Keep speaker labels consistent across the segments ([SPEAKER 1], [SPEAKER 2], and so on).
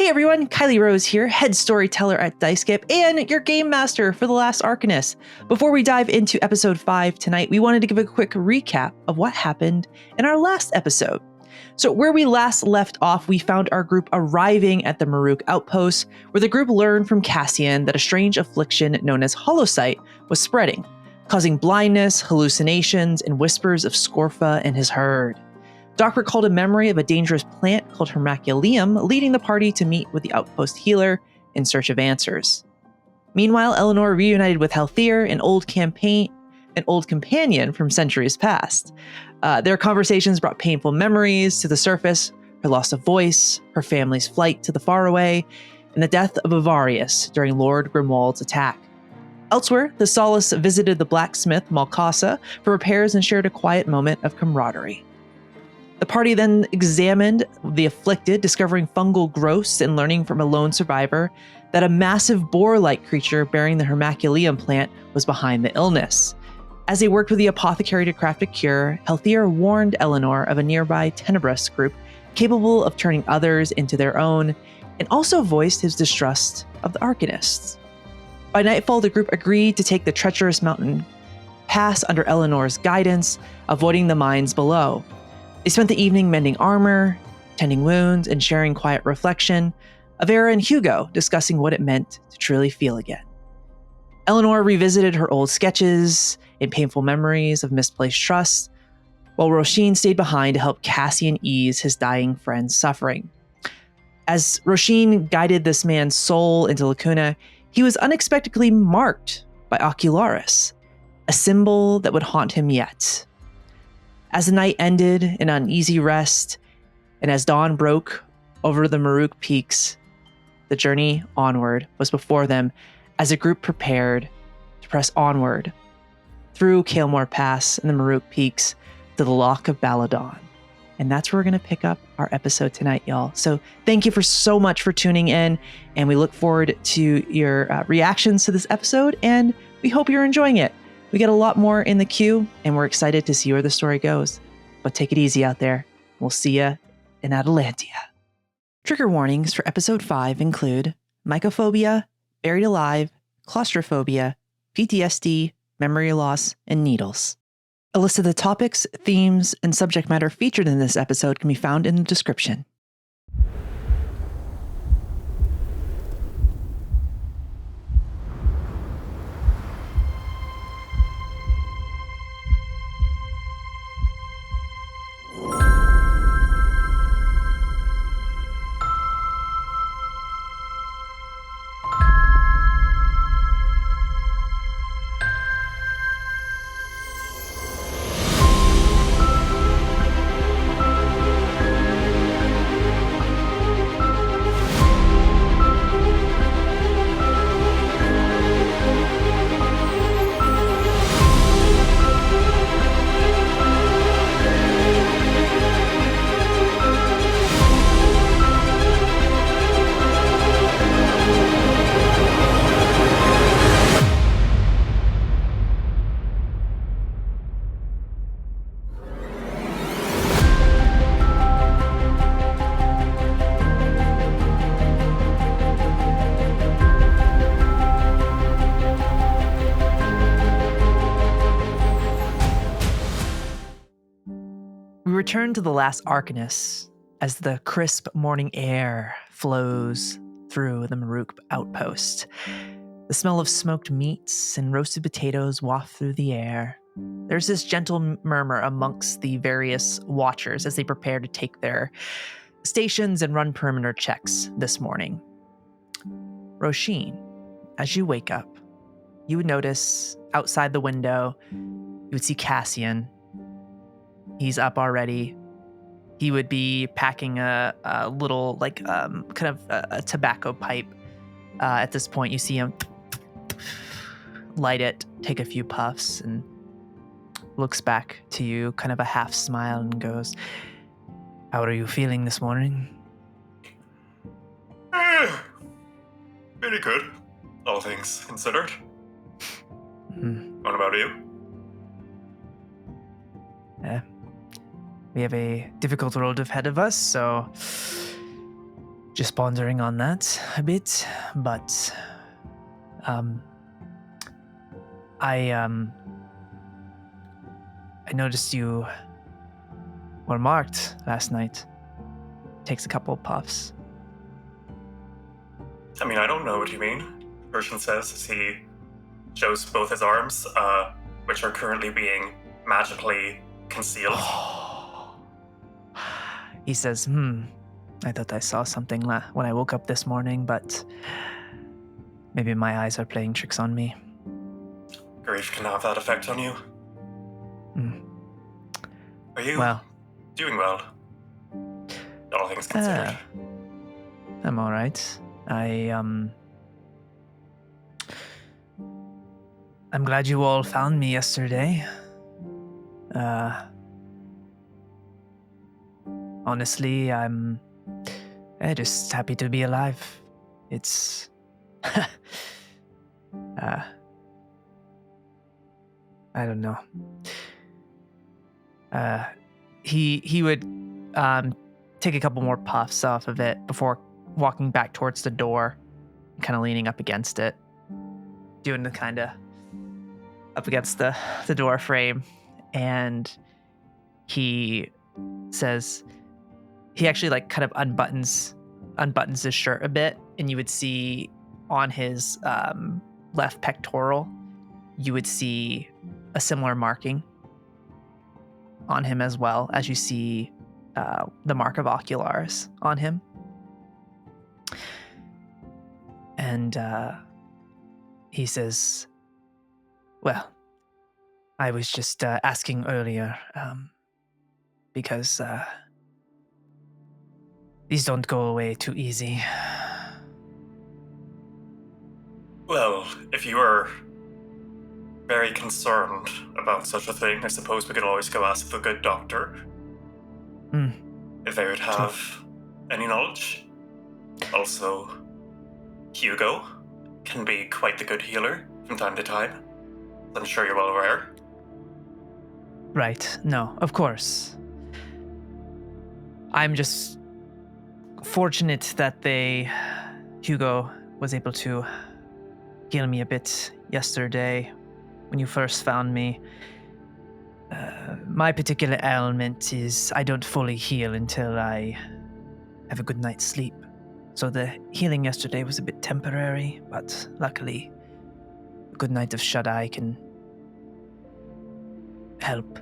[SPEAKER 1] Hey everyone, Kylie Rose here, head storyteller at Dicescape and your game master for The Last Arcanist. Before we dive into episode 5 tonight, we wanted to give a quick recap of what happened in our last episode. So where we last left off, we found our group arriving at the Maruk outpost, where the group learned from Cassian that a strange affliction known as Holosight was spreading, causing blindness, hallucinations, and whispers of Scorfa and his herd. Doc recalled a memory of a dangerous plant called Hermaculeum, leading the party to meet with the outpost healer in search of answers. Meanwhile, Elanor reunited with Halthir, an old companion from centuries past. Their conversations brought painful memories to the surface: her loss of voice, her family's flight to the faraway, and the death of Avarius during Lord Grimwald's attack. Elsewhere, Thessalus visited the blacksmith Malkasa for repairs and shared a quiet moment of camaraderie. The party then examined the afflicted, discovering fungal growths and learning from a lone survivor that a massive boar-like creature bearing the Hermaculeum plant was behind the illness. As they worked with the apothecary to craft a cure, Halthir warned Elanor of a nearby Tenebrous group capable of turning others into their own, and also voiced his distrust of the Arcanists. By nightfall, the group agreed to take the treacherous mountain pass under Eleanor's guidance, avoiding the mines below. They spent the evening mending armor, tending wounds, and sharing quiet reflection, Avera and Hugo discussing what it meant to truly feel again. Elanor revisited her old sketches and painful memories of misplaced trust, while Róisín stayed behind to help Cassian ease his dying friend's suffering. As Róisín guided this man's soul into Lacuna, he was unexpectedly marked by Ocularis, a symbol that would haunt him yet. As the night ended in uneasy rest, and as dawn broke over the Maruk Peaks, the journey onward was before them as the group prepared to press onward through Kael'moore Pass and the Maruk Peaks to the Loch of Baladon. And that's where we're going to pick up our episode tonight, y'all. So thank you so much for tuning in, and we look forward to your reactions to this episode, and we hope you're enjoying it. We got a lot more in the queue, and we're excited to see where the story goes. But take it easy out there. We'll see ya in Atalantia. Trigger warnings for episode 5 include Mycophobia, buried alive, claustrophobia, PTSD, memory loss, and needles. A list of the topics, themes, and subject matter featured in this episode can be found in the description. We return to the Last Arcanist as the crisp morning air flows through the Maruk outpost. The smell of smoked meats and roasted potatoes waft through the air. There's this gentle murmur amongst the various watchers as they prepare to take their stations and run perimeter checks this morning. Róisín, as you wake up, you would notice outside the window, you would see Cassian. He's up already. He would be packing a little, a tobacco pipe. At this point, you see him light it, take a few puffs, and looks back to you, kind of a half smile, and goes, "How are you feeling this morning?"
[SPEAKER 2] Pretty good, all things considered. What about you?
[SPEAKER 1] We have a difficult road ahead of us, so
[SPEAKER 3] Just pondering on that a bit, but I noticed you were marked last night. Takes a couple of puffs.
[SPEAKER 2] I mean, I don't know what you mean, Róisín says as he shows both his arms, which are currently being magically concealed.
[SPEAKER 3] He says, I thought I saw something when I woke up this morning, but maybe my eyes are playing tricks on me.
[SPEAKER 2] Grief can have that effect on you. Are you doing well? All things considered.
[SPEAKER 3] I'm all right. I'm glad you all found me yesterday. Honestly, I'm just happy to be alive. It's I don't know. He would take a couple more puffs off of it before walking back towards the door, kind of leaning up against it, doing the kind of up against the door frame, and he says he actually like kind of unbuttons his shirt a bit, and you would see on his left pectoral, you would see a similar marking on him as well as you see the mark of oculars on him. And he says, well, I was just asking earlier because these don't go away too easy.
[SPEAKER 2] Well, if you are very concerned about such a thing, I suppose we could always go ask the good doctor. If they would have any knowledge. Also, Hugo can be quite the good healer from time to time. I'm sure you're well aware.
[SPEAKER 3] Right. No, of course. I'm just fortunate that Hugo was able to heal me a bit yesterday when you first found me. My particular ailment is I don't fully heal until I have a good night's sleep. So the healing yesterday was a bit temporary, but luckily a good night of shut-eye can help.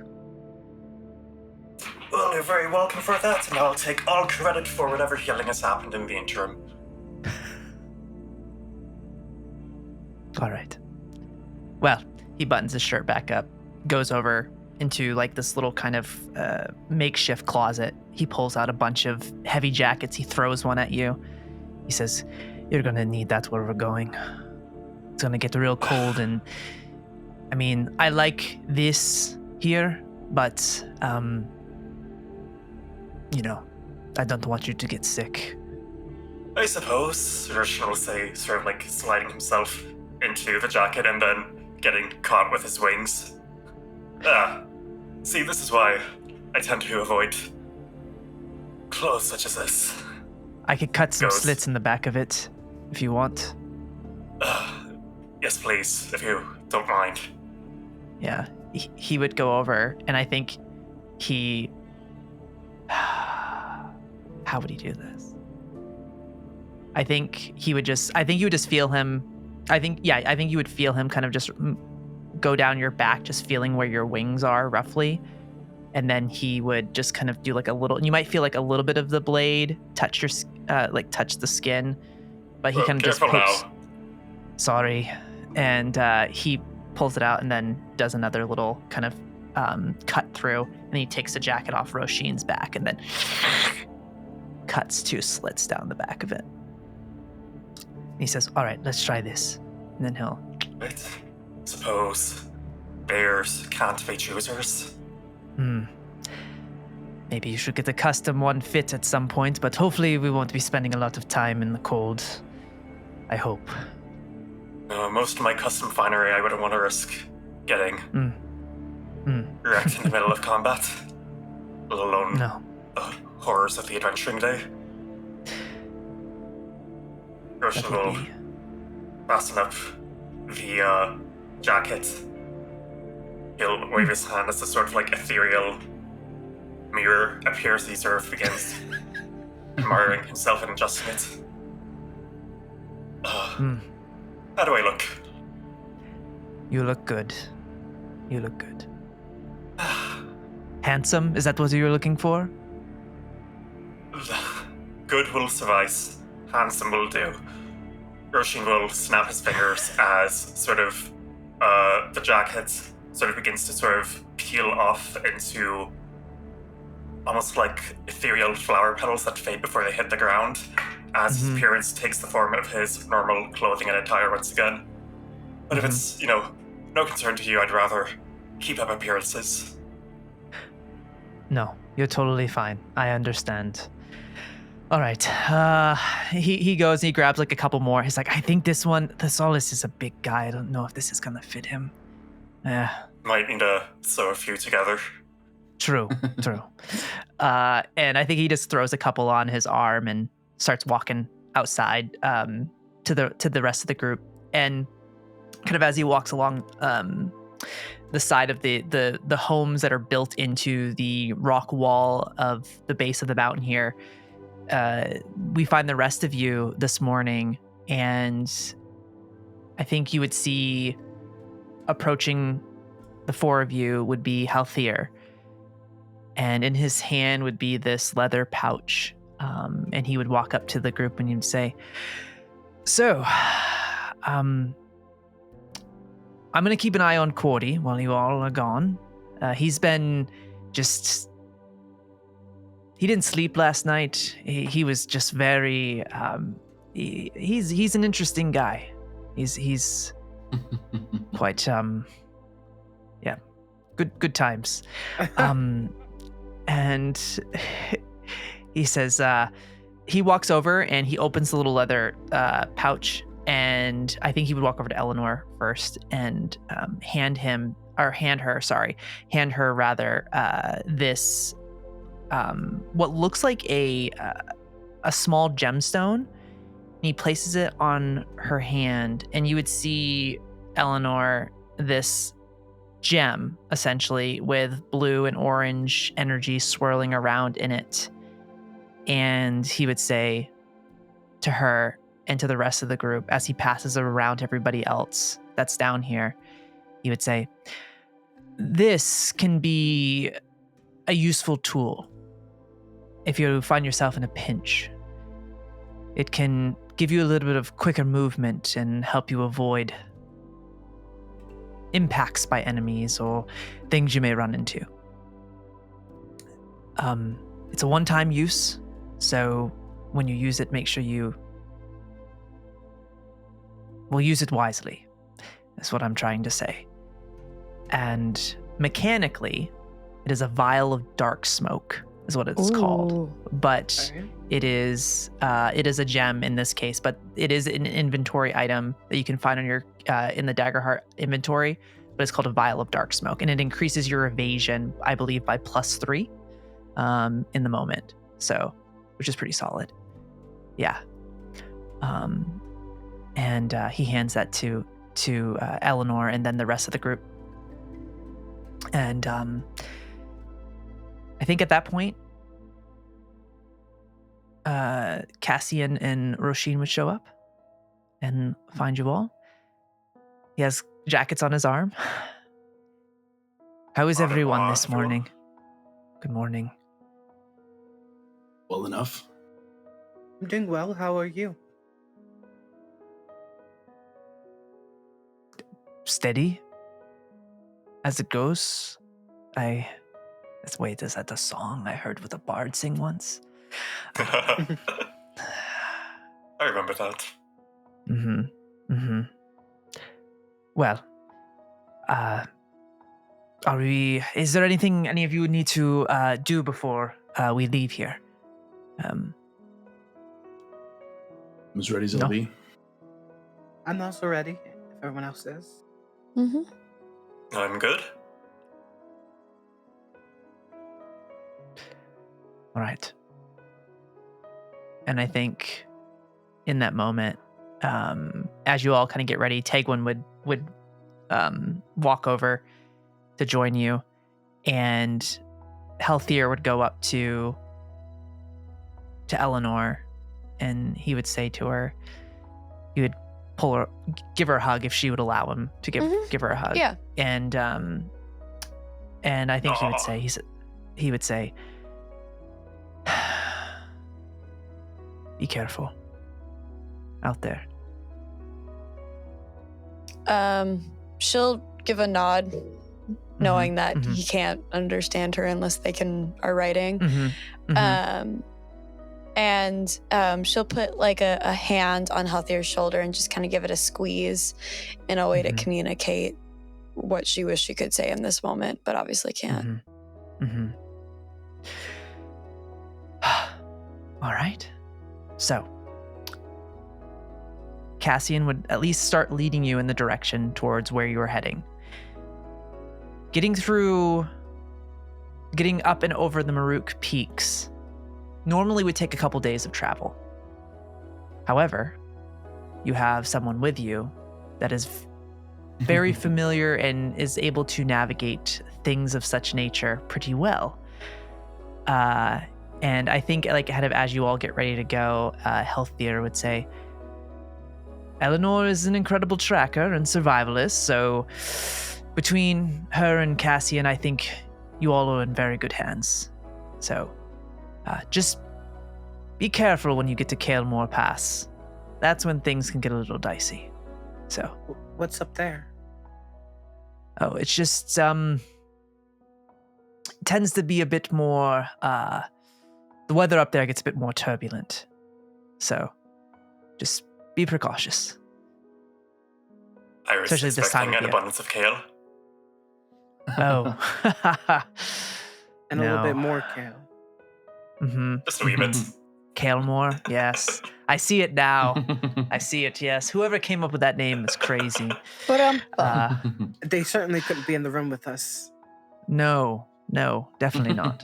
[SPEAKER 2] Well, you're very welcome for that, and I'll take all credit for whatever healing has happened in the interim.
[SPEAKER 3] All right. Well, he buttons his shirt back up, goes over into like this little kind of makeshift closet. He pulls out a bunch of heavy jackets. He throws one at you. He says, you're going to need that where we're going. It's going to get real cold. And I mean, I like this here, but, you know, I don't want you to get sick.
[SPEAKER 2] I suppose, Róisín will say, sort of like sliding himself into the jacket and then getting caught with his wings. See, this is why I tend to avoid clothes such as this.
[SPEAKER 3] I could cut some slits in the back of it, if you want.
[SPEAKER 2] Yes, please, if you don't mind.
[SPEAKER 3] Yeah, he would go over, and I think he... How would he do this? I think you would just feel him... I think you would feel him kind of just go down your back, just feeling where your wings are roughly. And then he would just kind of do like a little, you might feel like a little bit of the blade touch your, touch the skin, but he kind of just pokes.
[SPEAKER 2] Now.
[SPEAKER 3] Sorry. And he pulls it out and then does another little kind of cut through, and he takes the jacket off Róisín's back and then cuts 2 slits down the back of it. And he says, all right, let's try this. And then he'll...
[SPEAKER 2] Right. Suppose bears can't be choosers.
[SPEAKER 3] Maybe you should get a custom one fit at some point, but hopefully we won't be spending a lot of time in the cold. I hope.
[SPEAKER 2] Most of my custom finery I wouldn't want to risk getting wrecked in the middle of combat. Let alone the horrors of the adventuring day. Róisín will fasten up the jacket. He'll wave his hand as a sort of like ethereal mirror appears. He sort of begins admiring himself and adjusting it. How do I look?
[SPEAKER 3] You look good. You look good. Handsome? Is that what you were looking for?
[SPEAKER 2] Good will suffice. Handsome will do. Róisín will snap his fingers as sort of the jacket sort of begins to sort of peel off into almost like ethereal flower petals that fade before they hit the ground, as his appearance takes the form of his normal clothing and attire once again. But if it's, no concern to you, I'd rather keep up appearances.
[SPEAKER 3] No, you're totally fine. I understand. All right. He goes and he grabs like a couple more. He's like, I think this one, Thessalus is a big guy. I don't know if this is going to fit him.
[SPEAKER 2] Might need to sew a few together.
[SPEAKER 3] True. And I think he just throws a couple on his arm and starts walking outside to the rest of the group. And kind of as he walks along the side of the homes that are built into the rock wall of the base of the mountain here, we find the rest of you this morning, and I think you would see approaching the four of you would be Halthier, and in his hand would be this leather pouch, and he would walk up to the group and he'd say, so, I'm going to keep an eye on Cordy while you all are gone. He's been just... He didn't sleep last night. He was just very... He's an interesting guy. He's quite... yeah, good times. And he says... he walks over and he opens the little leather pouch, and I think he would walk over to Elanor first and hand her this what looks like a small gemstone. And he places it on her hand, and you would see, Elanor, this gem essentially with blue and orange energy swirling around in it. And he would say to her and to the rest of the group, as he passes it around to everybody else that's down here, he would say, this can be a useful tool if you find yourself in a pinch. It can give you a little bit of quicker movement and help you avoid impacts by enemies or things you may run into. It's a one-time use, so when you use it, make sure you will use it wisely. That's what I'm trying to say. And mechanically, it is a vial of dark smoke, is what it's called. But it is a gem in this case, but it is an inventory item that you can find on your in the Daggerheart inventory. But it's called a vial of dark smoke, and it increases your evasion, I believe, by +3 in the moment. So, which is pretty solid. Yeah. And he hands that to Elanor and then the rest of the group. And I think at that point, Cassian and Róisín would show up and find you all. He has jackets on his arm. How is everyone this morning? Good morning.
[SPEAKER 4] Well enough.
[SPEAKER 5] I'm doing well. How are you?
[SPEAKER 3] Steady as it goes. Wait, is that the song I heard with a bard sing once?
[SPEAKER 2] I remember that.
[SPEAKER 3] Well, is there anything any of you need to do before we leave here?
[SPEAKER 4] I'm as ready as
[SPEAKER 3] No.
[SPEAKER 4] I'll be.
[SPEAKER 5] I'm also ready, if everyone else is.
[SPEAKER 2] I'm good.
[SPEAKER 3] All right. And I think in that moment, as you all kind of get ready, Tegwin would walk over to join you, and Healthier would go up to Elanor, and he would say to her, he would pull her, give her a hug if she would allow him to give her a hug.
[SPEAKER 4] Yeah.
[SPEAKER 3] And I think he would say, be careful out there.
[SPEAKER 4] She'll give a nod, knowing that he can't understand her unless they are writing. And she'll put like a hand on Healthier's shoulder and just kind of give it a squeeze in a way to communicate what she wished she could say in this moment, but obviously can't.
[SPEAKER 3] All right. So Cassian would at least start leading you in the direction towards where you are heading. Getting up and over the Maruk Peaks normally would take a couple days of travel. However, you have someone with you that is very familiar and is able to navigate things of such nature pretty well. And I think, like, kind of as you all get ready to go, Healthier would say, Elanor is an incredible tracker and survivalist, so between her and Cassian, I think you all are in very good hands. So just be careful when you get to Kael'moore Pass. That's when things can get a little dicey. So.
[SPEAKER 5] What's up there?
[SPEAKER 3] Oh, it's just tends to be a bit more. The weather up there gets a bit more turbulent, so just be precautious.
[SPEAKER 2] Iris
[SPEAKER 3] Especially
[SPEAKER 2] is
[SPEAKER 3] this time
[SPEAKER 2] expecting
[SPEAKER 3] of
[SPEAKER 2] an
[SPEAKER 3] year.
[SPEAKER 2] abundance of kale.
[SPEAKER 3] Oh,
[SPEAKER 5] And a little bit more kale.
[SPEAKER 2] Just a wee bit.
[SPEAKER 3] Kael'moore, yes, I see it now. I see it. Yes, whoever came up with that name is crazy.
[SPEAKER 4] But
[SPEAKER 5] They certainly couldn't be in the room with us.
[SPEAKER 3] No, definitely not.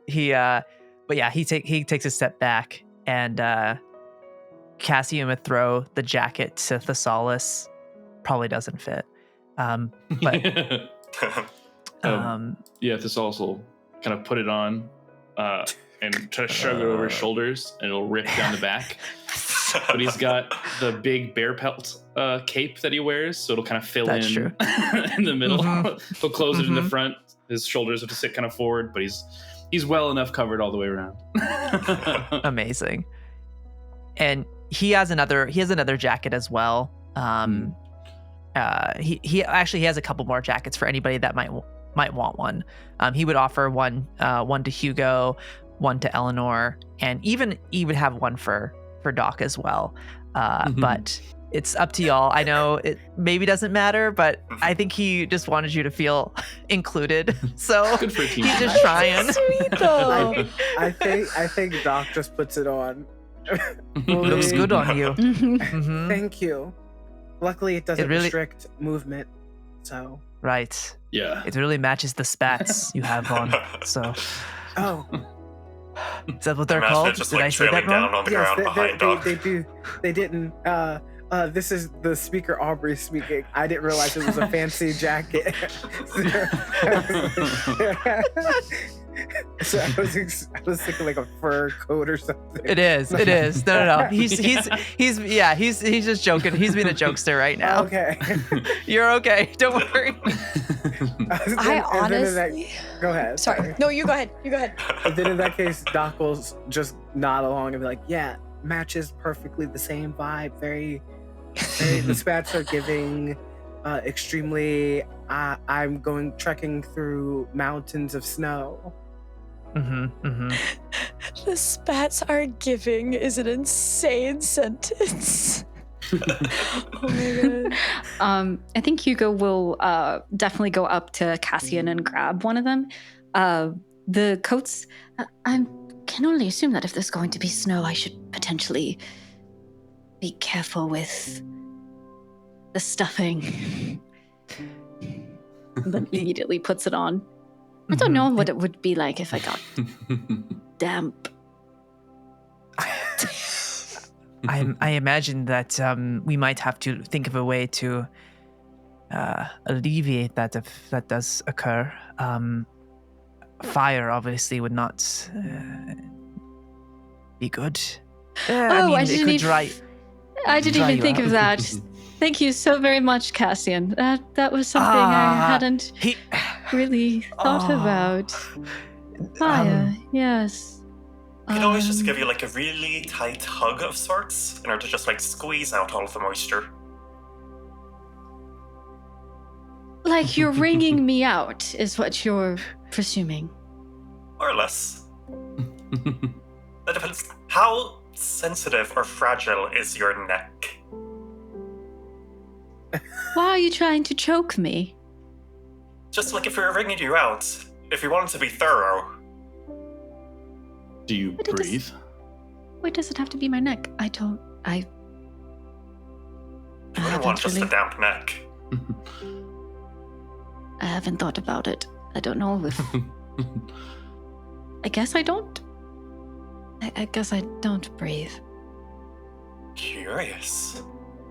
[SPEAKER 3] He takes a step back, and Cassian would throw the jacket to Thessalus. Probably doesn't fit. But
[SPEAKER 6] Thessalus will kind of put it on and try to shrug it over his shoulders, and it'll rip down the back. But he's got the big bear pelt cape that he wears, so it'll kind of fill
[SPEAKER 3] That's
[SPEAKER 6] in
[SPEAKER 3] true.
[SPEAKER 6] in the middle. He'll close it in the front. His shoulders have to sit kind of forward, but he's well enough covered all the way around.
[SPEAKER 3] Amazing. And he has another jacket as well. He actually has a couple more jackets for anybody that might want one. He would offer one to Hugo, one to Elanor, and even he would have one for Doc as well. But it's up to y'all. I know it maybe doesn't matter, but I think he just wanted you to feel included. So
[SPEAKER 6] Good for a team.
[SPEAKER 3] he's just trying.
[SPEAKER 4] sweet though.
[SPEAKER 5] I think Doc just puts it on.
[SPEAKER 3] Looks good on you. Mhm.
[SPEAKER 5] Thank you. Luckily, it doesn't
[SPEAKER 3] really-
[SPEAKER 5] restrict movement. So.
[SPEAKER 3] Right.
[SPEAKER 6] Yeah.
[SPEAKER 3] It really matches the spats you have on. So
[SPEAKER 5] Oh.
[SPEAKER 3] is that what they're
[SPEAKER 2] Imagine
[SPEAKER 3] called?
[SPEAKER 2] it just
[SPEAKER 3] Did
[SPEAKER 2] like
[SPEAKER 3] I say
[SPEAKER 2] trailing
[SPEAKER 3] that wrong?
[SPEAKER 2] down on the
[SPEAKER 5] Yes,
[SPEAKER 2] ground behind Doc.
[SPEAKER 5] they do. They didn't. This is the speaker Aubrey speaking. I didn't realize it was a fancy jacket. So I was thinking like a fur coat or something.
[SPEAKER 3] It is. No. He's just joking. He's being a jokester right now.
[SPEAKER 5] Okay.
[SPEAKER 3] You're okay. Don't worry.
[SPEAKER 4] I honestly.
[SPEAKER 5] Go ahead.
[SPEAKER 4] Sorry. No, you go ahead.
[SPEAKER 5] And then in that case, Doc will just nod along and be like, "Yeah, matches perfectly the same vibe. Very the spats are giving extremely. I'm going trekking through mountains of snow."
[SPEAKER 4] The spats are giving is an insane sentence. Oh my god.
[SPEAKER 7] I think Hugo will definitely go up to Cassian and grab one of them. The coats, I can only assume that if there's going to be snow, I should potentially be careful with the stuffing. But immediately puts it on. I don't know what it would be like if I got damp.
[SPEAKER 3] I imagine that we might have to think of a way to alleviate that if that does occur. Fire obviously would not be good.
[SPEAKER 7] I
[SPEAKER 3] it could dry.
[SPEAKER 7] I didn't
[SPEAKER 3] dry
[SPEAKER 7] even
[SPEAKER 3] you
[SPEAKER 7] think
[SPEAKER 3] out.
[SPEAKER 7] of that. Thank you so very much, Cassian. That was something I hadn't really thought about. Fire, yes.
[SPEAKER 2] We can always just give you like a really tight hug of sorts in order to just like squeeze out all of the moisture.
[SPEAKER 7] Like you're wringing me out, is what you're presuming.
[SPEAKER 2] More or less. That depends. How sensitive or fragile is your neck?
[SPEAKER 7] Why are you trying to choke me?
[SPEAKER 2] Just like if we were wringing you out, if you wanted to be thorough.
[SPEAKER 6] Do you
[SPEAKER 7] But it
[SPEAKER 6] breathe?
[SPEAKER 7] Why does it have to be my neck? I
[SPEAKER 2] You wouldn't want just a damp neck.
[SPEAKER 7] I haven't thought about it. I don't know if... I guess I don't. I guess I don't breathe.
[SPEAKER 2] Curious.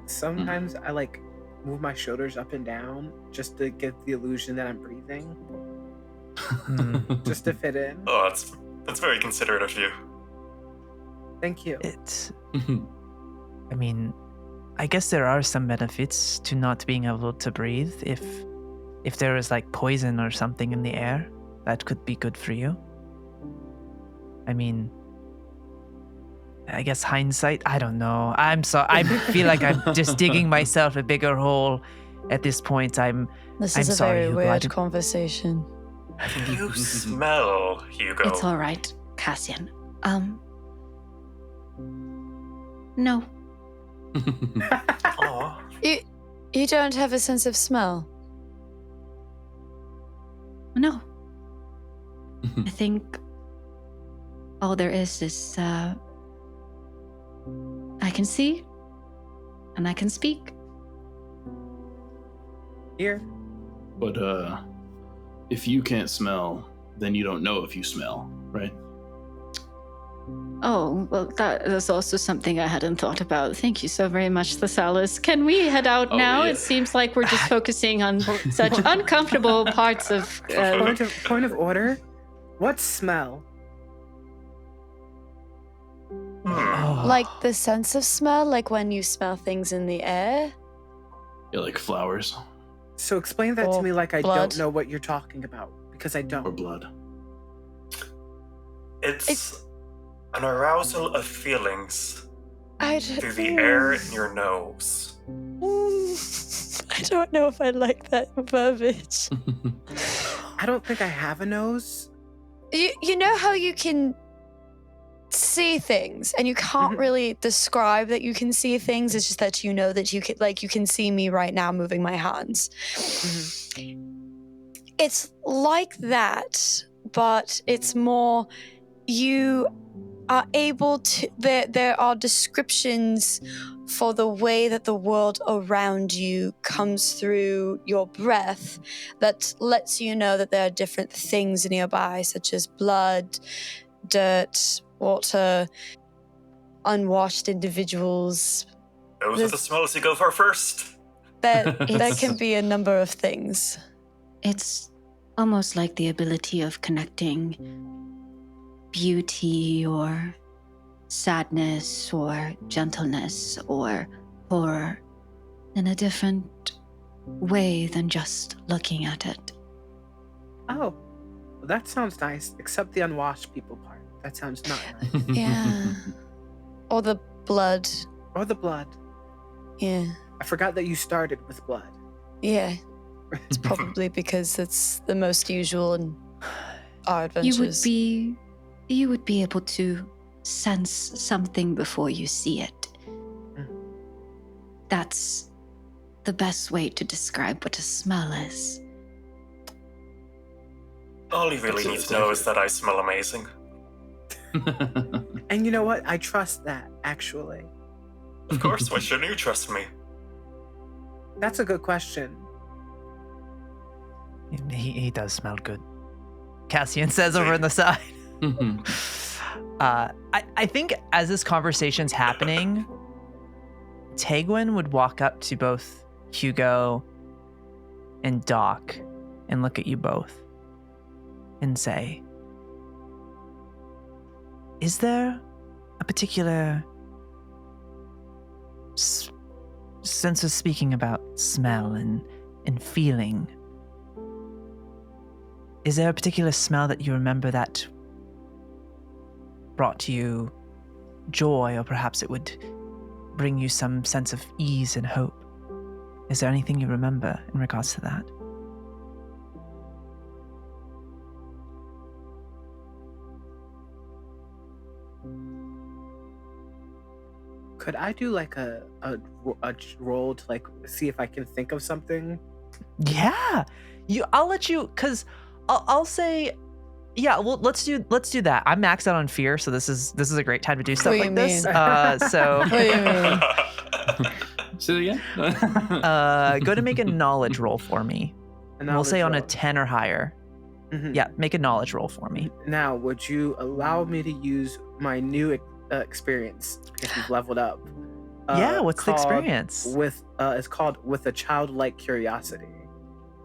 [SPEAKER 5] Sometimes I like move my shoulders up and down just to get the illusion that I'm breathing, just to fit in.
[SPEAKER 2] Oh, that's very considerate of you.
[SPEAKER 5] Thank you.
[SPEAKER 3] I mean, I guess there are some benefits to not being able to breathe. If there is like poison or something in the air, that could be good for you. I mean, I guess hindsight, I don't know. I'm sorry. I feel like I'm just digging myself a bigger hole at this point.
[SPEAKER 4] This
[SPEAKER 3] I'm
[SPEAKER 4] is a
[SPEAKER 3] sorry,
[SPEAKER 4] very
[SPEAKER 3] Hugo, I
[SPEAKER 4] weird
[SPEAKER 3] didn't-
[SPEAKER 4] conversation.
[SPEAKER 2] Can you smell, Hugo?
[SPEAKER 7] It's all right, Cassian. No.
[SPEAKER 2] Aw.
[SPEAKER 4] You don't have a sense of smell.
[SPEAKER 7] No. I think all there is I can see and I can speak.
[SPEAKER 5] Here.
[SPEAKER 6] But if you can't smell, then you don't know if you smell, right?
[SPEAKER 7] Oh, well, that is also something I hadn't thought about. Thank you so very much, Thessalus. Can we head out
[SPEAKER 6] Oh,
[SPEAKER 7] now?
[SPEAKER 6] yeah.
[SPEAKER 7] It seems like we're just focusing on such uncomfortable parts of...
[SPEAKER 5] Point of order. What smell?
[SPEAKER 3] Oh.
[SPEAKER 4] Like the sense of smell, like when you smell things in the air.
[SPEAKER 6] Yeah, like flowers
[SPEAKER 5] So explain that to
[SPEAKER 4] Or
[SPEAKER 5] me like I
[SPEAKER 4] blood.
[SPEAKER 5] don't know what you're talking about, because I
[SPEAKER 6] or
[SPEAKER 5] don't.
[SPEAKER 6] blood.
[SPEAKER 2] It's an arousal of feelings
[SPEAKER 4] I
[SPEAKER 2] through the air in your nose.
[SPEAKER 4] I don't know if I like that verbiage.
[SPEAKER 5] I don't think I have a nose.
[SPEAKER 4] You know how you can see things and you can't
[SPEAKER 5] Mhm.
[SPEAKER 4] really describe that you can see things. It's just that you know that you can see me right now moving my hands. It's like that, but it's more you are able to there are descriptions for the way that the world around you comes through your breath that lets you know that there are different things nearby, such as blood, dirt, water, unwashed individuals.
[SPEAKER 2] Those are the smells you go for first.
[SPEAKER 4] There can be a number of things.
[SPEAKER 7] It's almost like the ability of connecting beauty or sadness or gentleness or horror in a different way than just looking at it.
[SPEAKER 5] Oh, well, that sounds nice, except the unwashed people part. That sounds not nice.
[SPEAKER 4] Yeah. Or the blood.
[SPEAKER 5] Or the blood.
[SPEAKER 4] Yeah.
[SPEAKER 5] I forgot that you started with blood.
[SPEAKER 4] Yeah. It's probably because it's the most usual in our adventures.
[SPEAKER 7] You would be able to sense something before you see it. That's the best way to describe what a smell is.
[SPEAKER 2] All you really need to know is that I smell amazing.
[SPEAKER 5] And you know what? I trust that, actually.
[SPEAKER 2] Of course, why shouldn't you trust me?
[SPEAKER 5] That's a good question.
[SPEAKER 3] He does smell good. Cassian says over on the side. I think as this conversation's happening, Tegwin would walk up to both Hugo and Doc and look at you both and say, is there a particular sense of speaking about smell and feeling? Is there a particular smell that you remember that brought you joy, or perhaps it would bring you some sense of ease and hope? Is there anything you remember in regards to that?
[SPEAKER 5] Could I do like a roll to like see if I can think of something?
[SPEAKER 3] Yeah, I'll let you, because I'll say, yeah. Well, let's do that. I'm maxed out on fear, so this is a great time to do stuff
[SPEAKER 4] What do
[SPEAKER 3] like
[SPEAKER 4] you
[SPEAKER 3] this.
[SPEAKER 4] mean?
[SPEAKER 3] So
[SPEAKER 4] What do you mean?
[SPEAKER 6] Say it again.
[SPEAKER 3] go to make a knowledge roll for me. We'll say on a 10 or higher.
[SPEAKER 5] Mhm.
[SPEAKER 3] Yeah, make a knowledge roll for me.
[SPEAKER 5] Now, would you allow me to use my new experience because we've leveled up?
[SPEAKER 3] Yeah, what's the
[SPEAKER 5] called
[SPEAKER 3] experience?
[SPEAKER 5] It's called With a Childlike Curiosity.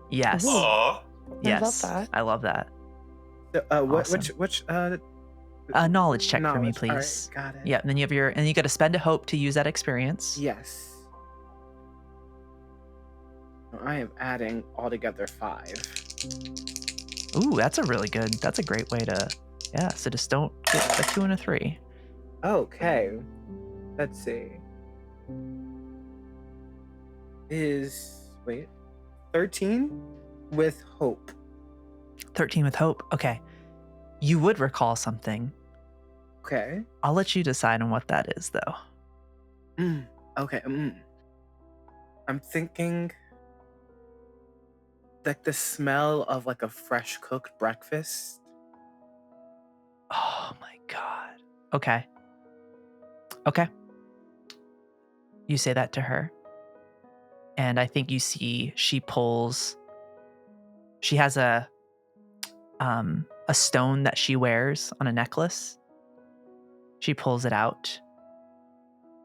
[SPEAKER 3] Yes.
[SPEAKER 2] Aw.
[SPEAKER 3] Yes.
[SPEAKER 4] I love that.
[SPEAKER 3] I love that.
[SPEAKER 5] So,
[SPEAKER 3] Awesome.
[SPEAKER 5] which
[SPEAKER 3] Knowledge check for me,
[SPEAKER 5] knowledge. All right,
[SPEAKER 3] please.
[SPEAKER 5] got it.
[SPEAKER 3] Yeah, and then you got to spend a hope to use that experience.
[SPEAKER 5] Yes. I am adding altogether 5.
[SPEAKER 3] Ooh, that's a great way to, yeah. So just don't get a 2 and a 3.
[SPEAKER 5] Okay. Let's see. 13 with hope.
[SPEAKER 3] 13 with hope. Okay. You would recall something.
[SPEAKER 5] Okay.
[SPEAKER 3] I'll let you decide on what that is, though.
[SPEAKER 5] Okay. I'm thinking like the smell of like a fresh cooked breakfast.
[SPEAKER 3] Oh my God. Okay. Okay. You say that to her. And I think you see she has a stone that she wears on a necklace. She pulls it out.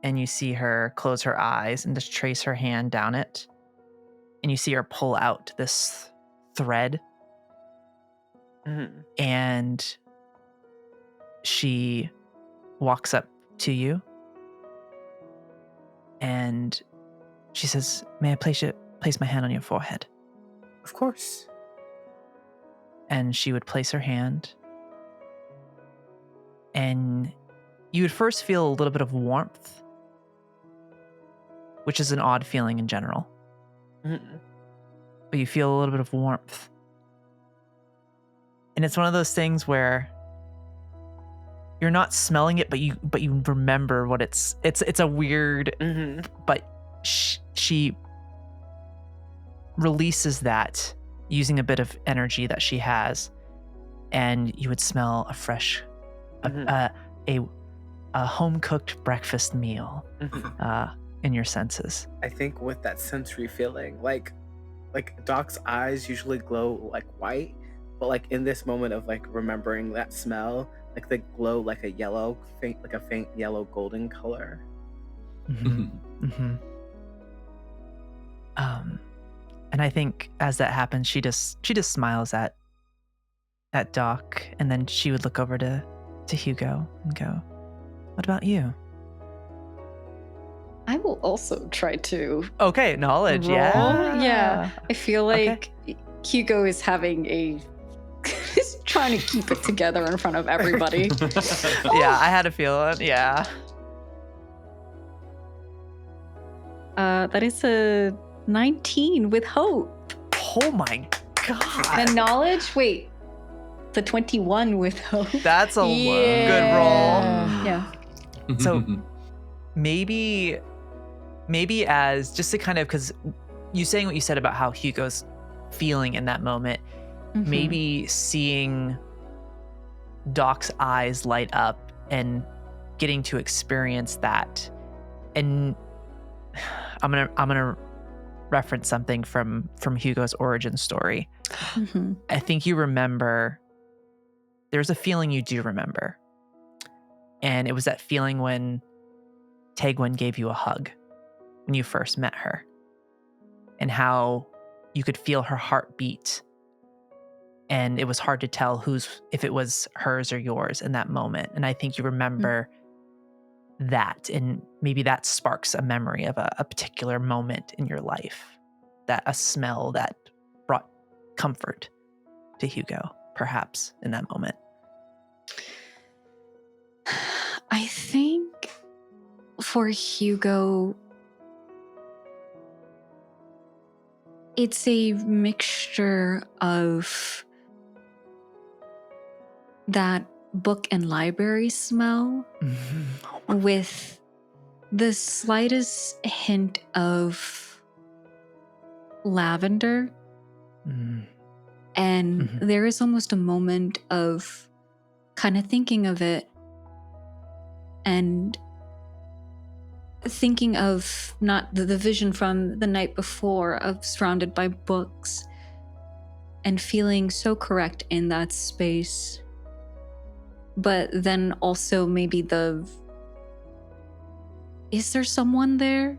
[SPEAKER 3] And you see her close her eyes and just trace her hand down it. And you see her pull out this thread. And she walks up to you. And she says, may I place my hand on your forehead?
[SPEAKER 5] Of course.
[SPEAKER 3] And she would place her hand. And you would first feel a little bit of warmth, which is an odd feeling in general. But you feel a little bit of warmth. And it's one of those things where you're not smelling it, but you remember what it's a weird, but she releases that using a bit of energy that she has, and you would smell a fresh, a home-cooked breakfast meal in your senses.
[SPEAKER 5] I think with that sensory feeling, like Doc's eyes usually glow like white, but like in this moment of like remembering that smell, like they glow like a faint yellow golden color.
[SPEAKER 3] And I think as that happens, she just smiles at Doc, and then she would look over to Hugo and go, "What about you?"
[SPEAKER 7] I will also try to
[SPEAKER 3] Okay, knowledge,
[SPEAKER 7] roll.
[SPEAKER 3] yeah.
[SPEAKER 7] I feel like Hugo is having he's trying to keep it together in front of everybody.
[SPEAKER 3] Yeah, I had a feeling, yeah.
[SPEAKER 7] That is a 19 with hope.
[SPEAKER 3] Oh my God.
[SPEAKER 7] And knowledge, wait, the 21 with hope.
[SPEAKER 3] That's a good roll.
[SPEAKER 7] Yeah.
[SPEAKER 3] So maybe as just to kind of, because you saying what you said about how Hugo's feeling in that moment, maybe seeing Doc's eyes light up and getting to experience that. And I'm gonna reference something from Hugo's origin story. I think you remember, there's a feeling you do remember. And it was that feeling when Tegwin gave you a hug. when you first met her, and how you could feel her heartbeat, and it was hard to tell if it was hers or yours in that moment. And I think you remember that, and maybe that sparks a memory of a particular moment in your life, that a smell that brought comfort to Hugo, perhaps in that moment.
[SPEAKER 7] I think for Hugo, it's a mixture of that book and library smell with the slightest hint of lavender. And there is almost a moment of kind of thinking of it and thinking of not the vision from the night before of surrounded by books and feeling so correct in that space. But then also maybe is there someone there?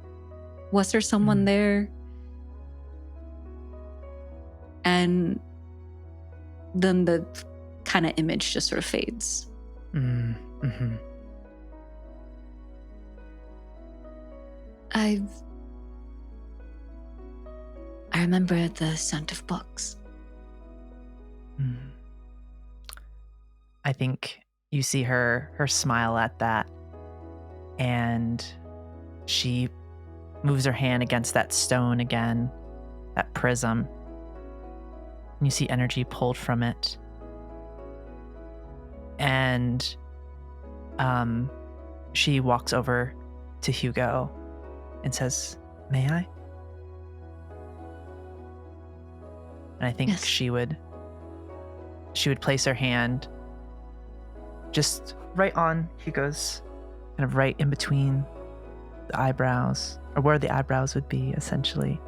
[SPEAKER 7] Was there someone there? And then the kind of image just sort of fades. I remember the scent of books.
[SPEAKER 3] I think you see her smile at that, and she moves her hand against that stone again, that prism, and you see energy pulled from it. And she walks over to Hugo and says, "May I?" And I think
[SPEAKER 7] Yes.
[SPEAKER 3] she would place her hand just right on Hugo's, kind of right in between the eyebrows, or where the eyebrows would be, essentially.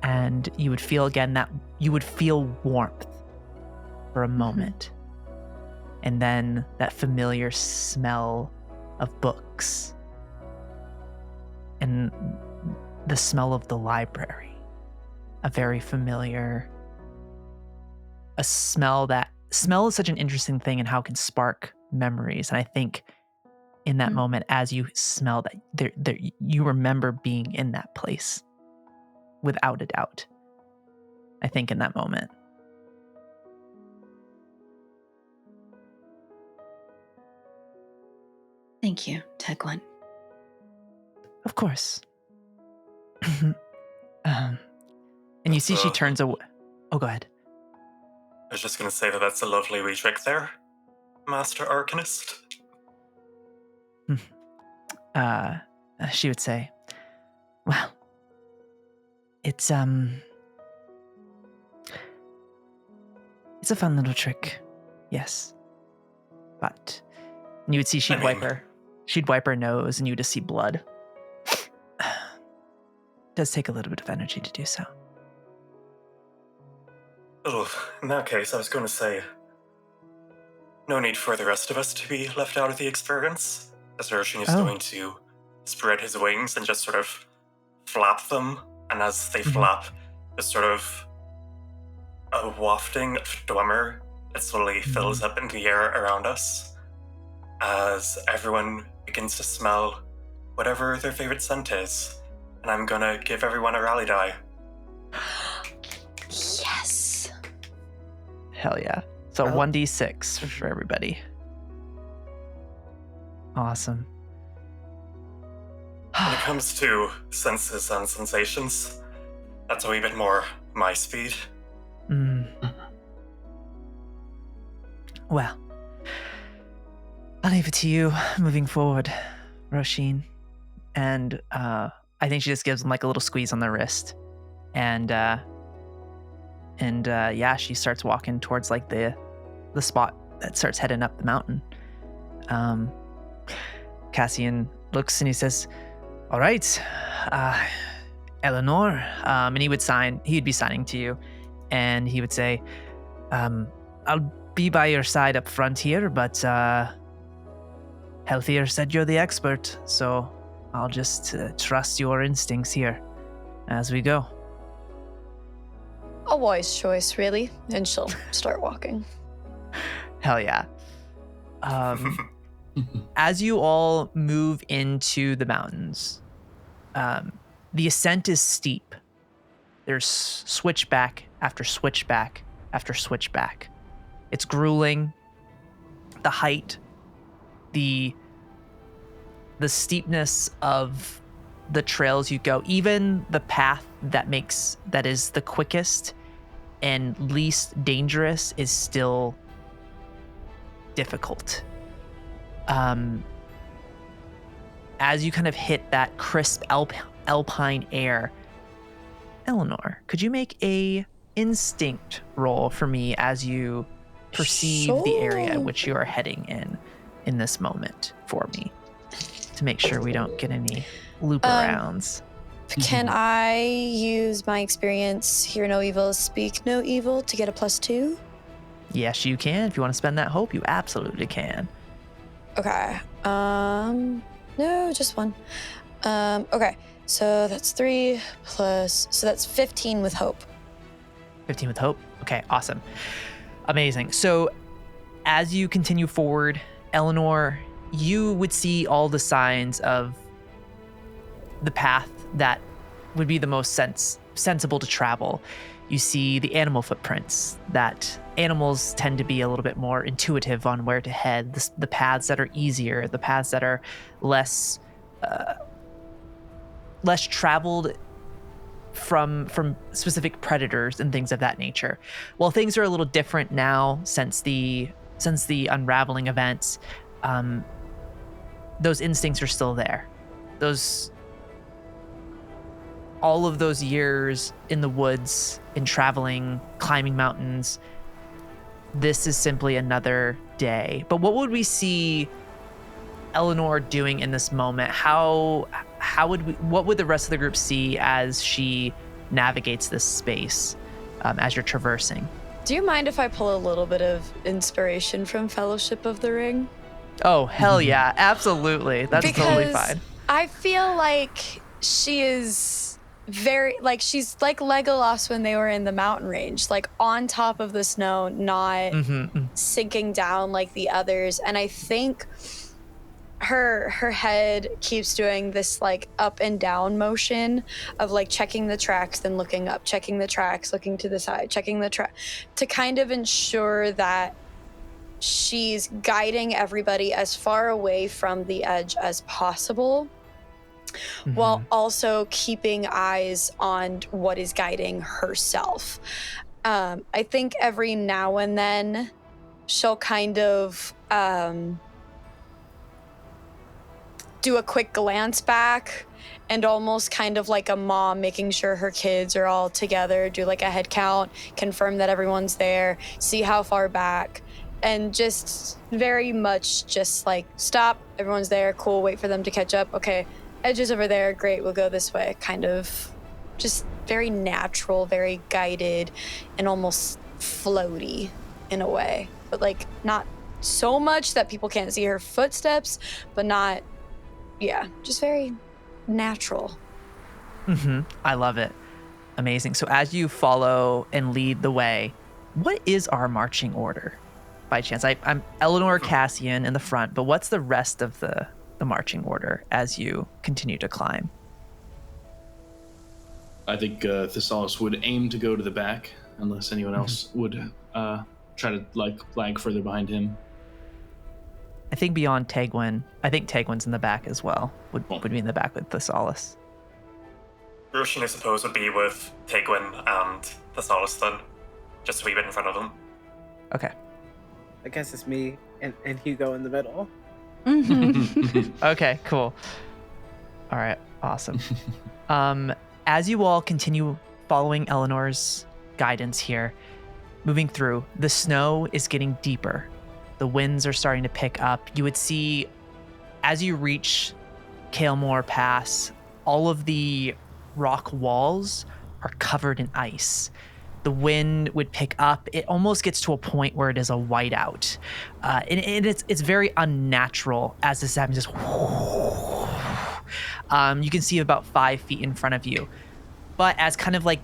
[SPEAKER 3] And you would feel again that you would feel warmth for a moment. And then that familiar smell of books and the smell of the library, a very familiar, smell is such an interesting thing, and how it can spark memories. And I think in that moment, as you smell that, there you remember being in that place without a doubt. I think in that moment.
[SPEAKER 7] Thank you, Tegwin.
[SPEAKER 3] Of course. And you see she turns away. Oh, go ahead.
[SPEAKER 2] I was just going to say that's a lovely wee trick there, Master Arcanist.
[SPEAKER 3] She would say, "Well, it's a fun little trick, yes. But," and you would see she'd wipe her nose, and you would just see blood. It does take a little bit of energy to do so.
[SPEAKER 2] Well, in that case, I was going to say, no need for the rest of us to be left out of the experience, as Róisín is going to spread his wings and just sort of flap them, and as they flap, just sort of a wafting of dwemer that slowly fills up into the air around us, as everyone begins to smell whatever their favorite scent is. And I'm gonna give everyone a rally die.
[SPEAKER 7] Yes.
[SPEAKER 3] Hell yeah. So 1d6 for everybody. Awesome.
[SPEAKER 2] When it comes to senses and sensations, that's a wee bit more my speed.
[SPEAKER 3] Well, I'll leave it to you moving forward, Róisín. And I think she just gives him like a little squeeze on the wrist. And yeah, she starts walking towards like the spot that starts heading up the mountain. Cassian looks and he says, "All right, Elanor," and he'd be signing to you, and he would say, "I'll be by your side up front here, but Healthier said you're the expert, so I'll just trust your instincts here as we go.
[SPEAKER 4] A wise choice, really. And she'll start walking.
[SPEAKER 3] Hell yeah. As you all move into the mountains, the ascent is steep. There's switchback after switchback after switchback. It's grueling. The height, the steepness of the trails you go, even the path that is the quickest and least dangerous is still difficult. As you kind of hit that crisp alpine air, Elanor, could you make a instinct roll for me as you perceive the area in which you are heading in this moment for me, to make sure we don't get any loop arounds?
[SPEAKER 4] Can I use my experience, hear no evil, speak no evil, to get a +2?
[SPEAKER 3] Yes, you can. If you want to spend that hope, you absolutely can.
[SPEAKER 4] Okay. No, just 1. Okay. So that's 3 plus, so that's 15 with hope.
[SPEAKER 3] 15 with hope? Okay, awesome. Amazing. So as you continue forward, Elanor, you would see all the signs of the path that would be the most sensible to travel. You see the animal footprints, that animals tend to be a little bit more intuitive on where to head, the paths that are easier, the paths that are less traveled from specific predators and things of that nature. Well, things are a little different now since the unraveling events. Those instincts are still there. All of those years in the woods, in traveling, climbing mountains, this is simply another day. But what would we see Elanor doing in this moment? What would the rest of the group see as she navigates this space, as you're traversing?
[SPEAKER 4] Do you mind if I pull a little bit of inspiration from Fellowship of the Ring?
[SPEAKER 3] Oh, hell yeah. Absolutely. That's totally fine.
[SPEAKER 4] I feel like she is very, like, she's like Legolas when they were in the mountain range, like on top of the snow, not sinking down like the others. And I think her head keeps doing this like up and down motion of like checking the tracks, then looking up, checking the tracks, looking to the side, checking the track, to kind of ensure that she's guiding everybody as far away from the edge as possible, while also keeping eyes on what is guiding herself. I think every now and then she'll kind of do a quick glance back, and almost kind of like a mom making sure her kids are all together, do like a head count, confirm that everyone's there, see how far back, and just very much just like, stop, everyone's there, cool, wait for them to catch up, okay, edge is over there, great, we'll go this way. Kind of just very natural, very guided, and almost floaty in a way. But like not so much that people can't see her footsteps, but not, yeah, just very natural.
[SPEAKER 3] I love it. Amazing. So as you follow and lead the way, what is our marching order by chance? I'm Elanor, Cassian in the front, but what's the rest of the marching order as you continue to climb?
[SPEAKER 6] I think Thessalus would aim to go to the back, unless anyone else would try to lag further behind him.
[SPEAKER 3] I think beyond Tegwin, I think Tegwin's in the back as well. Would be in the back with Thessalus.
[SPEAKER 2] Róisín, I suppose, would be with Tegwin and Thessalus then, just a wee bit in front of them.
[SPEAKER 3] Okay.
[SPEAKER 5] I guess it's me and Hugo in the middle.
[SPEAKER 3] Okay, cool. All right, awesome. As you all continue following Eleanor's guidance here, moving through, the snow is getting deeper. The winds are starting to pick up. You would see, as you reach Kael'moore Pass, all of the rock walls are covered in ice. The wind would pick up. It almost gets to a point where it is a whiteout. And it's very unnatural as this happens. Just You can see about 5 feet in front of you. But as kind of like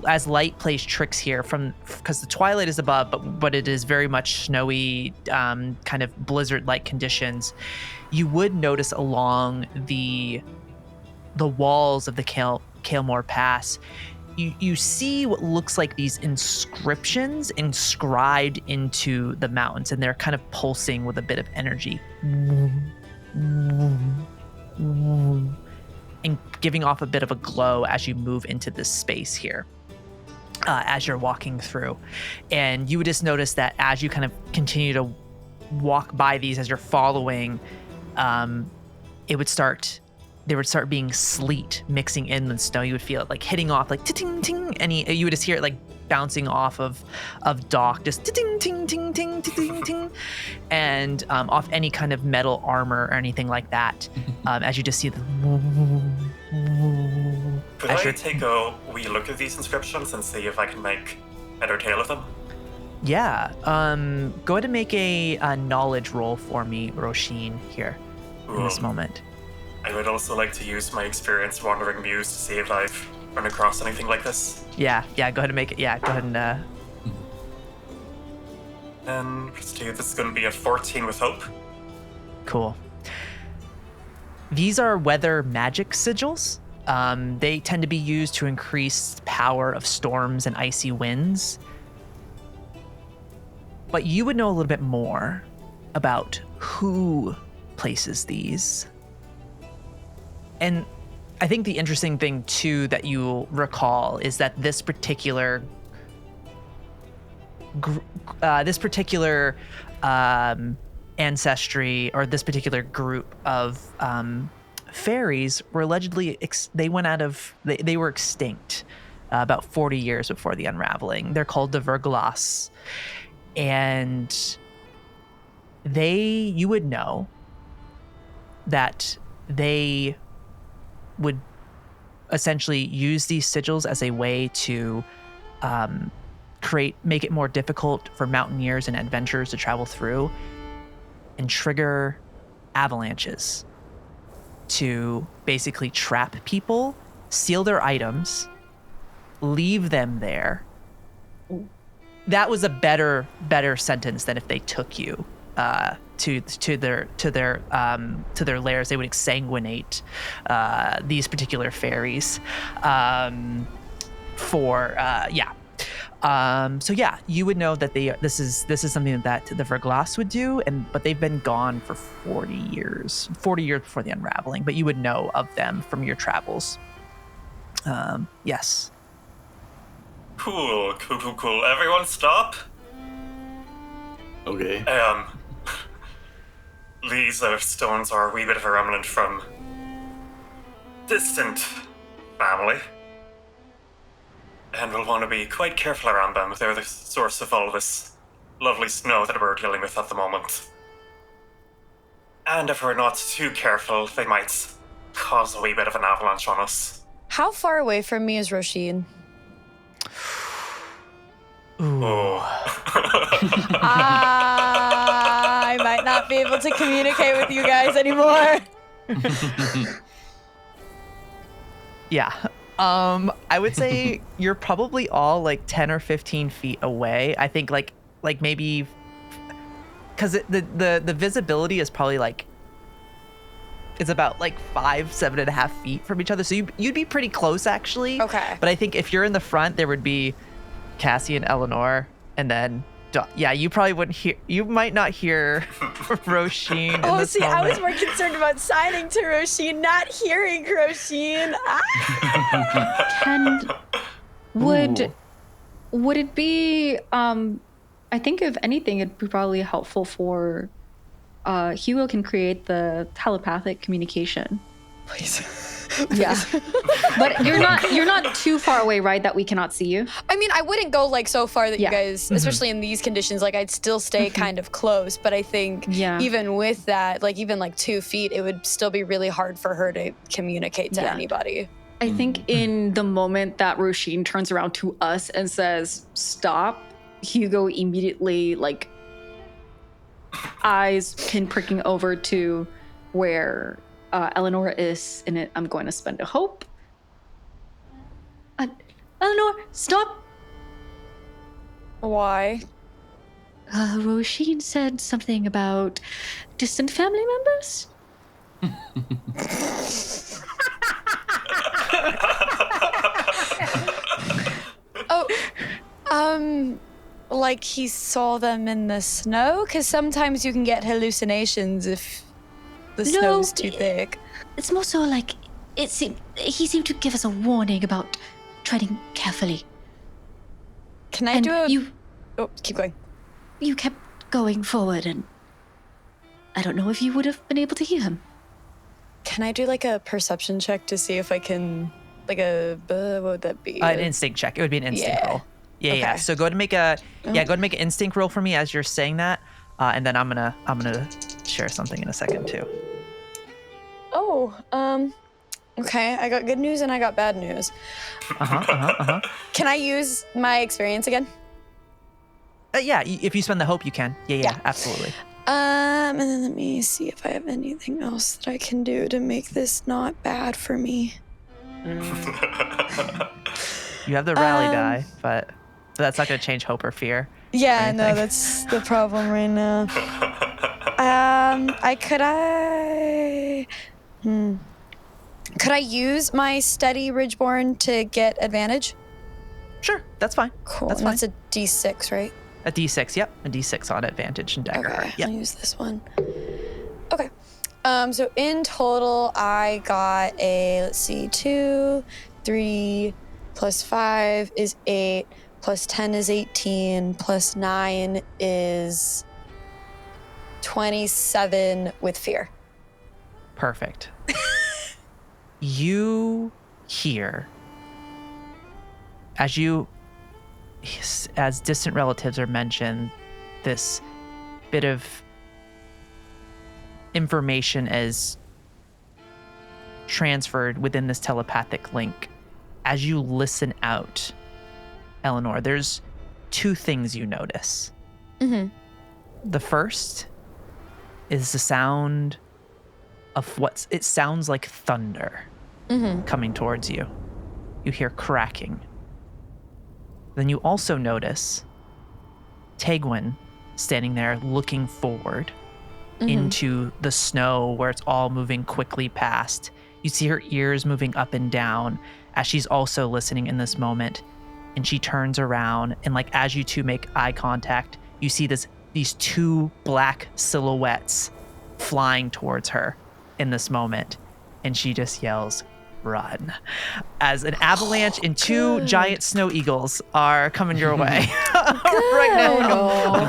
[SPEAKER 3] as light plays tricks here because the twilight is above, but it is very much snowy, kind of blizzard-like conditions, you would notice along the walls of the Kael'moore Pass, you see what looks like these inscriptions inscribed into the mountains, and they're kind of pulsing with a bit of energy. And giving off a bit of a glow as you move into this space here, as you're walking through. And you would just notice that as you kind of continue to walk by these, as you're following, there would start being sleet mixing in the snow. You would feel it like hitting off, like ting ting, and you would just hear it like bouncing off of Doc, just ting ting ting ting ting ting, and off any kind of metal armor or anything like that. As you just see the.
[SPEAKER 2] Could I take a wee look at these inscriptions and see if I can make head or tail of them?
[SPEAKER 3] Yeah. Go ahead and make a knowledge roll for me, Róisín, here in this moment.
[SPEAKER 2] I would also like to use my experience wandering muse to see if I've run across anything like this.
[SPEAKER 3] Yeah. Go ahead and make it. Yeah, go ahead and.
[SPEAKER 2] And let's do this. Is going to be a 14 with hope.
[SPEAKER 3] Cool. These are weather magic sigils. They tend to be used to increase power of storms and icy winds. But you would know a little bit more about who places these. And I think the interesting thing, too, that you'll recall is that this particular ancestry, or this particular group of fairies, were allegedly they were extinct about 40 years before the unraveling. They're called the Verglas, and you would know that they would essentially use these sigils as a way to make it more difficult for mountaineers and adventurers to travel through, and trigger avalanches to basically trap people, steal their items, leave them there. That was a better sentence than if they took you to their lairs. They would exsanguinate these particular fairies so you would know that this is something that the Verglas would do, but they've been gone for 40 years before the unraveling, but you would know of them from your travels. Yes.
[SPEAKER 2] Cool. Everyone stop.
[SPEAKER 6] Okay.
[SPEAKER 2] These stones are a wee bit of a remnant from distant family. And we'll want to be quite careful around them. They're the source of all this lovely snow that we're dealing with at the moment. And if we're not too careful, they might cause a wee bit of an avalanche on us.
[SPEAKER 4] How far away from me is Róisín?
[SPEAKER 3] Ooh.
[SPEAKER 2] Oh.
[SPEAKER 4] I might not be able to communicate with you guys anymore.
[SPEAKER 3] Yeah. I would say you're probably all like 10 or 15 feet away. I think like maybe because the visibility is probably like it's about like 7.5 feet from each other. So you'd be pretty close actually.
[SPEAKER 4] Okay.
[SPEAKER 3] But I think if you're in the front, there would be Cassie and Elanor, and then you probably wouldn't hear. You might not hear Róisín.
[SPEAKER 4] Oh, see, I was more concerned about signing to Róisín, not hearing Róisín.
[SPEAKER 7] Would it be? I think if anything, it'd be probably helpful for Hugo can create the telepathic communication.
[SPEAKER 4] Please.
[SPEAKER 7] Yeah, but you're not too far away, right? That we cannot see you.
[SPEAKER 4] I mean, I wouldn't go like so far that you guys, especially in these conditions, like I'd still stay kind of close. But I think even with that, like even like 2 feet, it would still be really hard for her to communicate to anybody.
[SPEAKER 7] I think in the moment that Róisín turns around to us and says, "Stop," Hugo immediately eyes pin pricking over to where Elanor is in it. I'm going to spend a hope. Elanor, stop!
[SPEAKER 4] Why?
[SPEAKER 7] Róisín said something about distant family members?
[SPEAKER 4] Like he saw them in the snow? Because sometimes you can get hallucinations if the snow's too thick.
[SPEAKER 7] It's more so like he seemed to give us a warning about treading carefully.
[SPEAKER 4] Can I do a...
[SPEAKER 7] You
[SPEAKER 4] keep going.
[SPEAKER 7] You kept going forward, and I don't know if you would have been able to hear him.
[SPEAKER 4] Can I do like a perception check to see if I can... what would that be?
[SPEAKER 3] An instinct check. It would be an instinct roll. Yeah,
[SPEAKER 4] Okay.
[SPEAKER 3] yeah. So go ahead and make go ahead and make an instinct roll for me as you're saying that, and then I'm gonna share something in a second too.
[SPEAKER 4] Okay. I got good news and I got bad news. Can I use my experience again?
[SPEAKER 3] Yeah, if you spend the hope, you can. Yeah, absolutely.
[SPEAKER 4] And then let me see if I have anything else that I can do to make this not bad for me.
[SPEAKER 3] You have the rally die, but that's not going to change hope or fear.
[SPEAKER 4] Yeah, no, that's the problem right now. Could I use my steady Ridgeborn to get advantage?
[SPEAKER 3] Sure, that's fine.
[SPEAKER 4] Cool.
[SPEAKER 3] That's
[SPEAKER 4] and
[SPEAKER 3] fine.
[SPEAKER 4] That's a D6, right?
[SPEAKER 3] A D6, yep. A D6 on advantage and Daggerheart.
[SPEAKER 4] Okay,
[SPEAKER 3] Yep.
[SPEAKER 4] I'll use this one. Okay. So in total, I got a, 2, 3, plus 5 is 8, plus 10 is 18, plus 9 is 27 with fear.
[SPEAKER 3] Perfect. You hear, as distant relatives are mentioned, this bit of information is transferred within this telepathic link. As you listen out, Elanor, there's two things you notice.
[SPEAKER 4] Mm-hmm.
[SPEAKER 3] The first is the sound of it sounds like thunder coming towards you. You hear cracking. Then you also notice Tegwin standing there looking forward into the snow where it's all moving quickly past. You see her ears moving up and down as she's also listening in this moment. And she turns around, and like as you two make eye contact, you see these two black silhouettes flying towards her in this moment. And she just yells, "Run," as an avalanche and two giant snow eagles are coming your way right now.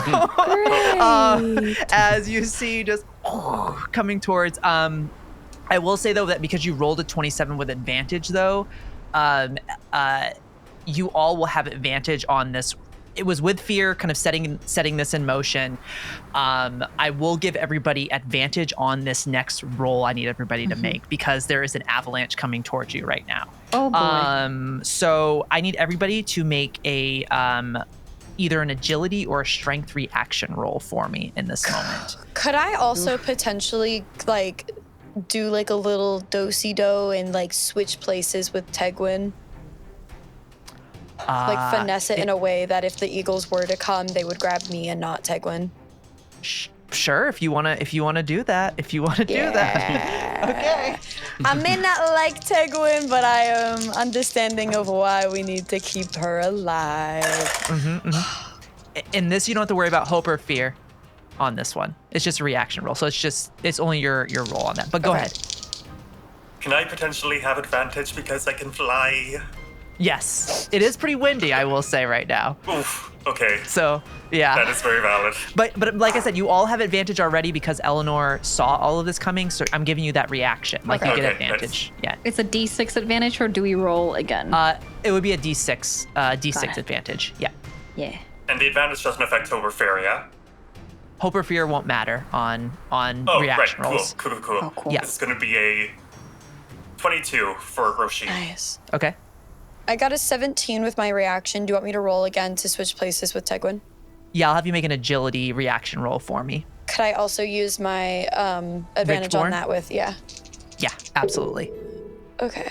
[SPEAKER 3] As you see just coming towards. I will say though that because you rolled a 27 with advantage though, you all will have advantage on this. It was with fear, kind of setting this in motion. I will give everybody advantage on this next roll I need everybody to make because there is an avalanche coming towards you right now.
[SPEAKER 7] Oh boy.
[SPEAKER 3] So I need everybody to make a either an agility or a strength reaction roll for me in this moment.
[SPEAKER 4] Could I also potentially do a little do-si-do and switch places with Tegwin? Finesse it in a way that if the eagles were to come, they would grab me and not Tegwin.
[SPEAKER 3] Sure, if you wanna do that. Do that. Okay.
[SPEAKER 4] I may not like Tegwin, but I am understanding of why we need to keep her alive.
[SPEAKER 3] In this, you don't have to worry about hope or fear on this one. It's just a reaction roll, so it's only your roll on that. But go ahead.
[SPEAKER 2] Can I potentially have advantage because I can fly?
[SPEAKER 3] Yes, it is pretty windy, I will say right now.
[SPEAKER 2] Oof. Okay.
[SPEAKER 3] So yeah,
[SPEAKER 2] that is very valid.
[SPEAKER 3] But like I said, you all have advantage already because Elanor saw all of this coming. So I'm giving you that reaction. You get advantage.
[SPEAKER 2] Nice.
[SPEAKER 3] Yeah.
[SPEAKER 7] It's a D6 advantage, or do we roll again?
[SPEAKER 3] It would be a D6 advantage. Yeah.
[SPEAKER 7] Yeah.
[SPEAKER 2] And the advantage doesn't affect hope or fear, yeah?
[SPEAKER 3] Hope or fear won't matter on reaction rolls.
[SPEAKER 2] Cool.
[SPEAKER 7] Oh, cool.
[SPEAKER 3] Yeah.
[SPEAKER 2] It's going to be a 22 for Róisín.
[SPEAKER 4] Nice.
[SPEAKER 3] Okay.
[SPEAKER 4] I got a 17 with my reaction. Do you want me to roll again to switch places with Tegwin?
[SPEAKER 3] Yeah, I'll have you make an agility reaction roll for me.
[SPEAKER 4] Could I also use my advantage
[SPEAKER 3] Ridgeborn?
[SPEAKER 4] on that with,
[SPEAKER 3] Yeah, absolutely.
[SPEAKER 4] Okay.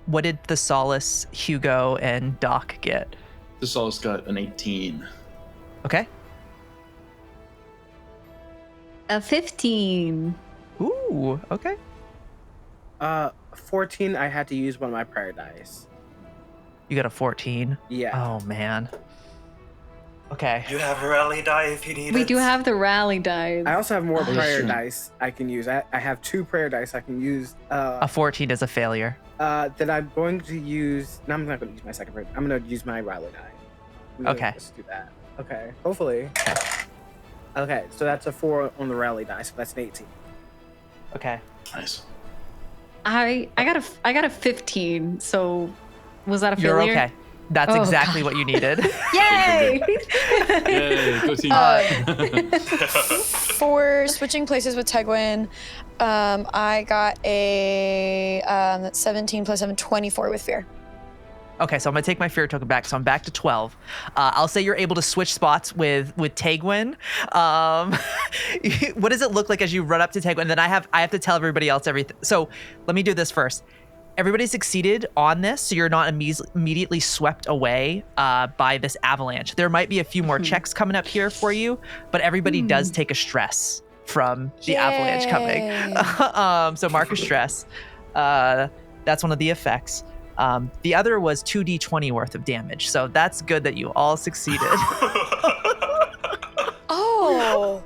[SPEAKER 3] What did Thessalus, Hugo, and Doc get?
[SPEAKER 6] Thessalus got an 18.
[SPEAKER 3] Okay.
[SPEAKER 7] A 15.
[SPEAKER 3] Ooh, okay.
[SPEAKER 5] 14, I had to use one of my prayer dice.
[SPEAKER 3] You got a 14?
[SPEAKER 5] Yeah.
[SPEAKER 3] Oh, man. Okay.
[SPEAKER 2] You have a rally die if you need
[SPEAKER 7] We
[SPEAKER 2] it.
[SPEAKER 7] do have the rally dice.
[SPEAKER 5] I also have more
[SPEAKER 6] Oh,
[SPEAKER 5] prayer
[SPEAKER 6] sure.
[SPEAKER 5] dice I can use. I have 2 prayer dice I can use.
[SPEAKER 3] A 14 is a failure.
[SPEAKER 5] Then I'm going to use... No, I'm not going to use my second prayer. I'm going to use my rally die.
[SPEAKER 3] Okay.
[SPEAKER 5] Let's do that. Okay. Hopefully. Okay, so that's a 4 on the rally die, so that's an 18.
[SPEAKER 3] Okay.
[SPEAKER 6] Nice.
[SPEAKER 7] I got a 15. So was that a
[SPEAKER 3] You're
[SPEAKER 7] failure?
[SPEAKER 3] okay. That's
[SPEAKER 7] Oh,
[SPEAKER 3] exactly
[SPEAKER 7] God.
[SPEAKER 3] what you needed.
[SPEAKER 7] Yay!
[SPEAKER 6] Yay, go team.
[SPEAKER 4] For switching places with Tegwin, I got a 17 plus 7, 24 with fear.
[SPEAKER 3] Okay, so I'm gonna take my fear token back, so I'm back to 12. I'll say you're able to switch spots with Tegwin. What does it look like as you run up to Tegwin? And then I have to tell everybody else everything. So let me do this first. Everybody succeeded on this, so you're not immediately swept away by this avalanche. There might be a few more checks coming up here for you, but everybody does take a stress from the avalanche coming. So mark a stress. That's one of the effects. The other was 2d20 worth of damage, so that's good that you all succeeded.
[SPEAKER 4] Oh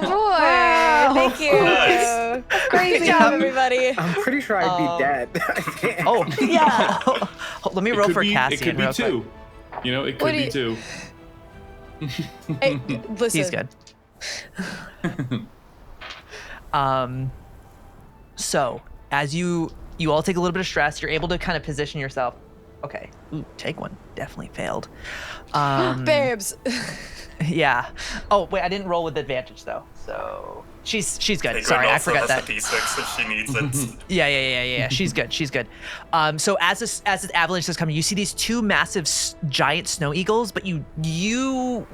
[SPEAKER 4] boy!
[SPEAKER 7] Wow.
[SPEAKER 4] Thank you.
[SPEAKER 2] Nice.
[SPEAKER 4] Great job, everybody.
[SPEAKER 5] I'm pretty sure I'd be dead. I think.
[SPEAKER 3] Oh,
[SPEAKER 4] Yeah.
[SPEAKER 3] Let me
[SPEAKER 6] It
[SPEAKER 3] roll
[SPEAKER 6] could
[SPEAKER 3] for
[SPEAKER 6] be,
[SPEAKER 3] Cassian.
[SPEAKER 6] It could be
[SPEAKER 3] real quick.
[SPEAKER 6] 2. You know, it
[SPEAKER 4] What
[SPEAKER 6] could
[SPEAKER 4] do
[SPEAKER 6] be
[SPEAKER 4] you-
[SPEAKER 6] 2.
[SPEAKER 4] Hey, listen.
[SPEAKER 3] He's good. So as you all take a little bit of stress, you're able to kind of position yourself. Okay. Ooh, take one. Definitely failed.
[SPEAKER 4] Babes.
[SPEAKER 3] Yeah. Oh wait, I didn't roll with advantage though. So she's good.
[SPEAKER 2] Tegwin
[SPEAKER 3] Sorry, I
[SPEAKER 2] also
[SPEAKER 3] forgot
[SPEAKER 2] has
[SPEAKER 3] that.
[SPEAKER 2] a D6 if she needs it.
[SPEAKER 3] Yeah. She's good. So as this avalanche is coming, you see these 2 massive giant snow eagles, but you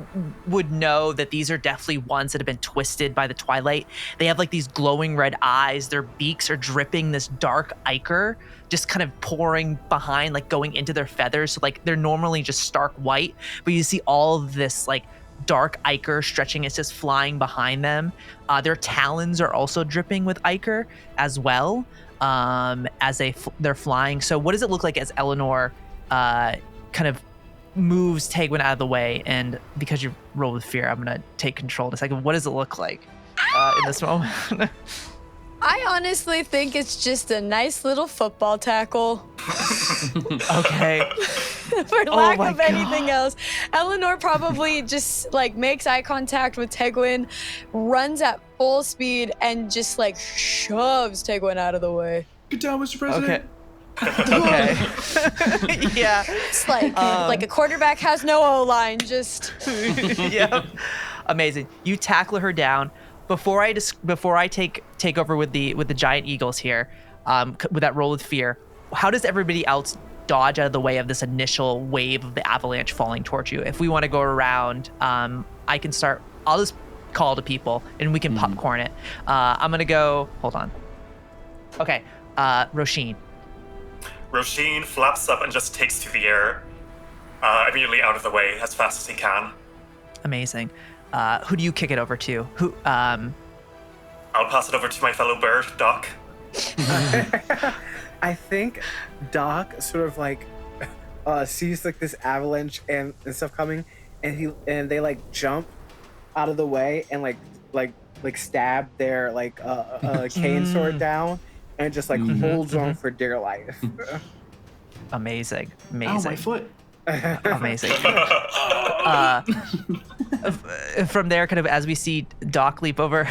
[SPEAKER 3] would know that these are definitely ones that have been twisted by the twilight. They have like these glowing red eyes. Their beaks are dripping this dark ichor, just kind of pouring behind, like going into their feathers. So like they're normally just stark white, but you see all of this like dark ichor stretching. It's just flying behind them. Their talons are also dripping with ichor as well, as they're flying. So what does it look like as Elanor kind of moves Tegwin out of the way? And because you roll with fear, I'm gonna take control in a second. What does it look like in this moment?
[SPEAKER 4] I honestly think it's just a nice little football tackle.
[SPEAKER 3] Okay.
[SPEAKER 4] For lack
[SPEAKER 3] my
[SPEAKER 4] of anything else. Elanor probably just like makes eye contact with Tegwin, runs at full speed, and just like shoves Tegwin out of the way.
[SPEAKER 6] Get down, Mr. President.
[SPEAKER 3] Okay. Yeah.
[SPEAKER 4] It's like a quarterback has no O-line, just
[SPEAKER 3] Yep. Amazing. You tackle her down. Before I take over with the giant eagles here, with that roll with fear, how does everybody else dodge out of the way of this initial wave of the avalanche falling towards you? If we want to go around, I can start. I'll just call to people and we can popcorn it. I'm gonna go. Hold on. Okay. Róisín.
[SPEAKER 2] Róisín flaps up and just takes to the air, immediately out of the way as fast as he can.
[SPEAKER 3] Amazing. Who do you kick it over to? Who?
[SPEAKER 2] I'll pass it over to my fellow bird, Doc.
[SPEAKER 5] I think Doc sort of like sees like this avalanche and stuff coming, and they like jump out of the way and like stab their like cane sword down and just like holds on for dear life.
[SPEAKER 3] Amazing.
[SPEAKER 6] Ow, my foot.
[SPEAKER 3] Amazing. From there, kind of as we see Doc leap over,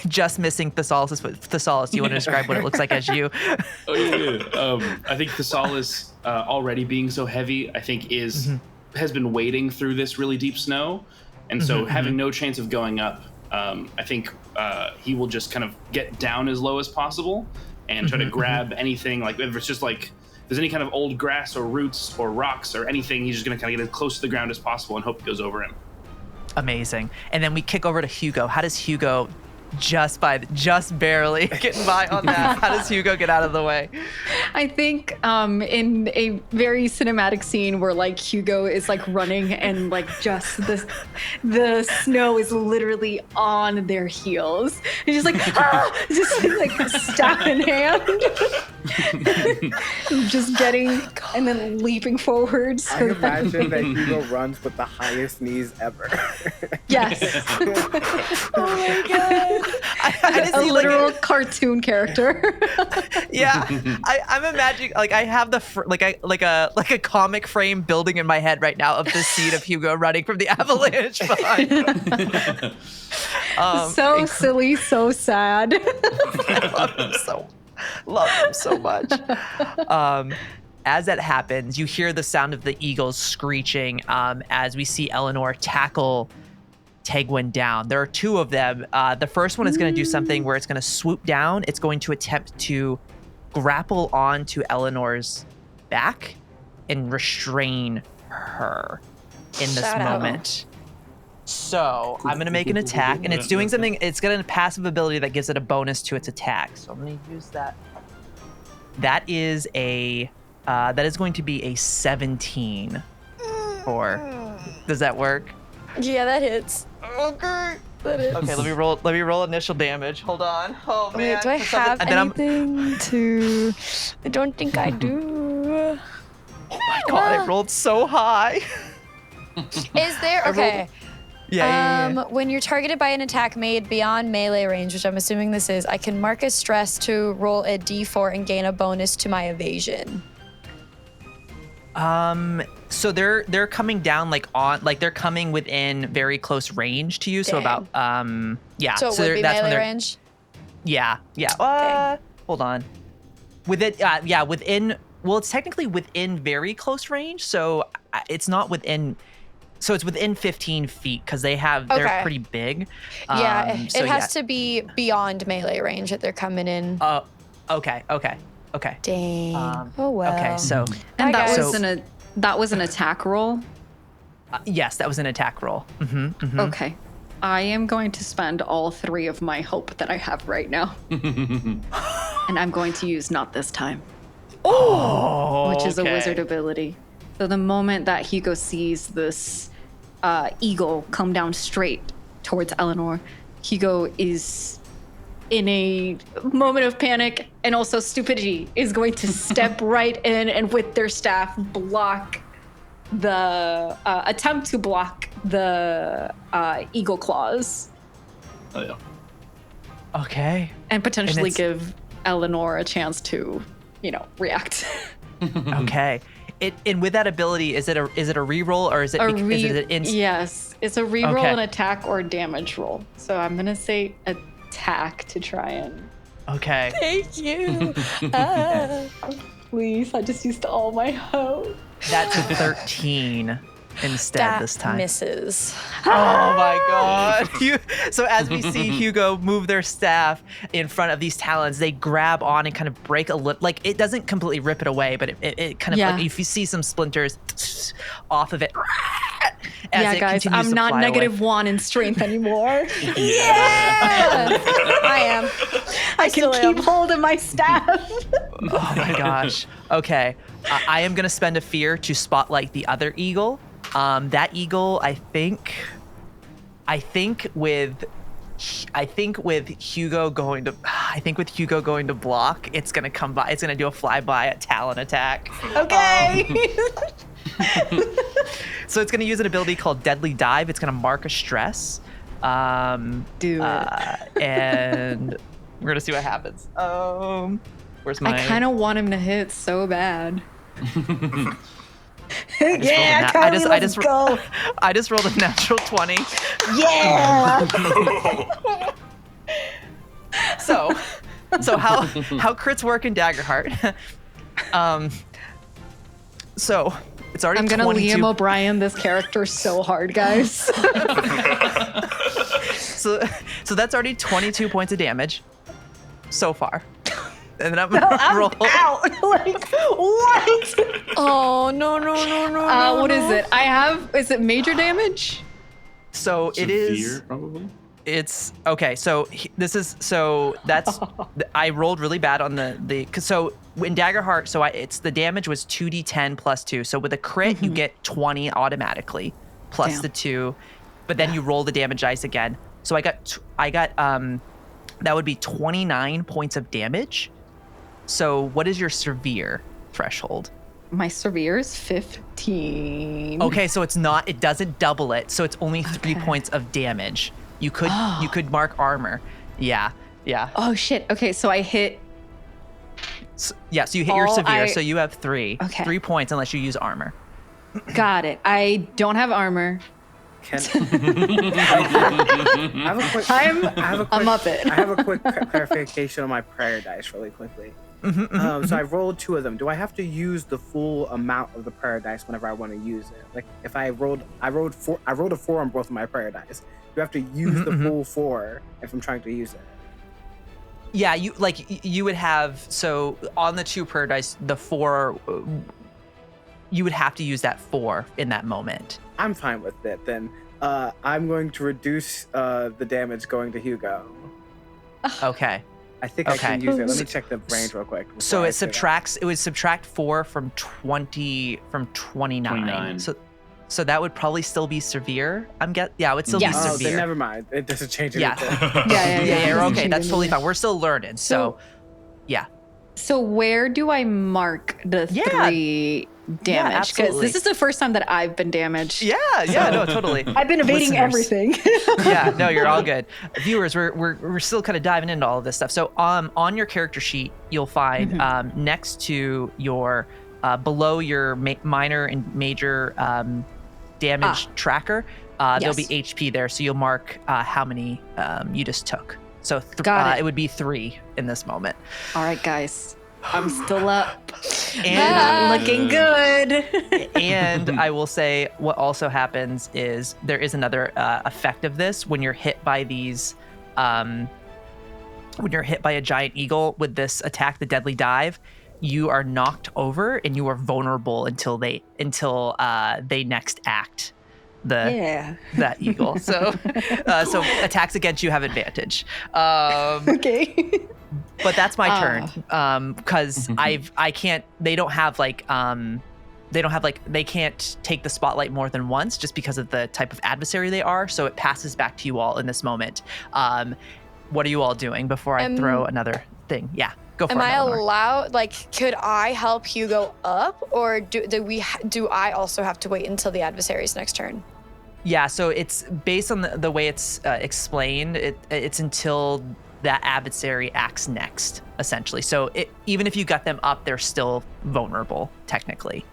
[SPEAKER 3] just missing Thessalus' foot. Thessalus, do you want to describe what it looks like as you?
[SPEAKER 6] Oh yeah. I think Thessalus, already being so heavy, I think has been wading through this really deep snow, and so having no chance of going up, I think he will just kind of get down as low as possible and try to grab anything. Like if it's just like there's any kind of old grass or roots or rocks or anything, he's just gonna kind of get as close to the ground as possible and hope it goes over him.
[SPEAKER 3] Amazing. And then we kick over to Hugo. How does Hugo just barely getting by on that. How does Hugo get out of the way?
[SPEAKER 7] I think in a very cinematic scene where like Hugo is like running and like just the snow is literally on their heels. And just like just like staff in hand, just getting and then leaping forward. So
[SPEAKER 5] I imagine that Hugo runs with the highest knees ever.
[SPEAKER 7] Yes.
[SPEAKER 4] Oh my god.
[SPEAKER 3] I just
[SPEAKER 7] A
[SPEAKER 3] see,
[SPEAKER 7] literal cartoon character.
[SPEAKER 3] Yeah, I'm imagining like I have the like a comic frame building in my head right now of the scene of Hugo running from the avalanche behind.
[SPEAKER 7] So silly, so sad.
[SPEAKER 3] I love him so much. As that happens, you hear the sound of the eagles screeching as we see Elanor tackle Tegwin down. There are two of them. The first one is going to do something where it's going to swoop down. It's going to attempt to grapple onto Eleanor's back and restrain her in this moment. So I'm going to make an attack, and it's doing something. It's got a passive ability that gives it a bonus to its attack. So I'm going to use that. That is going to be a 17. Does that work?
[SPEAKER 4] Yeah, that hits.
[SPEAKER 3] Okay.
[SPEAKER 4] That hits.
[SPEAKER 3] Okay, let me roll initial damage. Hold on. Oh man.
[SPEAKER 4] Wait, do I have anything to... I don't think I do.
[SPEAKER 3] Oh my god, I rolled so high.
[SPEAKER 4] Is there... Okay.
[SPEAKER 3] Yeah.
[SPEAKER 4] When you're targeted by an attack made beyond melee range, which I'm assuming this is, I can mark as stress to roll a d4 and gain a bonus to my evasion.
[SPEAKER 3] So they're coming down they're coming within very close range to you. So about yeah.
[SPEAKER 4] So it would be
[SPEAKER 3] that's
[SPEAKER 4] melee range.
[SPEAKER 3] Yeah. Hold on. Within. Well, it's technically within very close range. So it's not within. So it's within 15 feet because they're pretty big.
[SPEAKER 4] It has to be beyond melee range that they're coming in.
[SPEAKER 3] Okay.
[SPEAKER 4] Dang. Oh well.
[SPEAKER 3] Okay, so
[SPEAKER 7] and that was an attack roll.
[SPEAKER 3] Yes, that was an attack roll.
[SPEAKER 7] Okay, I am going to spend all 3 of my hope that I have right now, and I'm going to use not this time. Which is a wizard ability. So the moment that Hugo sees this eagle come down straight towards Elanor, Hugo is in a moment of panic and also stupidity is going to step right in and with their staff attempt to block the eagle claws.
[SPEAKER 6] Oh yeah.
[SPEAKER 3] Okay.
[SPEAKER 7] And potentially give Elanor a chance to, react.
[SPEAKER 3] Okay. And with that ability, is it a reroll or is it
[SPEAKER 7] Yes, it's a reroll, an attack or damage roll. So I'm gonna say attack to try and.
[SPEAKER 3] Okay.
[SPEAKER 4] Thank you.
[SPEAKER 7] Please, I just used all my hope.
[SPEAKER 3] That's a 13 instead this time.
[SPEAKER 4] Misses.
[SPEAKER 3] Oh my god. So as we see Hugo move their staff in front of these talons, they grab on and kind of break a little, like it doesn't completely rip it away, but it kind of like if you see some splinters off of it.
[SPEAKER 7] Guys, I'm not -1 in strength anymore.
[SPEAKER 4] Yeah! I am.
[SPEAKER 7] I can keep hold of my staff.
[SPEAKER 3] Oh my gosh. Okay. I am going to spend a fear to spotlight the other eagle. That eagle, I think with Hugo going to block, it's going to come by. It's going to do a flyby talon attack.
[SPEAKER 7] Okay.
[SPEAKER 3] So it's going to use an ability called Deadly Dive. It's going to mark a stress.
[SPEAKER 7] Do it.
[SPEAKER 3] And we're going to see what happens. Where's my...
[SPEAKER 7] I kind of want him to hit so bad.
[SPEAKER 3] I just rolled a natural 20.
[SPEAKER 7] Yeah.
[SPEAKER 3] So how crits work in Daggerheart? So it's already.
[SPEAKER 7] I'm gonna
[SPEAKER 3] 22.
[SPEAKER 7] Liam O'Brien this character so hard, guys.
[SPEAKER 3] So that's already 22 points of damage so far. And then I'm roll.
[SPEAKER 7] Out. Like what?
[SPEAKER 4] Oh no.
[SPEAKER 7] What is it? Is it major damage?
[SPEAKER 3] So
[SPEAKER 6] Severe,
[SPEAKER 3] it is
[SPEAKER 6] probably.
[SPEAKER 3] it's okay. So that's I rolled really bad on the cause so in Daggerheart, so it's the damage was 2d10 plus 2. So with a crit, you get 20 automatically plus
[SPEAKER 7] Damn.
[SPEAKER 3] the 2, but then you roll the damage dice again. So I got that would be 29 points of damage. So what is your severe threshold?
[SPEAKER 7] My severe is 15.
[SPEAKER 3] Okay, so it doesn't double it. So it's only 3 points of damage. You could mark armor. Yeah.
[SPEAKER 7] Oh shit. Okay, so I hit.
[SPEAKER 3] So you hit your severe, so you have 3.
[SPEAKER 7] Okay.
[SPEAKER 3] 3 points unless you use armor.
[SPEAKER 7] Got it. I don't have armor.
[SPEAKER 5] I have a quick clarification on my prayer dice really quickly. So I rolled 2 of them. Do I have to use the full amount of the prayer dice whenever I want to use it? Like if I rolled a 4 on both of my prayer dice. Do I have to use the full 4 if I'm trying to use it?
[SPEAKER 3] Yeah, you would have, so on the 2 prayer dice, the 4, you would have to use that 4 in that moment.
[SPEAKER 5] I'm fine with it then. I'm going to reduce the damage going to Hugo.
[SPEAKER 3] Okay.
[SPEAKER 5] I think I can use it. Let me check the range real quick.
[SPEAKER 3] So it would subtract 4 from 29. So that would probably still be severe. it would still be
[SPEAKER 5] Oh,
[SPEAKER 3] severe.
[SPEAKER 5] then never mind. It doesn't change anything.
[SPEAKER 3] Yeah. Okay, that's totally fine. We're still learning. So yeah.
[SPEAKER 7] So where do I mark the 3 damage? Because this is the first time that I've been damaged.
[SPEAKER 3] Yeah, no, totally.
[SPEAKER 7] I've been evading everything.
[SPEAKER 3] Yeah, no, you're all good. Viewers, we're still kind of diving into all of this stuff. So on your character sheet, you'll find next to your below your minor and major damage tracker, there'll be HP there. So you'll mark how many you just took. So it would be 3 in this moment.
[SPEAKER 7] All right, guys. I'm still up.
[SPEAKER 3] And
[SPEAKER 7] looking good.
[SPEAKER 3] And I will say what also happens is there is another effect of this when you're hit by these when you're hit by a giant eagle with this attack, the deadly dive, you are knocked over and you are vulnerable until they next act that eagle. So attacks against you have advantage.
[SPEAKER 7] Okay.
[SPEAKER 3] But that's my turn, because they can't take the spotlight more than once just because of the type of adversary they are. So it passes back to you all in this moment. What are you all doing before I throw another thing? Yeah, go for it.
[SPEAKER 4] Am I allowed? Could I help Hugo up, or do I also have to wait until the adversary's next turn?
[SPEAKER 3] Yeah, so it's based on the way it's explained. It's until that adversary acts next, essentially. So even if you got them up, they're still vulnerable, technically.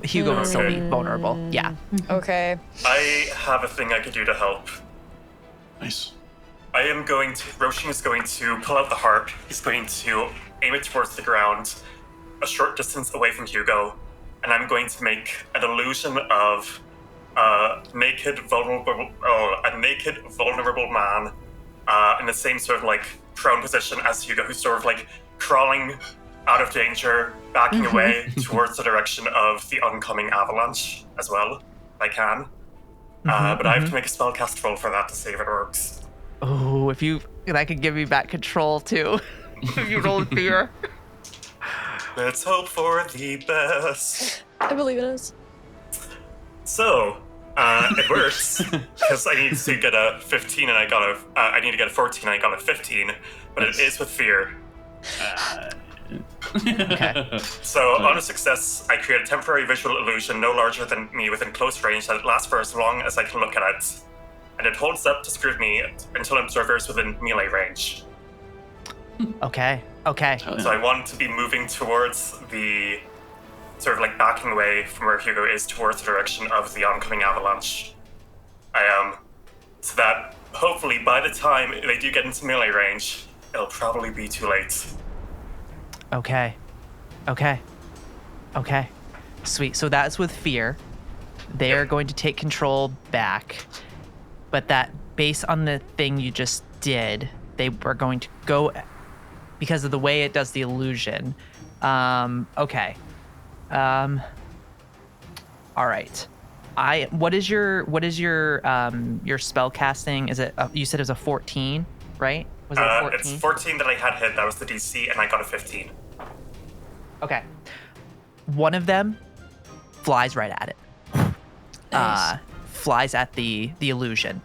[SPEAKER 3] Hugo would still be vulnerable. Yeah.
[SPEAKER 4] Okay.
[SPEAKER 2] I have a thing I could do to help.
[SPEAKER 6] Nice.
[SPEAKER 2] Róisín is going to pull out the harp. He's going to aim it towards the ground, a short distance away from Hugo, and I'm going to make an illusion of a naked, vulnerable man in the same sort of prone position as Hugo, who's sort of crawling out of danger, backing away towards the direction of the oncoming avalanche as well, if I can. But I have to make a spellcast roll for that to see if it works.
[SPEAKER 3] Oh, I could give you back control too. If you roll fear.
[SPEAKER 2] Let's hope for the best.
[SPEAKER 4] I believe it is.
[SPEAKER 2] So, it works, because I need to get a 15 and I need to get a 14 and I got a 15, but it is with fear.
[SPEAKER 3] Okay.
[SPEAKER 2] So, on a success, I create a temporary visual illusion no larger than me within close range that lasts for as long as I can look at it. And it holds up to scrutiny until an observer is within melee range.
[SPEAKER 3] Okay.
[SPEAKER 2] So I want to be moving towards the sort of backing away from where Hugo is towards the direction of the oncoming avalanche. I am. So that hopefully by the time they do get into melee range, it'll probably be too late.
[SPEAKER 3] Okay. Sweet. So that's with fear. They are going to take control back. But that, based on the thing you just did, they were going to go because of the way it does the illusion. Okay. All right. What is your spell casting? Is it? You said it was a 14, right? Was it a 14?
[SPEAKER 2] It's 14 that I had hit. That was the DC, and I got a 15.
[SPEAKER 3] Okay. One of them flies right at it.
[SPEAKER 4] Nice.
[SPEAKER 3] Flies at the illusion.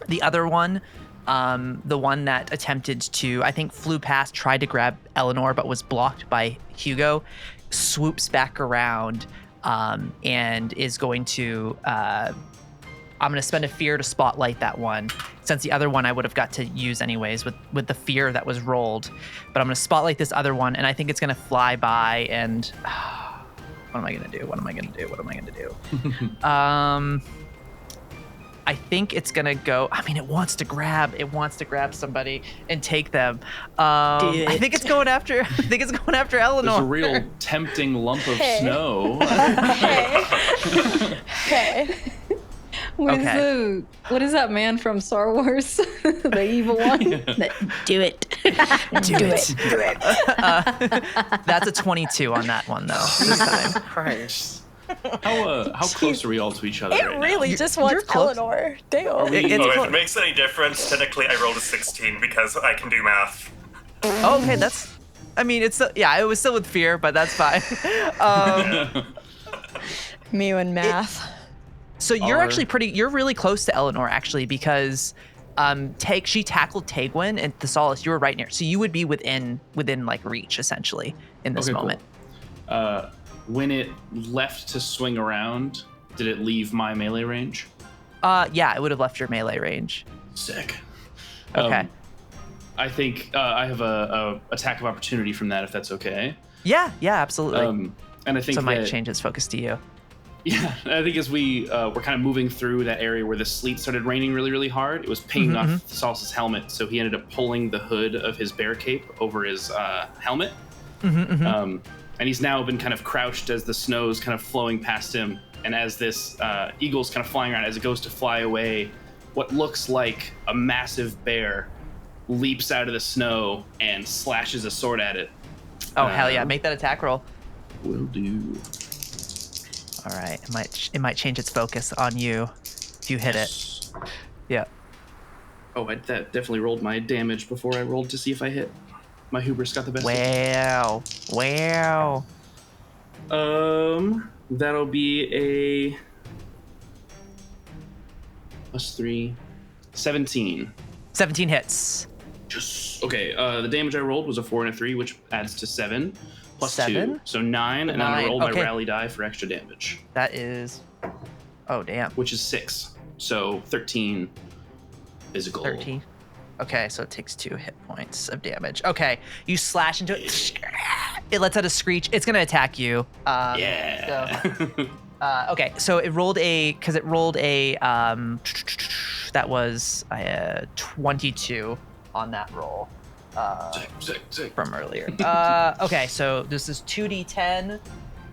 [SPEAKER 3] The other one, the one that attempted to, I think, flew past, tried to grab Elanor, but was blocked by Hugo, swoops back around and is going to. I'm going to spend a fear to spotlight that one, since the other one I would have got to use anyways with the fear that was rolled. But I'm going to spotlight this other one, and I think it's going to fly by and... what am I going to do? What am I going to do? I think it's going to go... I mean, it wants to grab somebody and take them. I think it's going after... Elanor.
[SPEAKER 6] There's a real tempting lump of snow.
[SPEAKER 4] Hey.
[SPEAKER 7] What is that man from Star Wars? The evil one? Do it.
[SPEAKER 3] Do it. That's a 22 on that one, though, this time.
[SPEAKER 5] Christ.
[SPEAKER 6] How close are we all to each other
[SPEAKER 4] It
[SPEAKER 6] right
[SPEAKER 4] really
[SPEAKER 6] now?
[SPEAKER 4] just wants
[SPEAKER 3] close.
[SPEAKER 4] Elanor. Damn.
[SPEAKER 3] It's
[SPEAKER 2] if
[SPEAKER 3] close.
[SPEAKER 2] it makes any difference, technically I rolled a 16 because I can do math.
[SPEAKER 3] Oh, okay, that's... I mean, it's still... Yeah, it was still with fear, but that's fine.
[SPEAKER 4] Me and math.
[SPEAKER 3] So you're actually you're really close to Elanor, actually, because she tackled Tegwin and Thessalus. You were right near, so you would be within like reach, essentially, in this moment.
[SPEAKER 6] Cool. When it left to swing around, did it leave my melee range?
[SPEAKER 3] Yeah, it would have left your melee range.
[SPEAKER 6] Sick.
[SPEAKER 3] Okay.
[SPEAKER 6] I think I have a attack of opportunity from that, if that's okay.
[SPEAKER 3] Yeah, absolutely.
[SPEAKER 6] And I think
[SPEAKER 3] so it might change its focus to you.
[SPEAKER 6] Yeah, I think as we were kind of moving through that area where the sleet started raining really, really hard, it was pinging off Thessalus' helmet, so he ended up pulling the hood of his bear cape over his helmet. And he's now been kind of crouched as the snow's kind of flowing past him, and as this eagle's kind of flying around, as it goes to fly away, what looks like a massive bear leaps out of the snow and slashes a sword at it.
[SPEAKER 3] Oh, hell yeah. Make that attack roll.
[SPEAKER 6] Will do.
[SPEAKER 3] All right. It might change its focus on you if you hit it. Yeah.
[SPEAKER 6] Oh, that definitely rolled my damage before I rolled to see if I hit. My hubris got the best.
[SPEAKER 3] Wow.
[SPEAKER 6] That'll be a +3, 17.
[SPEAKER 3] 17 hits.
[SPEAKER 6] Just okay. The damage I rolled was a 4 and a 3, which adds to 7 plus
[SPEAKER 3] 7?
[SPEAKER 6] 2, so 9, and then I
[SPEAKER 3] 9,
[SPEAKER 6] rolled
[SPEAKER 3] okay.
[SPEAKER 6] my rally die for extra damage.
[SPEAKER 3] That is. Oh damn.
[SPEAKER 6] Which is 6, so 13 physical.
[SPEAKER 3] 13. Okay, so it takes 2 hit points of damage. Okay, you slash into it. It lets out a screech. It's gonna attack you.
[SPEAKER 6] Yeah.
[SPEAKER 3] So, okay, so it rolled a that was 22 on that roll
[SPEAKER 6] Sick.
[SPEAKER 3] from earlier. Okay, so this is 2d10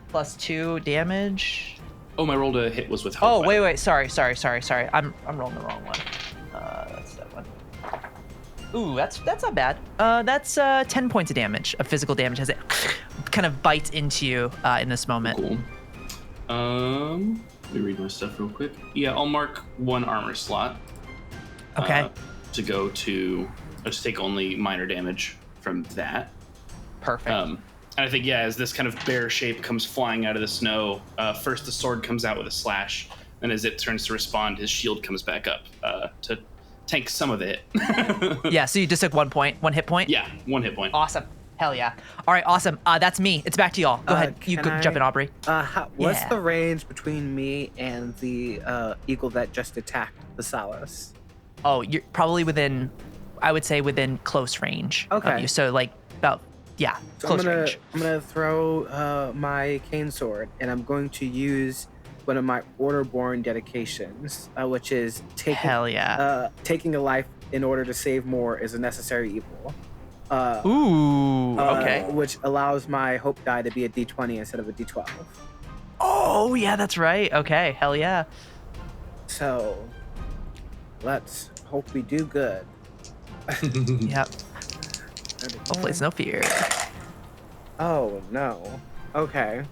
[SPEAKER 3] plus 2 damage.
[SPEAKER 6] Oh, my roll to hit was with hope.
[SPEAKER 3] Oh, wait. Sorry. I'm rolling the wrong one. That's that one. Ooh, that's not bad. That's 10 points of damage, of physical damage, as it kind of bites into you in this moment.
[SPEAKER 6] Cool. Let me read my stuff real quick. Yeah, I'll mark 1 armor slot.
[SPEAKER 3] Okay.
[SPEAKER 6] To go to, I'll just take only minor damage from that.
[SPEAKER 3] Perfect.
[SPEAKER 6] And I think, yeah, as this kind of bear shape comes flying out of the snow, first the sword comes out with a slash, and as it turns to respond, his shield comes back up to tank some of it.
[SPEAKER 3] Yeah, so you just took 1 hit point?
[SPEAKER 6] Yeah, 1 hit point.
[SPEAKER 3] Awesome. Hell yeah. All right, awesome. That's me. It's back to y'all. Go ahead. You
[SPEAKER 5] can
[SPEAKER 3] jump in, Aubrey.
[SPEAKER 5] What's
[SPEAKER 3] Yeah.
[SPEAKER 5] the range between me and the eagle that just attacked Thessalus?
[SPEAKER 3] Oh, you're probably within, I would say within close range of
[SPEAKER 5] Okay.
[SPEAKER 3] you. So like about, yeah,
[SPEAKER 5] So
[SPEAKER 3] close range.
[SPEAKER 5] I'm gonna throw my cane sword, and I'm going to use one of my Orderborn dedications, which is
[SPEAKER 3] Hell yeah.
[SPEAKER 5] taking a life in order to save more is a necessary evil.
[SPEAKER 3] Ooh, okay.
[SPEAKER 5] Which allows my hope die to be a D20 instead of a D12.
[SPEAKER 3] Oh, yeah, that's right. Okay, hell yeah.
[SPEAKER 5] So let's hope we do good.
[SPEAKER 3] Yep. Hopefully it's no fear.
[SPEAKER 5] Oh no. Okay.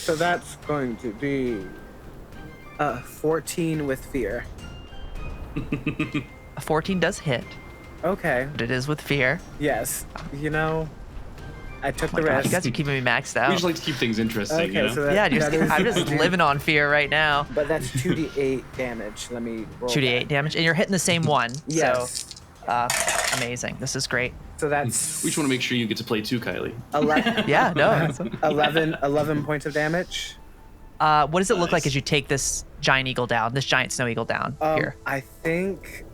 [SPEAKER 5] So that's going to be 14 with fear.
[SPEAKER 3] A 14 does hit,
[SPEAKER 5] Okay.
[SPEAKER 3] but it is with fear.
[SPEAKER 5] Yes. You know, I took
[SPEAKER 3] Oh my
[SPEAKER 5] the
[SPEAKER 3] God,
[SPEAKER 5] rest.
[SPEAKER 3] you guys are keeping me maxed
[SPEAKER 6] We
[SPEAKER 3] out.
[SPEAKER 6] just like to keep things interesting,
[SPEAKER 5] Okay,
[SPEAKER 6] you know?
[SPEAKER 5] so that,
[SPEAKER 3] Yeah,
[SPEAKER 5] that is-
[SPEAKER 3] I'm just living on fear right now.
[SPEAKER 5] But that's 2d8 damage. Let me roll
[SPEAKER 3] 2d8
[SPEAKER 5] that.
[SPEAKER 3] damage, and you're hitting the same one.
[SPEAKER 5] Yes.
[SPEAKER 3] So, amazing. This is great.
[SPEAKER 5] So that's
[SPEAKER 6] We just want to make sure you get to play too, Kylie.
[SPEAKER 5] 11,
[SPEAKER 3] Yeah, no.
[SPEAKER 5] 11 points of damage.
[SPEAKER 3] What does it look like
[SPEAKER 6] Nice.
[SPEAKER 3] as you take this giant eagle down, this giant snow eagle down here?
[SPEAKER 5] I think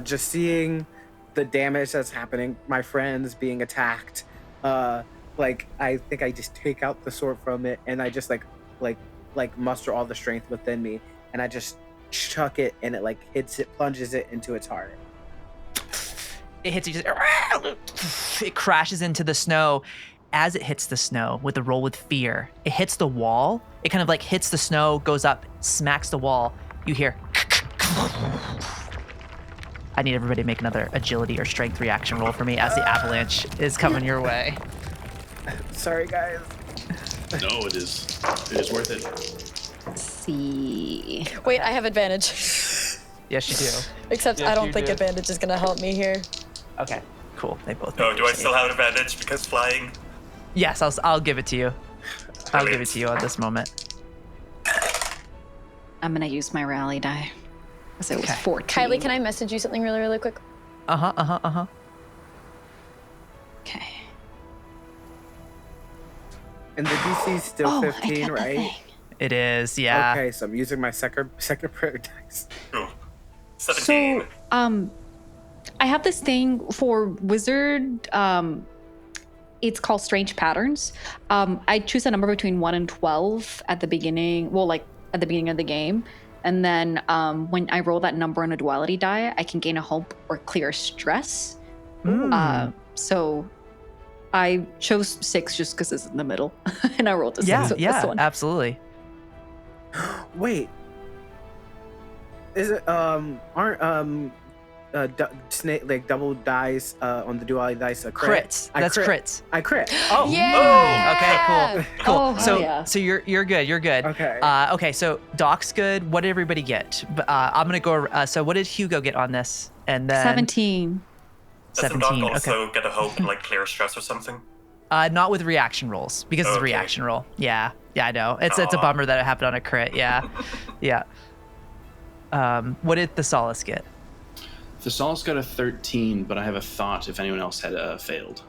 [SPEAKER 5] just seeing the damage that's happening, my friends being attacked, like I think I just take out the sword from it and I just like muster all the strength within me and I just chuck it and it like plunges it into its heart.
[SPEAKER 3] It hits you, it crashes into the snow. As it hits the snow with a roll with fear, it hits the wall. It kind of like hits the snow, goes up, smacks the wall. You hear. I need everybody to make another agility or strength reaction roll for me as the avalanche is coming your way.
[SPEAKER 5] Sorry guys.
[SPEAKER 6] No, it is worth it.
[SPEAKER 7] Let's see.
[SPEAKER 4] Wait, I have advantage.
[SPEAKER 3] Yes, you do.
[SPEAKER 4] Except
[SPEAKER 3] Yes,
[SPEAKER 4] I don't
[SPEAKER 3] you
[SPEAKER 4] think
[SPEAKER 3] do.
[SPEAKER 4] advantage is gonna help me here.
[SPEAKER 3] Okay, cool. They both.
[SPEAKER 2] No,
[SPEAKER 3] make
[SPEAKER 2] do I
[SPEAKER 3] their
[SPEAKER 2] still
[SPEAKER 3] save.
[SPEAKER 2] have advantage because flying?
[SPEAKER 3] Yes, I'll give it to you. I'll give it to you at this moment.
[SPEAKER 7] I'm gonna use my rally die. So it was
[SPEAKER 3] Okay.
[SPEAKER 7] 14.
[SPEAKER 4] Kylie, can I message you something really, really quick?
[SPEAKER 3] Uh-huh.
[SPEAKER 7] Okay.
[SPEAKER 5] And the DC's still
[SPEAKER 7] Oh, I
[SPEAKER 5] 15,
[SPEAKER 7] got the
[SPEAKER 5] right?
[SPEAKER 7] thing.
[SPEAKER 3] It is, yeah.
[SPEAKER 5] Okay, so I'm using my second prayer dice.
[SPEAKER 2] Ooh. 17.
[SPEAKER 7] So, I have this thing for wizard. It's called Strange Patterns. I choose a number between 1 and 12 at the beginning. Well, like at the beginning of the game, and then when I roll that number on a duality die, I can gain a hope or clear stress. So I chose 6 just because it's in the middle, and I rolled a 6 with this one.
[SPEAKER 3] Absolutely.
[SPEAKER 5] Wait. Is it snake like double dice on the duality dice a crit?
[SPEAKER 3] Crits.
[SPEAKER 5] I
[SPEAKER 3] That's
[SPEAKER 5] crit.
[SPEAKER 3] crits.
[SPEAKER 5] I crit.
[SPEAKER 3] Oh.
[SPEAKER 4] Yeah.
[SPEAKER 3] Okay, cool.
[SPEAKER 7] Oh,
[SPEAKER 3] so
[SPEAKER 7] hell yeah.
[SPEAKER 3] so you're good. You're good.
[SPEAKER 5] Okay.
[SPEAKER 3] Okay, so Doc's good. What did everybody get? I'm gonna go. So what did Hugo get on this? And then
[SPEAKER 7] 17.
[SPEAKER 2] Doesn't Doc
[SPEAKER 3] 17.
[SPEAKER 2] also
[SPEAKER 3] Okay.
[SPEAKER 2] get a hope and like clear stress or something?
[SPEAKER 3] Not with reaction rolls because it's a
[SPEAKER 2] Okay.
[SPEAKER 3] reaction roll. Yeah, I know. It's a
[SPEAKER 2] Aw.
[SPEAKER 3] bummer that it happened on a crit. Yeah, yeah. What did Thessalus get?
[SPEAKER 6] Thessalus got a 13, but I have a thought if anyone else had failed.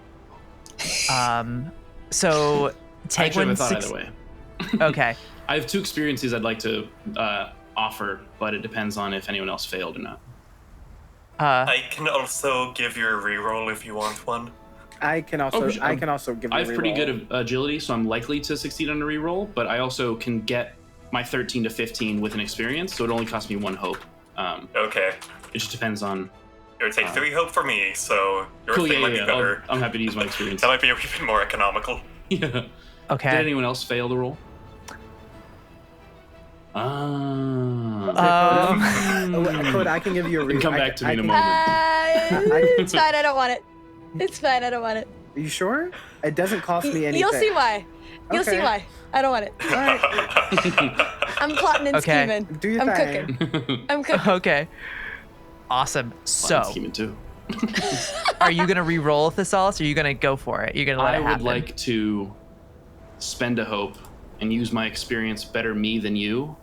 [SPEAKER 3] So
[SPEAKER 6] I
[SPEAKER 3] take
[SPEAKER 6] actually
[SPEAKER 3] one.
[SPEAKER 6] have a thought either way.
[SPEAKER 3] Okay.
[SPEAKER 6] I have 2 experiences I'd like to offer, but it depends on if anyone else failed or not.
[SPEAKER 2] I can also give you a reroll if you want one.
[SPEAKER 5] I can also give
[SPEAKER 6] I
[SPEAKER 5] you
[SPEAKER 6] have
[SPEAKER 5] a
[SPEAKER 6] pretty
[SPEAKER 5] reroll.
[SPEAKER 6] good agility, so I'm likely to succeed on a reroll, but I also can get my 13 to 15 with an experience, so it only costs me 1 hope.
[SPEAKER 2] Okay.
[SPEAKER 6] It just depends on...
[SPEAKER 2] It would take 3 hope for me, so your
[SPEAKER 6] Cool,
[SPEAKER 2] thing might be better.
[SPEAKER 6] I'm happy to use my experience.
[SPEAKER 2] That might be a wee bit more economical.
[SPEAKER 6] Yeah.
[SPEAKER 3] Okay.
[SPEAKER 6] Did anyone else fail the roll?
[SPEAKER 5] Dakota, I can give you a
[SPEAKER 6] You can
[SPEAKER 5] reroll.
[SPEAKER 6] come back to me in a
[SPEAKER 5] can-
[SPEAKER 6] moment.
[SPEAKER 4] It's fine. I don't want it. It's fine. I don't want it.
[SPEAKER 5] Are you sure? It doesn't cost me anything.
[SPEAKER 4] You'll see why. You'll see
[SPEAKER 5] Okay.
[SPEAKER 4] why. I don't want it.
[SPEAKER 5] All right.
[SPEAKER 4] I'm plotting and
[SPEAKER 3] Okay.
[SPEAKER 4] scheming.
[SPEAKER 5] Do your
[SPEAKER 4] I'm
[SPEAKER 5] thing.
[SPEAKER 4] cooking. I'm cooking.
[SPEAKER 3] Okay. Awesome. So,
[SPEAKER 6] Scheming too.
[SPEAKER 3] are you gonna re-roll Thessalus, or are you gonna go for it? You're gonna let
[SPEAKER 6] I
[SPEAKER 3] it
[SPEAKER 6] would
[SPEAKER 3] happen.
[SPEAKER 6] like to spend a hope and use my experience better me than you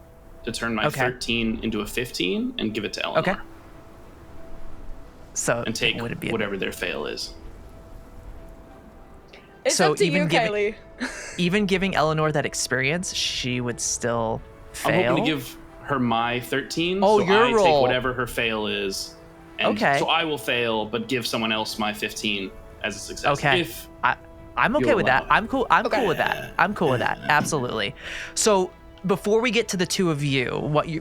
[SPEAKER 6] to turn my
[SPEAKER 3] Okay.
[SPEAKER 6] 13 into a 15 and give it to Elanor.
[SPEAKER 3] Okay. So
[SPEAKER 6] And take
[SPEAKER 3] would it be
[SPEAKER 6] whatever their fail is.
[SPEAKER 4] It's
[SPEAKER 3] So
[SPEAKER 4] up to
[SPEAKER 3] even
[SPEAKER 4] you,
[SPEAKER 3] giving-
[SPEAKER 4] Kylie.
[SPEAKER 3] even giving Elanor that experience, she would still fail.
[SPEAKER 6] I'm hoping to give her my 13,
[SPEAKER 3] Oh,
[SPEAKER 6] so
[SPEAKER 3] your
[SPEAKER 6] I
[SPEAKER 3] roll.
[SPEAKER 6] take whatever her fail is. And
[SPEAKER 3] Okay.
[SPEAKER 6] So I will fail, but give someone else my 15 as a success.
[SPEAKER 3] Okay.
[SPEAKER 6] If
[SPEAKER 3] I'm okay
[SPEAKER 6] You'll
[SPEAKER 3] with that.
[SPEAKER 6] allow it.
[SPEAKER 3] I'm cool. I'm
[SPEAKER 4] Okay.
[SPEAKER 3] cool with that. I'm cool with that. Absolutely. So before we get to the two of you,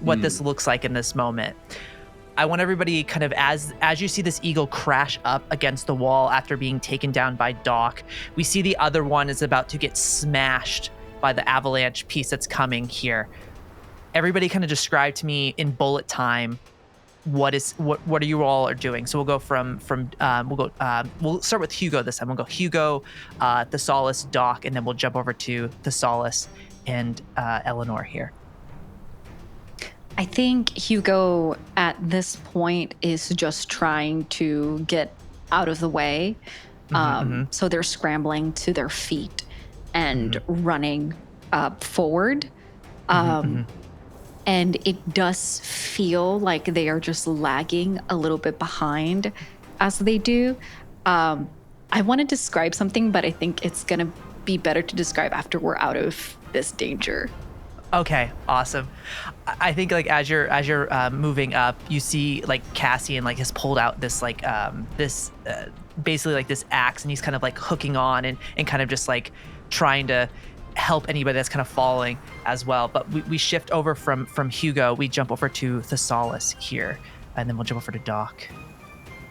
[SPEAKER 3] what this looks like in this moment, I want everybody kind of as you see this eagle crash up against the wall after being taken down by Doc, we see the other one is about to get smashed by the avalanche piece that's coming here. Everybody kind of describe to me in bullet time what are you all are doing. So we'll go we'll start with Hugo this time. We'll go Hugo, Thessalus, Doc, and then we'll jump over to Thessalus and Elanor here.
[SPEAKER 7] I think Hugo at this point is just trying to get out of the way. So they're scrambling to their feet and running forward. And it does feel like they are just lagging a little bit behind as they do. I want to describe something, but I think it's going to be better to describe after we're out of this danger.
[SPEAKER 3] Okay, awesome. I think like as you're moving up, you see like Cassian like has pulled out this like basically like this axe, and he's kind of like hooking on and kind of just like trying to help anybody that's kind of falling as well. But we shift over from Hugo, we jump over to Thessalus here, and then we'll jump over to Doc.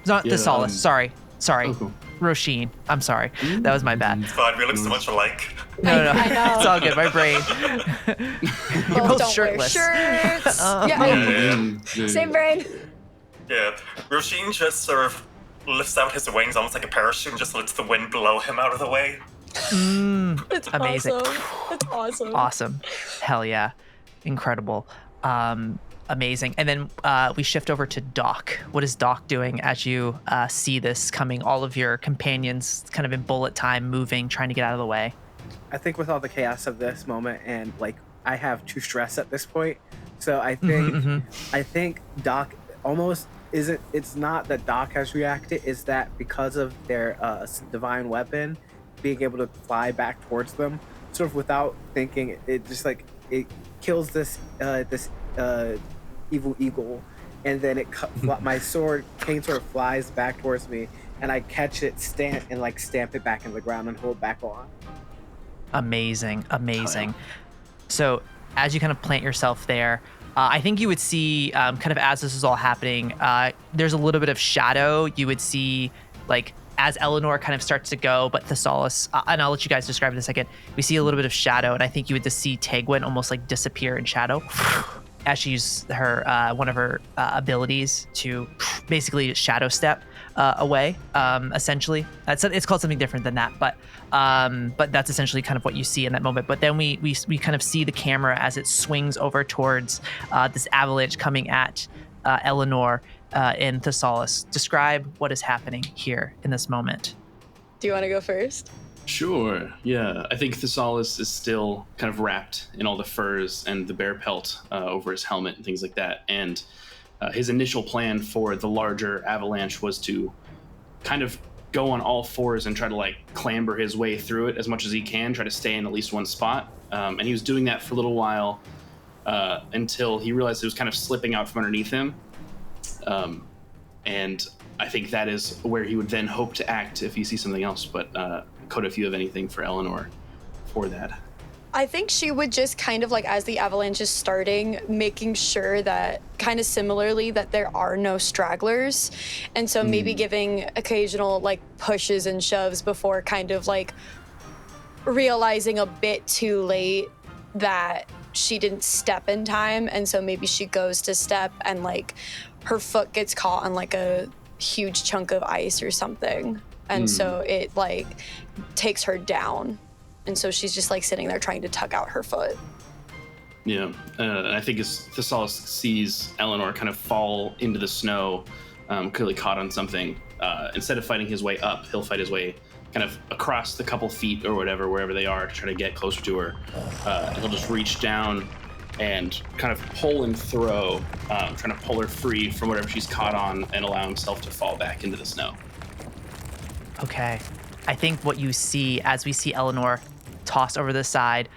[SPEAKER 3] Not Thessalus, sorry.
[SPEAKER 6] Oh.
[SPEAKER 3] Róisín, I'm sorry. That was my bad.
[SPEAKER 2] It's fine, we look so much alike.
[SPEAKER 3] No.
[SPEAKER 4] I know.
[SPEAKER 3] It's all good, my brain. You're both shirtless.
[SPEAKER 4] Shirts. Same brain.
[SPEAKER 2] Yeah, Róisín just sort of lifts out his wings almost like a parachute and just lets the wind blow him out of the way.
[SPEAKER 4] It's
[SPEAKER 3] Amazing.
[SPEAKER 4] awesome. It's awesome.
[SPEAKER 3] Awesome. Hell yeah. Incredible. Amazing. And then we shift over to Doc. What is Doc doing as you see this coming? All of your companions kind of in bullet time, moving, trying to get out of the way.
[SPEAKER 5] I think with all the chaos of this moment, and like I have 2 stress at this point, so I think Doc almost isn't. It's not that Doc has reacted; is that because of their divine weapon being able to fly back towards them, sort of without thinking, it just like it kills this evil eagle, and then my sword cane sort of flies back towards me, and I catch it, stamp it back in the ground and hold back on.
[SPEAKER 3] Amazing. So as you kind of plant yourself there, I think you would see kind of as this is all happening, there's a little bit of shadow. You would see like as Elanor kind of starts to go, but Thessalus, and I'll let you guys describe it in a second, we see a little bit of shadow, and I think you would just see Tegwin almost like disappear in shadow as she used her one of her abilities to basically shadow step away, essentially. It's called something different than that, but that's essentially kind of what you see in that moment. But then we kind of see the camera as it swings over towards this avalanche coming at Elanor and Thessalus. Describe what is happening here in this moment.
[SPEAKER 4] Do you want to go first?
[SPEAKER 6] Sure, yeah. I think Thessalus is still kind of wrapped in all the furs and the bear pelt over his helmet and things like that. And his initial plan for the larger avalanche was to kind of go on all fours and try to like clamber his way through it as much as he can, try to stay in at least one spot. And he was doing that for a little while until he realized it was kind of slipping out from underneath him. And I think that is where he would then hope to act if he sees something else. But Dakota, if you have anything for Elanor for that.
[SPEAKER 4] I think she would just kind of like, as the avalanche is starting, making sure that kind of similarly that there are no stragglers. And so maybe giving occasional like pushes and shoves before kind of like realizing a bit too late that she didn't step in time. And so maybe she goes to step and like her foot gets caught on like a huge chunk of ice or something. And so it like takes her down. And so she's just like sitting there trying to tug out her foot.
[SPEAKER 6] Yeah, and I think as Thessalus sees Elanor kind of fall into the snow, clearly caught on something, instead of fighting his way up, he'll fight his way kind of across the couple feet or whatever, wherever they are, to try to get closer to her. And he'll just reach down and kind of pull and throw, trying to pull her free from whatever she's caught on and allow himself to fall back into the snow.
[SPEAKER 3] Okay. I think what you see as we see Elanor tossed over the side,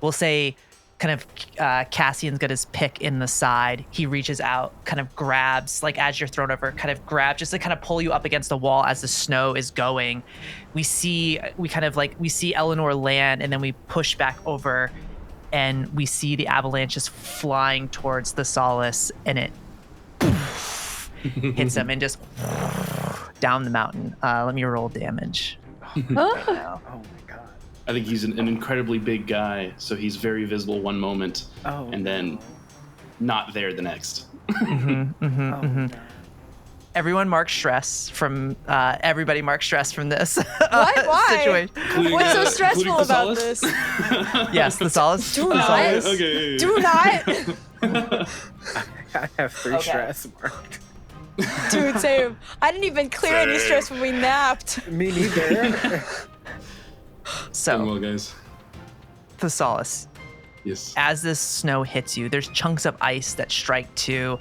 [SPEAKER 3] we'll say kind of Cassian's got his pick in the side. He reaches out, kind of grabs, like as you're thrown over, kind of grab, just to kind of pull you up against the wall as the snow is going. We see Elanor land, and then we push back over, and we see the avalanche just flying towards Thessalus, and it hits him and just down the mountain. Let me roll damage.
[SPEAKER 5] Oh my god.
[SPEAKER 6] I think he's an incredibly big guy, so he's very visible one moment, and then not there the next.
[SPEAKER 5] No.
[SPEAKER 3] everyone mark stress from everybody mark stress from this
[SPEAKER 4] Why?
[SPEAKER 3] situation.
[SPEAKER 4] What's so stressful about
[SPEAKER 6] Thessalus?
[SPEAKER 4] this?
[SPEAKER 3] Yes, Thessalus.
[SPEAKER 4] Do
[SPEAKER 3] Thessalus.
[SPEAKER 4] not.
[SPEAKER 6] Okay.
[SPEAKER 4] Do not.
[SPEAKER 5] I have 3
[SPEAKER 3] Okay.
[SPEAKER 5] stress marked.
[SPEAKER 4] Dude, same. I didn't even clear any stress when we napped.
[SPEAKER 5] Me neither.
[SPEAKER 6] Doing
[SPEAKER 3] So,
[SPEAKER 6] well, guys.
[SPEAKER 3] Thessalus,
[SPEAKER 6] Yes.
[SPEAKER 3] as this snow hits you, there's chunks of ice that strike too.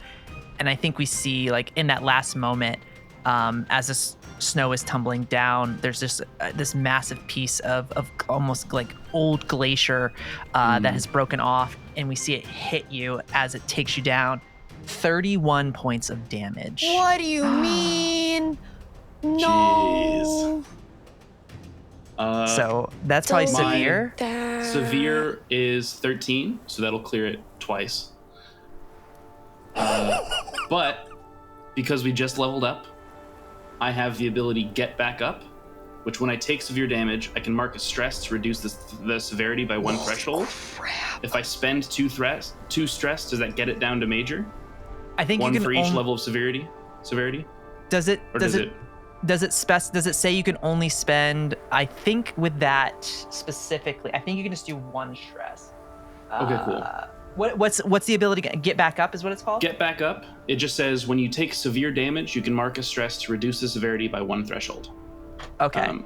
[SPEAKER 3] And I think we see, like, in that last moment, as this snow is tumbling down, there's this massive piece of almost like old glacier that has broken off, and we see it hit you as it takes you down. 31 points of damage.
[SPEAKER 4] What do you mean? No.
[SPEAKER 3] So that's probably
[SPEAKER 4] Don't
[SPEAKER 6] Mine-
[SPEAKER 3] severe.
[SPEAKER 4] That.
[SPEAKER 6] Severe is 13, so that'll clear it twice. But because we just leveled up, I have the ability Get Back Up, which when I take severe damage, I can mark a stress to reduce the severity by 1 threshold.
[SPEAKER 4] Crap.
[SPEAKER 6] If I spend 2 stress, does that get it down to major?
[SPEAKER 3] I think
[SPEAKER 6] 1
[SPEAKER 3] you can
[SPEAKER 6] for each
[SPEAKER 3] only-
[SPEAKER 6] level of severity?
[SPEAKER 3] Does it
[SPEAKER 6] Or
[SPEAKER 3] does
[SPEAKER 6] does
[SPEAKER 3] it does it say you can only spend, I think with that specifically, I think you can just do 1 stress.
[SPEAKER 6] Okay, cool.
[SPEAKER 3] What's the ability? Get Back Up is what it's called?
[SPEAKER 6] Get Back Up, it just says when you take severe damage, you can mark a stress to reduce the severity by 1 threshold.
[SPEAKER 3] Okay.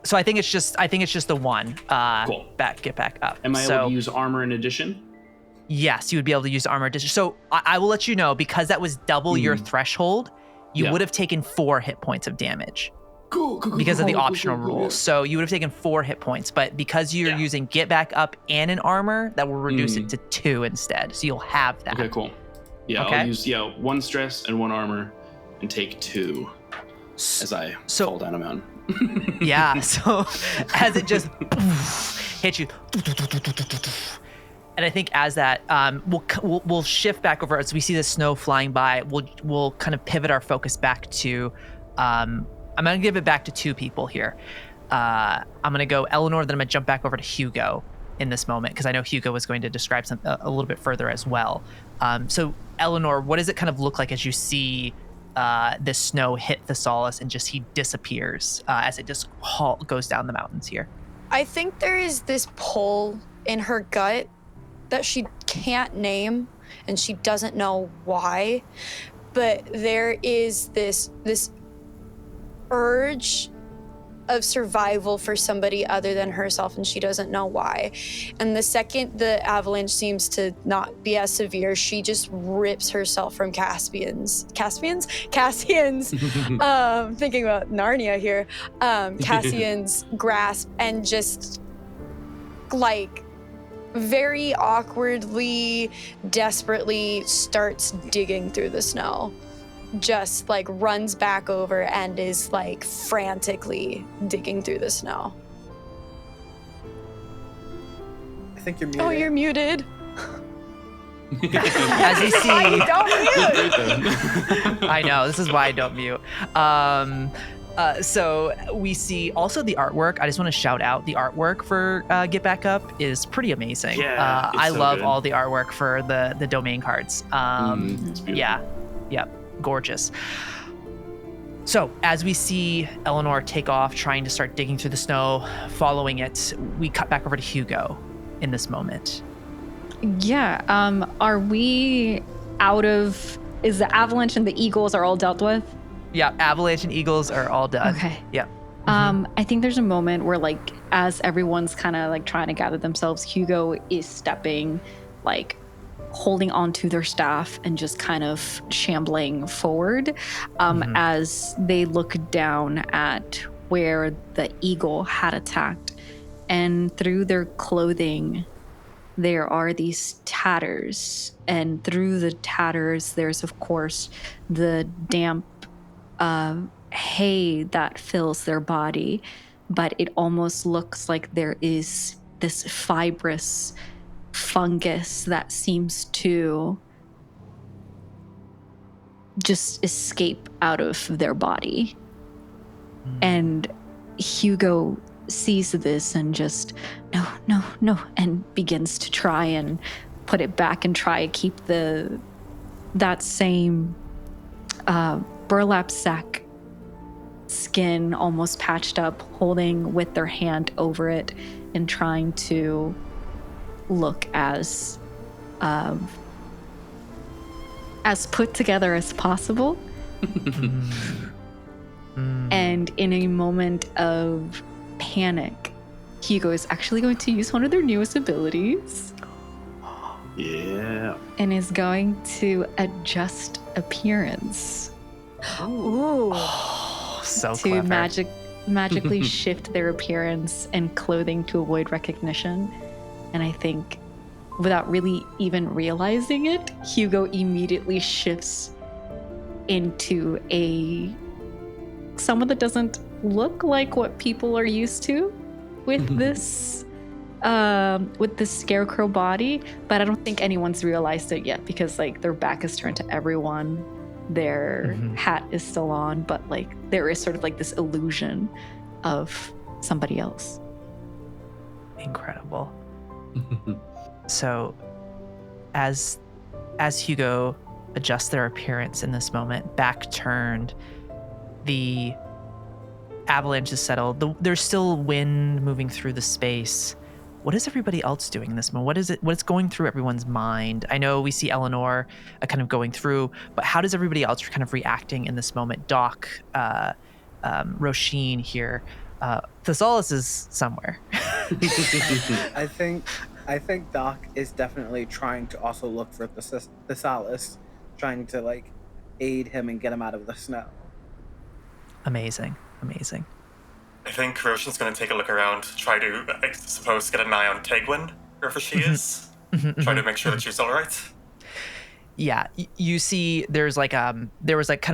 [SPEAKER 3] So I think it's just the 1.
[SPEAKER 6] Cool.
[SPEAKER 3] Get Back Up.
[SPEAKER 6] Am I
[SPEAKER 3] So,
[SPEAKER 6] able to use armor in addition?
[SPEAKER 3] yes, you would be able to use armor addition. So I will let you know, because that was double your threshold, you
[SPEAKER 6] Yeah.
[SPEAKER 3] would have taken 4 hit points of damage.
[SPEAKER 6] Cool.
[SPEAKER 3] Because of the optional rules. So you would have taken 4 hit points, but because you're using Get Back Up and an armor, that will reduce it to 2 instead. So you'll have that.
[SPEAKER 6] Okay, cool. Yeah,
[SPEAKER 3] Okay.
[SPEAKER 6] I'll use 1 stress and 1 armor and take 2 as I fall down a mountain.
[SPEAKER 3] Yeah, so as it just hits you, and I think as that, we'll shift back over as we see the snow flying by. We'll kind of pivot our focus back to. I'm gonna give it back to 2 people here. I'm gonna go Elanor, then I'm gonna jump back over to Hugo in this moment, because I know Hugo was going to describe a little bit further as well. So Elanor, what does it kind of look like as you see this snow hit Thessalus and just he disappears as it just goes down the mountains here?
[SPEAKER 4] I think there is this pull in her gut that she can't name, and she doesn't know why, but there is this urge of survival for somebody other than herself, and she doesn't know why. And the second the avalanche seems to not be as severe, she just rips herself from Cassian's thinking about Narnia here, Cassian's grasp, and just like very awkwardly, desperately starts digging through the snow. Just like runs back over and is like frantically digging through the snow.
[SPEAKER 5] I think you're muted.
[SPEAKER 4] Oh, you're muted.
[SPEAKER 3] As you see,
[SPEAKER 4] Don't mute.
[SPEAKER 3] I know, this is why I don't mute. So we see also the artwork. I just want to shout out the artwork for Get Back Up is pretty amazing.
[SPEAKER 6] Yeah, it's
[SPEAKER 3] I
[SPEAKER 6] so
[SPEAKER 3] love
[SPEAKER 6] good.
[SPEAKER 3] all the artwork for the domain cards.
[SPEAKER 6] It's beautiful.
[SPEAKER 3] Yep, gorgeous. So as we see Elanor take off, trying to start digging through the snow, following it, we cut back over to Hugo in this moment.
[SPEAKER 7] Yeah. Are we out of? Is the avalanche and the eagles are all dealt with?
[SPEAKER 3] Yeah, Avalanche and Eagles are all done.
[SPEAKER 7] Okay.
[SPEAKER 3] Yeah.
[SPEAKER 7] I think there's a moment where, like, as everyone's kind of like trying to gather themselves, Hugo is stepping, like, holding onto their staff and just kind of shambling forward as they look down at where the eagle had attacked. And through their clothing, there are these tatters. And through the tatters, there's, of course, the damp hay that fills their body. But it almost looks like there is this fibrous fungus that seems to just escape out of their body. And Hugo sees this and just, no, and begins to try and put it back and try and keep that same burlap sack skin almost patched up, holding with their hand over it and trying to look as put together as possible. And in a moment of panic, Hugo is actually going to use one of their newest abilities.
[SPEAKER 8] Yeah.
[SPEAKER 7] And is going to adjust appearance.
[SPEAKER 4] Ooh.
[SPEAKER 3] Oh, so
[SPEAKER 7] to
[SPEAKER 3] clever.
[SPEAKER 7] magically shift their appearance and clothing to avoid recognition. And I think, without really even realizing it, Hugo immediately shifts into someone that doesn't look like what people are used to with this scarecrow body. But I don't think anyone's realized it yet because like their back is turned to everyone. Their hat is still on, but like there is sort of like this illusion of somebody else.
[SPEAKER 3] Incredible. So as Hugo adjusts their appearance in this moment, back turned, the avalanche is settled. There's still wind moving through the space. What is everybody else doing in this moment? What's going through everyone's mind? I know we see Elanor kind of going through, but how does everybody else kind of reacting in this moment? Doc, Róisín here. Thessalus is somewhere.
[SPEAKER 5] I think Doc is definitely trying to also look for Thessalus, trying to like aid him and get him out of the snow.
[SPEAKER 3] Amazing.
[SPEAKER 2] I think Róisín's going to take a look around, try to, I suppose, get an eye on Tegwin, wherever she is. Try to make sure that she's all right.
[SPEAKER 3] Yeah, you see there was kind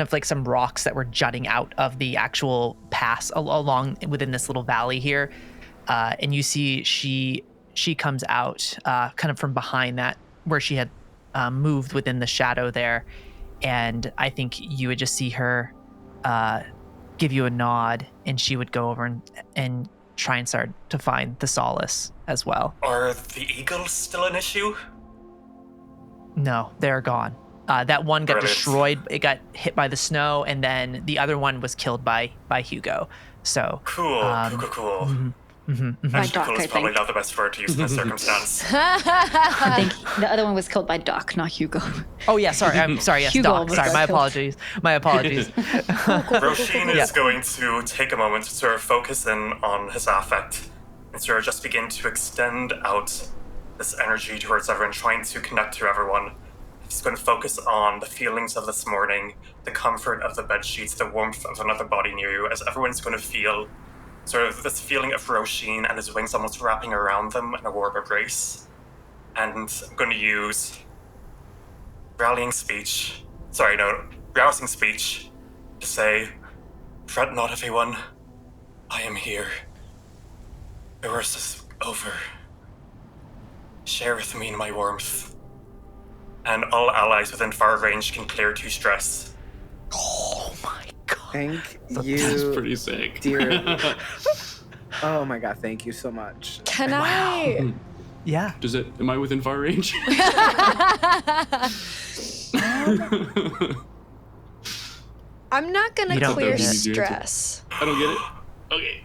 [SPEAKER 3] of like some rocks that were jutting out of the actual pass along within this little valley here. And you see she comes out kind of from behind that where she had moved within the shadow there. And I think you would just see her give you a nod, and she would go over and try and start to find Thessalus as well.
[SPEAKER 2] Are the eagles still an issue?
[SPEAKER 3] No, they're gone. That one got
[SPEAKER 2] Brilliant.
[SPEAKER 3] destroyed. It got hit by the snow, and then the other one was killed by Hugo. So
[SPEAKER 2] Cool.
[SPEAKER 7] By
[SPEAKER 2] Actually,
[SPEAKER 7] Doc,
[SPEAKER 2] cool
[SPEAKER 7] I
[SPEAKER 2] is probably
[SPEAKER 7] think.
[SPEAKER 2] not the best word to use in this circumstance.
[SPEAKER 7] I think the other one was killed by Doc, not Hugo.
[SPEAKER 3] Oh yeah, sorry. I'm sorry. Yes,
[SPEAKER 7] Hugo
[SPEAKER 3] Doc.
[SPEAKER 7] was
[SPEAKER 3] Sorry, my
[SPEAKER 7] killed.
[SPEAKER 3] apologies. My apologies.
[SPEAKER 2] Róisín is going to take a moment to sort of focus in on his affect and sort of just begin to extend out this energy towards everyone, trying to connect to everyone. He's going to focus on the feelings of this morning, the comfort of the bed sheets, the warmth of another body near you, as everyone's going to feel sort of this feeling of Róisín and his wings almost wrapping around them in a warm embrace. And I'm going to use rousing speech to say, "Fret not, everyone. I am here. The worst is over. Share with me in my warmth. And all allies within far range can clear 2 stress."
[SPEAKER 3] Oh my god.
[SPEAKER 5] Thank
[SPEAKER 6] That's
[SPEAKER 5] you,
[SPEAKER 6] pretty sick.
[SPEAKER 5] dearly. Oh my god, thank you so much.
[SPEAKER 4] Can I?
[SPEAKER 3] Yeah.
[SPEAKER 6] Am I within far range?
[SPEAKER 4] I'm not gonna
[SPEAKER 3] You don't
[SPEAKER 4] clear
[SPEAKER 3] get it.
[SPEAKER 4] stress.
[SPEAKER 6] I don't get it. Okay.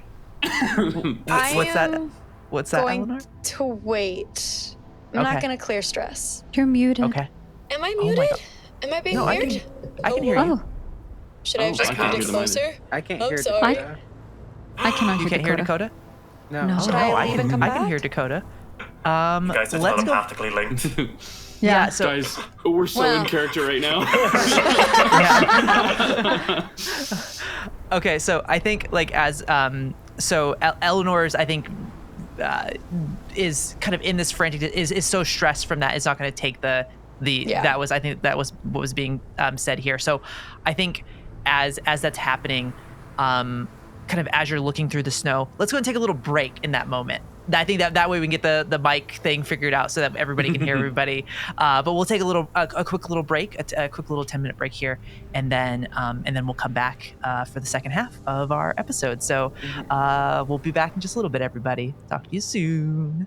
[SPEAKER 3] What's that?
[SPEAKER 4] am
[SPEAKER 3] What's that,
[SPEAKER 4] going
[SPEAKER 3] Elanor?
[SPEAKER 4] to wait. I'm
[SPEAKER 3] Okay.
[SPEAKER 4] not gonna clear stress.
[SPEAKER 7] You're muted.
[SPEAKER 3] Okay.
[SPEAKER 4] Am I
[SPEAKER 3] Oh my
[SPEAKER 4] muted?
[SPEAKER 3] God.
[SPEAKER 4] Am I being
[SPEAKER 3] No,
[SPEAKER 4] weird?
[SPEAKER 3] I can hear you.
[SPEAKER 7] Oh,
[SPEAKER 4] Should I have
[SPEAKER 6] Oh,
[SPEAKER 4] just
[SPEAKER 6] I can't
[SPEAKER 4] moved it
[SPEAKER 6] hear them either.
[SPEAKER 4] closer?
[SPEAKER 5] I can't
[SPEAKER 4] I'm
[SPEAKER 5] hear
[SPEAKER 4] sorry.
[SPEAKER 5] Dakota.
[SPEAKER 7] I cannot
[SPEAKER 3] You
[SPEAKER 7] hear
[SPEAKER 3] can't hear Dakota?
[SPEAKER 5] No.
[SPEAKER 7] No.
[SPEAKER 4] Should
[SPEAKER 3] Oh,
[SPEAKER 4] I
[SPEAKER 3] I
[SPEAKER 4] leave
[SPEAKER 3] can.
[SPEAKER 4] and come
[SPEAKER 3] I can
[SPEAKER 4] back?
[SPEAKER 3] hear Dakota.
[SPEAKER 2] You guys are
[SPEAKER 3] Let's go.
[SPEAKER 2] telepathically linked.
[SPEAKER 3] Yeah. So
[SPEAKER 6] Guys, we're so
[SPEAKER 4] Well.
[SPEAKER 6] in character right now.
[SPEAKER 3] okay. So I think like as Eleanor's I think is kind of in this frantic is so stressed from that it's not going to take the
[SPEAKER 4] Yeah.
[SPEAKER 3] that was what was being said here. So I think as that's happening, kind of as you're looking through the snow, let's go and take a little break in that moment. I think that way we can get the mic thing figured out so that everybody can hear everybody. But we'll take a quick little break, a quick little 10-minute break here, and then we'll come back for the second half of our episode. So we'll be back in just a little bit, everybody. Talk to you soon.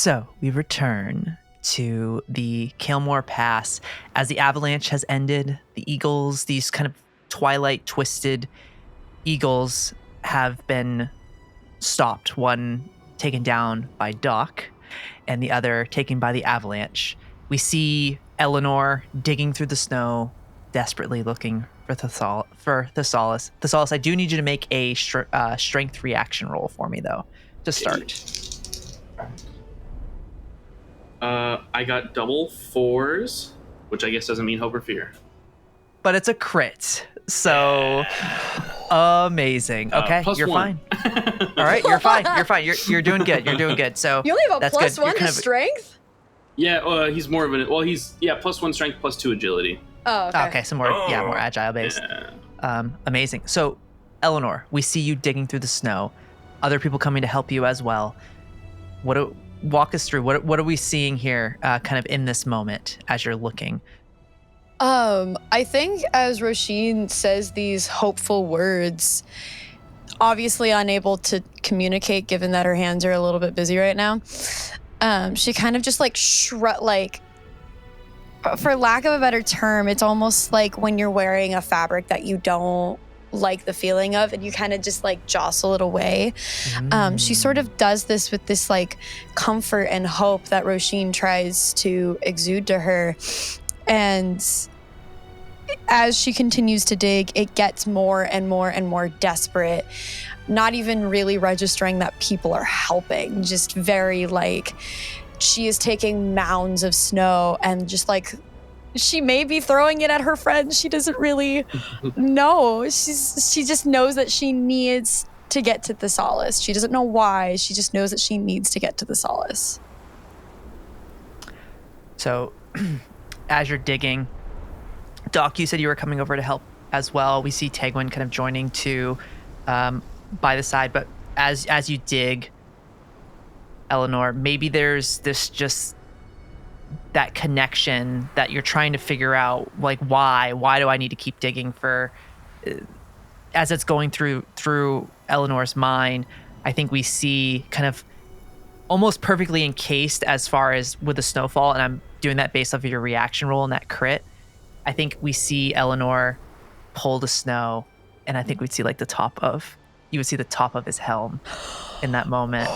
[SPEAKER 3] So we return to the Kael'moore Pass as the avalanche has ended. The eagles, these kind of twilight twisted eagles, have been stopped. One taken down by Doc and the other taken by the avalanche. We see Elanor digging through the snow, desperately looking for Thessalus. Thessalus, I do need you to make a strength reaction roll for me, though, to start.
[SPEAKER 6] I got double 4s, which I guess doesn't mean hope or fear.
[SPEAKER 3] But it's a crit, so amazing. Okay, you're
[SPEAKER 6] +1.
[SPEAKER 3] fine. All right, you're fine. You're fine. You're doing good. You're doing good. So
[SPEAKER 4] You only have a
[SPEAKER 3] that's
[SPEAKER 4] plus
[SPEAKER 3] good.
[SPEAKER 4] 1
[SPEAKER 3] You're
[SPEAKER 4] to
[SPEAKER 3] kind of-
[SPEAKER 4] strength?
[SPEAKER 6] Yeah, he's more of an... Well, he's, +1 strength, +2 agility.
[SPEAKER 4] Oh, okay.
[SPEAKER 3] Okay, so more agile based.
[SPEAKER 6] Yeah.
[SPEAKER 3] Amazing. So, Elanor, we see you digging through the snow. Other people coming to help you as well. Walk us through. What are we seeing here, kind of in this moment as you're looking?
[SPEAKER 4] I think as Róisín says these hopeful words, obviously unable to communicate given that her hands are a little bit busy right now, she kind of just for lack of a better term, it's almost like when you're wearing a fabric that you don't like the feeling of and you kind of just like jostle it away. She sort of does this with this like comfort and hope that Róisín tries to exude to her. And as she continues to dig, it gets more and more and more desperate, not even really registering that people are helping, just very like she is taking mounds of snow and just like she may be throwing it at her friends. She doesn't really know. She just knows that she needs to get to Thessalus. She doesn't know why. She just knows that she needs to get to Thessalus.
[SPEAKER 3] So, as you're digging, Doc, you said you were coming over to help as well. We see Tegwin kind of joining to by the side, but as you dig, Elanor, maybe there's this just that connection that you're trying to figure out, like why do I need to keep digging for, as it's going through Eleanor's mind. I think we see kind of almost perfectly encased as far as with the snowfall, and I'm doing that based off of your reaction roll and that crit. I think we see Elanor pull the snow, and I think we'd see like you would see the top of his helm in that moment.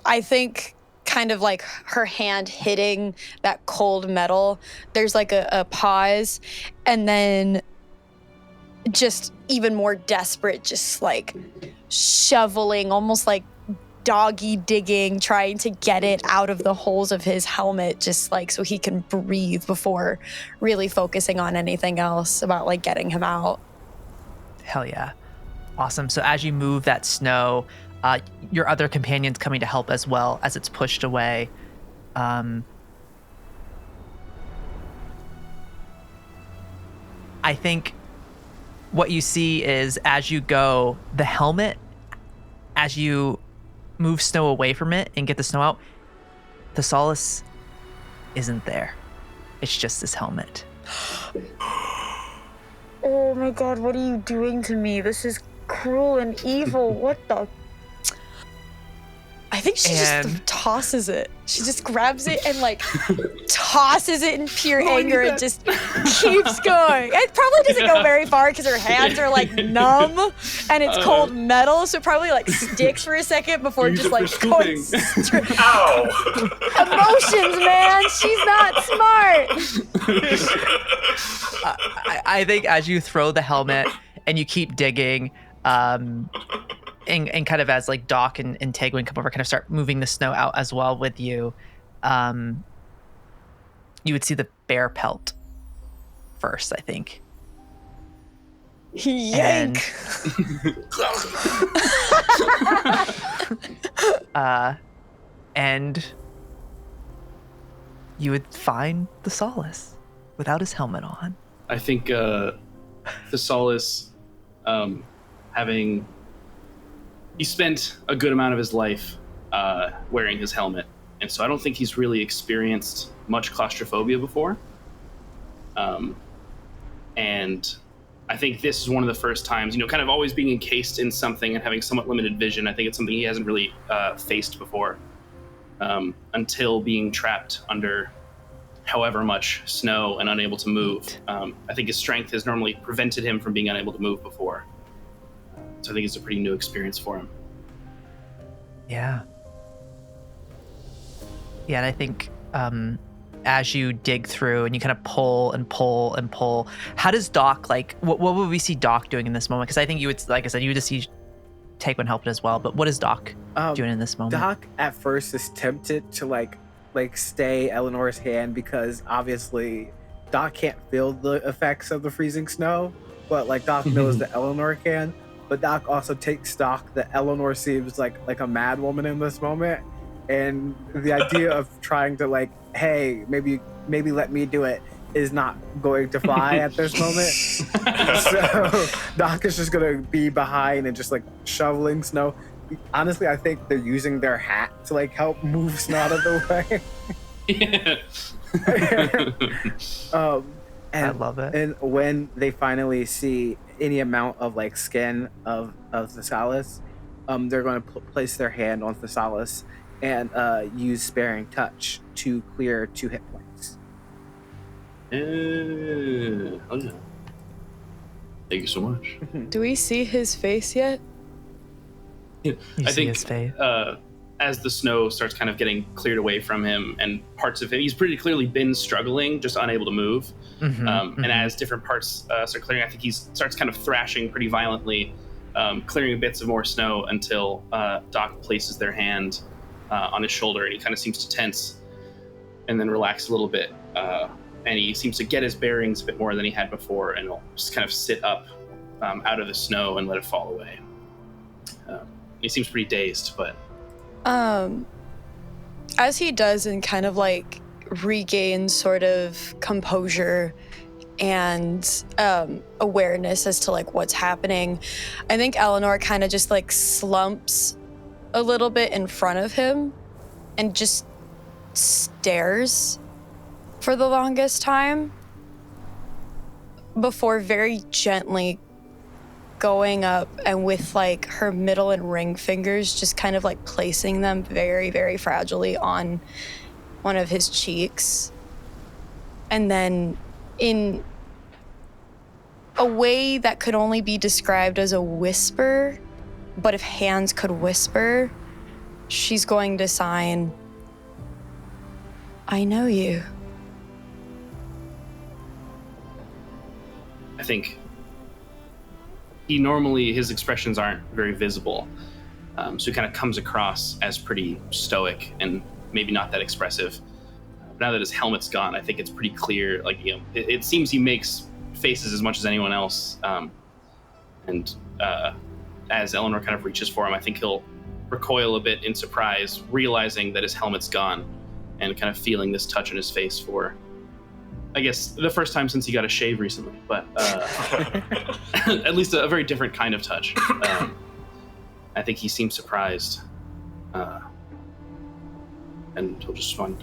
[SPEAKER 4] I think kind of like her hand hitting that cold metal, there's like a pause, and then just even more desperate, just like shoveling, almost like doggy digging, trying to get it out of the holes of his helmet, just like so he can breathe before really focusing on anything else about like getting him out.
[SPEAKER 3] Hell yeah. Awesome. So as you move that snow, your other companion's coming to help as well as it's pushed away. I think what you see is as you go, the helmet, as you move snow away from it and get the snow out, Thessalus isn't there. It's just this helmet.
[SPEAKER 4] Oh my god, what are you doing to me? This is cruel and evil. What the? I think she just tosses it. She just grabs it and like tosses it in pure anger and just keeps going. It probably doesn't go very far because her hands are like numb and it's cold metal, so it probably like sticks for a second before just like going straight.
[SPEAKER 2] Ow!
[SPEAKER 4] Emotions, man. She's not smart.
[SPEAKER 3] I think as you throw the helmet and you keep digging, and kind of as like Doc and Tegwin come over, kind of start moving the snow out as well with you, you would see the bear pelt first, I think.
[SPEAKER 4] Yank.
[SPEAKER 3] And you would find Thessalus without his helmet on.
[SPEAKER 6] I think Thessalus, he spent a good amount of his life wearing his helmet, and so I don't think he's really experienced much claustrophobia before. And I think this is one of the first times, kind of always being encased in something and having somewhat limited vision. I think it's something he hasn't really faced before until being trapped under however much snow and unable to move. I think his strength has normally prevented him from being unable to move before. So I think it's a pretty new experience for him.
[SPEAKER 3] Yeah. Yeah, and I think as you dig through and you kind of pull and pull and pull, how does Doc, what would we see Doc doing in this moment? Because I think you would, like I said, you would just see Taekwon helping as well, but what is Doc doing in this moment?
[SPEAKER 5] Doc at first is tempted to like stay Eleanor's hand, because obviously Doc can't feel the effects of the freezing snow, but like Doc knows that Elanor can. But Doc also takes stock that Elanor seems like a mad woman in this moment, and the idea of trying to hey, maybe let me do it is not going to fly at this moment. So Doc is just gonna be behind and just shoveling snow. Honestly, I think they're using their hat to help move snow out of the way.
[SPEAKER 3] I love it.
[SPEAKER 5] And when they finally see any amount of skin of Thessalus, they're going to place their hand on Thessalus and use Sparing Touch to clear 2 hit points.
[SPEAKER 6] Oh yeah. Thank you so much.
[SPEAKER 4] Do we see his face yet?
[SPEAKER 6] I think
[SPEAKER 3] his face.
[SPEAKER 6] As the snow starts kind of getting cleared away from him and parts of him, he's pretty clearly been struggling, just unable to move. And as different parts start clearing, I think he starts kind of thrashing pretty violently, clearing bits of more snow until Doc places their hand on his shoulder, and he kind of seems to tense and then relax a little bit. And he seems to get his bearings a bit more than he had before, and he'll just kind of sit up out of the snow and let it fall away. He seems pretty dazed, but
[SPEAKER 4] as he does and kind of regains sort of composure and awareness as to what's happening, I think Elanor kind of just slumps a little bit in front of him and just stares for the longest time before very gently going up and with her middle and ring fingers just kind of placing them very, very fragilely on one of his cheeks. And then in a way that could only be described as a whisper, but if hands could whisper, she's going to sign, "I know you."
[SPEAKER 6] I think his expressions aren't very visible. So he kind of comes across as pretty stoic and maybe not that expressive. Now that his helmet's gone, I think it's pretty clear. It seems he makes faces as much as anyone else. And as Elanor kind of reaches for him, I think he'll recoil a bit in surprise, realizing that his helmet's gone, and kind of feeling this touch on his face for, I guess, the first time since he got a shave recently, but at least a very different kind of touch. I think he seems surprised, and he'll just respond,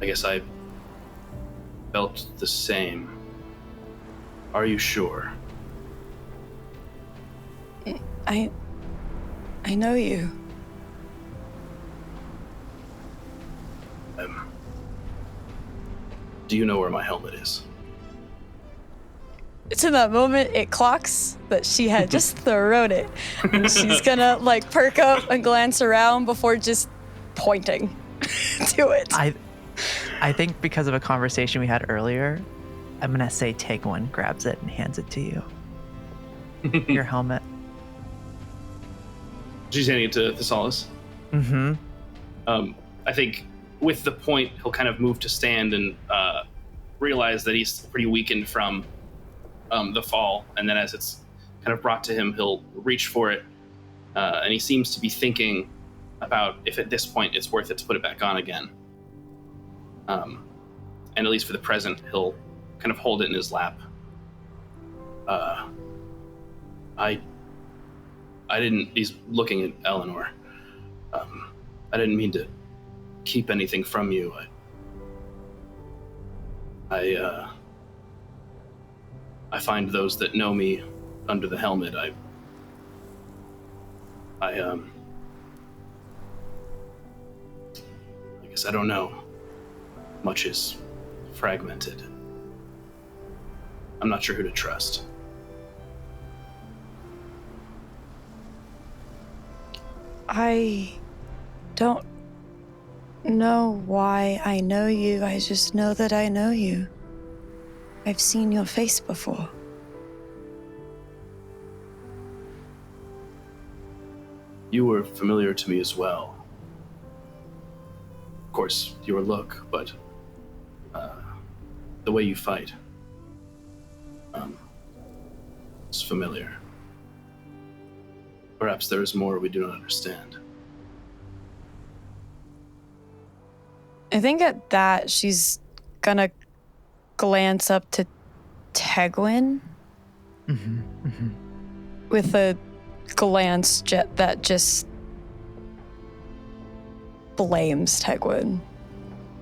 [SPEAKER 6] I guess I felt the same. Are you sure?
[SPEAKER 4] I know you.
[SPEAKER 6] Do you know where my helmet is?
[SPEAKER 4] It's in that moment it clocks that she had just thrown it. And she's gonna perk up and glance around before just pointing to it.
[SPEAKER 3] I think because of a conversation we had earlier, I'm gonna say Taekwon grabs it and hands it to you. Your helmet.
[SPEAKER 6] She's handing it to Thessalus.
[SPEAKER 3] Mm-hmm.
[SPEAKER 6] I think with the point, he'll kind of move to stand and realize that he's pretty weakened from the fall. And then as it's kind of brought to him, he'll reach for it. And he seems to be thinking about if at this point it's worth it to put it back on again. And at least for the present, he'll kind of hold it in his lap. I didn't, he's looking at Elanor. I didn't mean to keep anything from you. I find those that know me under the helmet. I guess I don't know. Much is fragmented. I'm not sure who to trust.
[SPEAKER 4] I don't know why I know you. I just know that I know you. I've seen your face before.
[SPEAKER 6] You were familiar to me as well. Of course, your look, but the way you fight is familiar. Perhaps there is more we do not understand.
[SPEAKER 4] I think at that, she's gonna glance up to Tegwin with a glance that just blames Tegwin.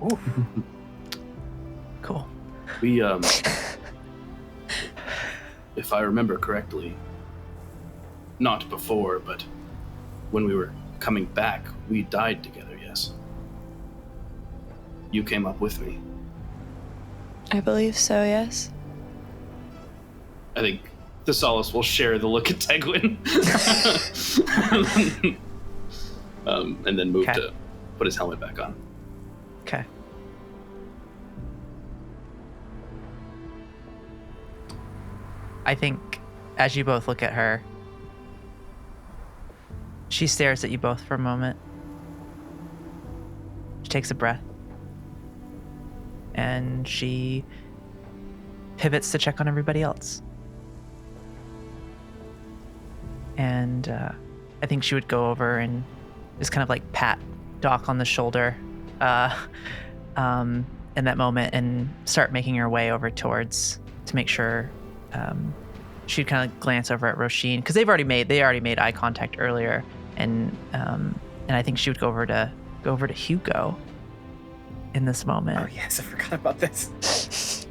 [SPEAKER 3] Ooh. Cool.
[SPEAKER 6] We, if I remember correctly, not before, but when we were coming back, we died together, yes? You came up with me.
[SPEAKER 4] I believe so, yes.
[SPEAKER 6] I think Thessalus will share the look at Tegwin. And then move to put his helmet back on.
[SPEAKER 3] Okay. I think as you both look at her, she stares at you both for a moment. She takes a breath. And she pivots to check on everybody else. And I think she would go over and just kind of like pat Doc on the shoulder in that moment and start making her way over towards to make sure she'd kind of glance over at Róisín because they already made eye contact earlier, and I think she would go over to Hugo in this moment.
[SPEAKER 5] Oh yes, I forgot about this.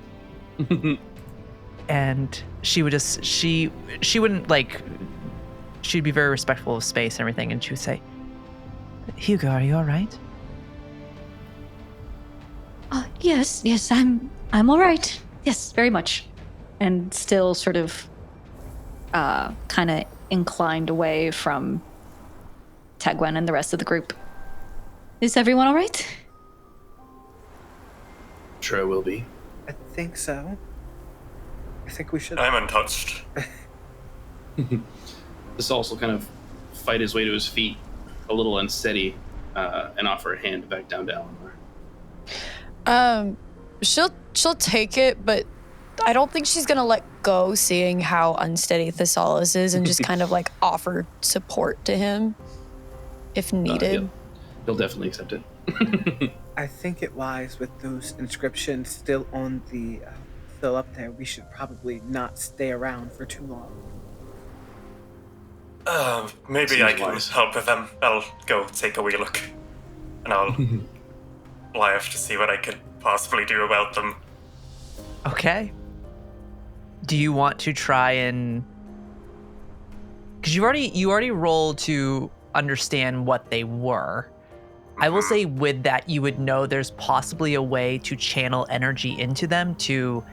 [SPEAKER 3] And she would just she wouldn't like, she'd be very respectful of space and everything, and she would say, Hugo, are you all right?
[SPEAKER 7] Yes, I'm all right. Yes, very much. And still sort of kind of inclined away from Tegwin and the rest of the group. Is everyone all right?
[SPEAKER 6] Sure I will be.
[SPEAKER 5] I think so. I think we should.
[SPEAKER 2] I'm untouched.
[SPEAKER 6] This also kind of fight his way to his feet, a little unsteady, and offer a hand back down to Elanor.
[SPEAKER 4] She'll take it, but I don't think she's gonna let go, seeing how unsteady Thessalus is, and just kind of like offer support to him if needed.
[SPEAKER 6] He'll definitely accept it.
[SPEAKER 5] I think it wise with those inscriptions still on the still up there. We should probably not stay around for too long.
[SPEAKER 2] Maybe
[SPEAKER 6] Seems
[SPEAKER 2] I can
[SPEAKER 6] wise.
[SPEAKER 2] help with them. I'll go take a wee look, and I'll fly off to see what I could possibly do about them.
[SPEAKER 3] Okay. Do you want to try and, because you already rolled to understand what they were. I will say with that, you would know there's possibly a way to channel energy into them to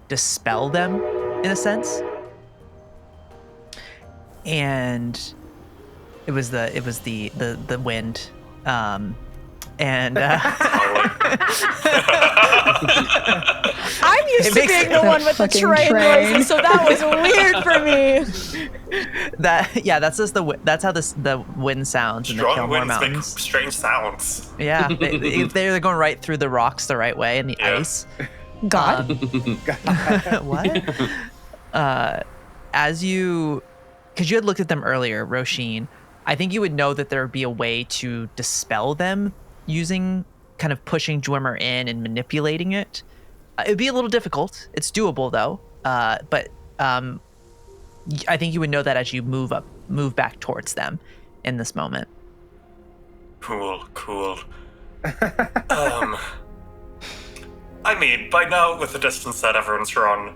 [SPEAKER 3] dispel them in a sense. And it was the wind. And
[SPEAKER 4] I'm used to being the one with the train noises, so that was weird for me.
[SPEAKER 3] That's just that's how the wind sounds in the
[SPEAKER 2] Strong
[SPEAKER 3] Kael'moore
[SPEAKER 2] winds make
[SPEAKER 3] Mountains.
[SPEAKER 2] strange sounds.
[SPEAKER 3] Yeah, they're going right through the rocks the right way and the ice.
[SPEAKER 4] God.
[SPEAKER 3] What? As you, because you had looked at them earlier, Róisín, I think you would know that there would be a way to dispel them using kind of pushing Dwemer in and manipulating it. It would be a little difficult. It's doable though. But I think you would know that as you move back towards them in this moment.
[SPEAKER 2] Cool. I mean, by now, with the distance that everyone's run,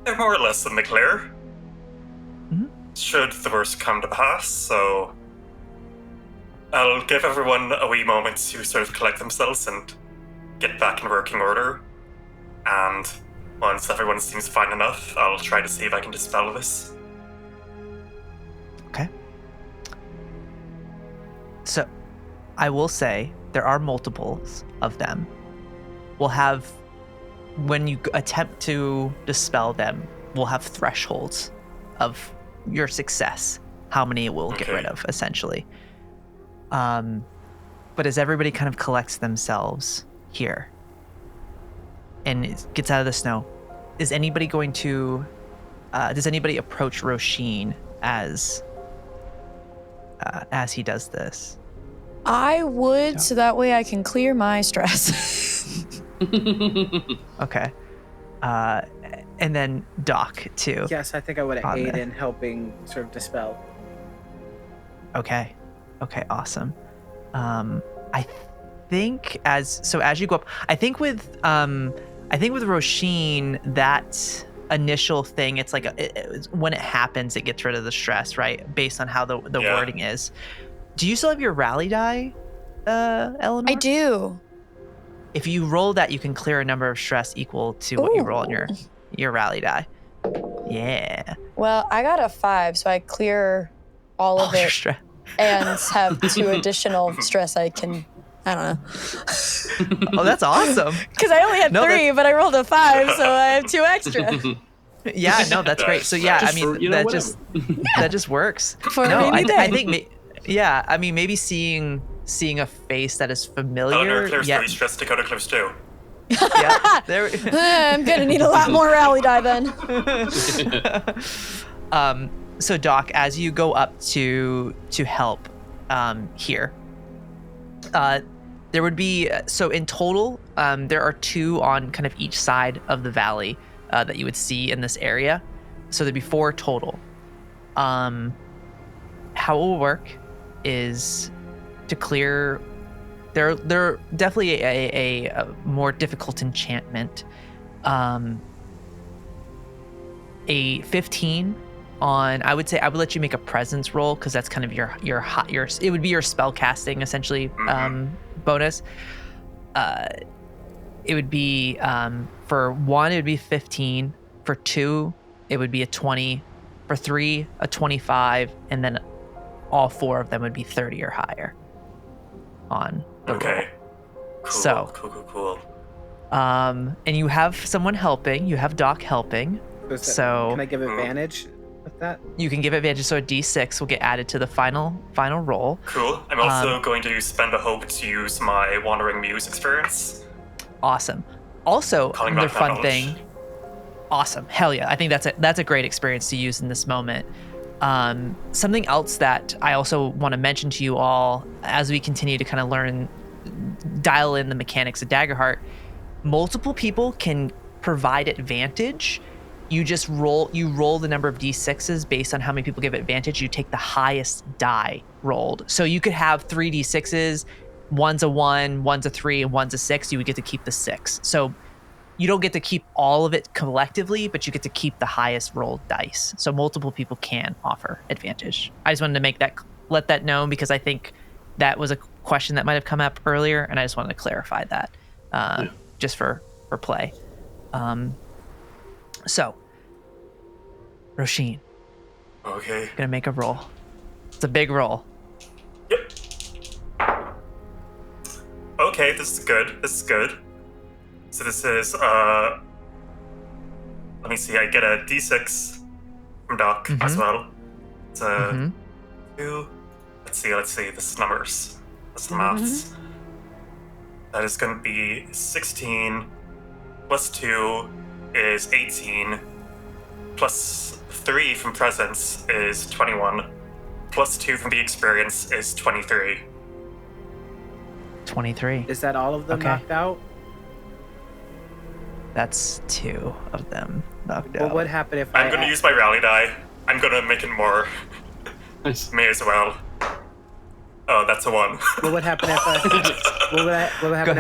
[SPEAKER 2] they're more or less in the clear.
[SPEAKER 1] Mm-hmm.
[SPEAKER 2] Should the worst come to pass, so I'll give everyone a wee moment to sort of collect themselves and get back in working order. And once everyone seems fine enough, I'll try to see if I can dispel this.
[SPEAKER 3] Okay. So, I will say there are multiples of them. We'll have, when you attempt to dispel them, we'll have thresholds of your success, how many it will get rid of, essentially. But as everybody kind of collects themselves here and it gets out of the snow, is anybody going to, does anybody approach Róisín as he does this?
[SPEAKER 4] I would, so that way I can clear my stress.
[SPEAKER 3] Okay. And then Doc, too.
[SPEAKER 5] Yes, I think I would
[SPEAKER 3] On
[SPEAKER 5] aid
[SPEAKER 3] there.
[SPEAKER 5] in helping sort of dispel.
[SPEAKER 3] Okay, awesome. I think as you go up, I think with Róisín, that initial thing, it's like when it happens, it gets rid of the stress, right? Based on how the wording is. Do you still have your rally die, Elanor?
[SPEAKER 4] I do.
[SPEAKER 3] If you roll that, you can clear a number of stress equal to what you roll on your rally die. Yeah.
[SPEAKER 4] Well, I got a 5, so I clear all of
[SPEAKER 3] Your
[SPEAKER 4] it
[SPEAKER 3] stress.
[SPEAKER 4] and have 2 additional stress I can, I don't know.
[SPEAKER 3] Oh, that's awesome.
[SPEAKER 4] Because I only had
[SPEAKER 3] No,
[SPEAKER 4] 3, but I rolled a 5, so I have 2 extra.
[SPEAKER 3] Yeah, no, that's great. So yeah,
[SPEAKER 6] Just
[SPEAKER 3] I mean,
[SPEAKER 6] for, you know,
[SPEAKER 3] that
[SPEAKER 6] whatever.
[SPEAKER 3] that just works.
[SPEAKER 4] For a
[SPEAKER 3] No,
[SPEAKER 4] rainy day.
[SPEAKER 3] I think, yeah, I mean, maybe seeing a face that is familiar.
[SPEAKER 2] Eleanor clears
[SPEAKER 3] Yeah,
[SPEAKER 2] 3 stress, Dakota clears 2.
[SPEAKER 3] yeah. There.
[SPEAKER 4] I'm gonna need a lot more rally die then.
[SPEAKER 3] So Doc, as you go up to help here, there would be, so in total, there are 2 on kind of each side of the valley that you would see in this area. So there'd be 4 total. How it will work is to clear. They're definitely a more difficult enchantment. A 15 on, I would say I would let you make a presence roll because that's kind of your it would be your spell casting essentially bonus. It would be for 1 it would be 15, for 2 it would be a 20, for 3 a 25, and then all 4 of them would be 30 or higher on the roll.
[SPEAKER 2] Okay. Cool,
[SPEAKER 3] So-
[SPEAKER 2] cool.
[SPEAKER 3] And you have someone helping. You have Doc helping. So
[SPEAKER 5] Can I give advantage with that?
[SPEAKER 3] you can give advantage. So a D6 will get added to the final roll.
[SPEAKER 2] Cool. I'm also going to spend a hope to use my Wandering Muse experience.
[SPEAKER 3] Awesome. Also,
[SPEAKER 2] Calling
[SPEAKER 3] another
[SPEAKER 2] back my
[SPEAKER 3] fun
[SPEAKER 2] knowledge.
[SPEAKER 3] thing. Awesome. Hell yeah. I think that's a great experience to use in this moment. Something else that I also want to mention to you all as we continue to kind of dial in the mechanics of Daggerheart, multiple people can provide advantage. You just roll the number of D6s based on how many people give advantage. You take the highest die rolled. So you could have 3 D6s, one's a 1, one's a 3, and one's a 6. You would get to keep the 6. So you don't get to keep all of it collectively, but you get to keep the highest rolled dice. So multiple people can offer advantage. I just wanted to let that known because I think that was a question that might have come up earlier, and I just wanted to clarify that just for play. So, Róisín,
[SPEAKER 2] Okay.
[SPEAKER 3] gonna make a roll. It's a big roll.
[SPEAKER 2] Yep. Okay, this is good. So this is, let me see, I get a D6 from Doc as well. It's a 2. Let's see, this is numbers. That's the maths. That is going to be 16 plus 2 is 18 plus 3 from presence is 21 plus 2 from the experience is 23.
[SPEAKER 3] 23.
[SPEAKER 5] Is that all of them
[SPEAKER 3] Okay.
[SPEAKER 5] knocked out?
[SPEAKER 3] That's 2 of them knocked out.
[SPEAKER 5] What would happen if
[SPEAKER 2] I'm going to use my rally die. I'm going to make it more.
[SPEAKER 6] Nice.
[SPEAKER 2] May as well. Oh, that's a 1.
[SPEAKER 5] What would happen if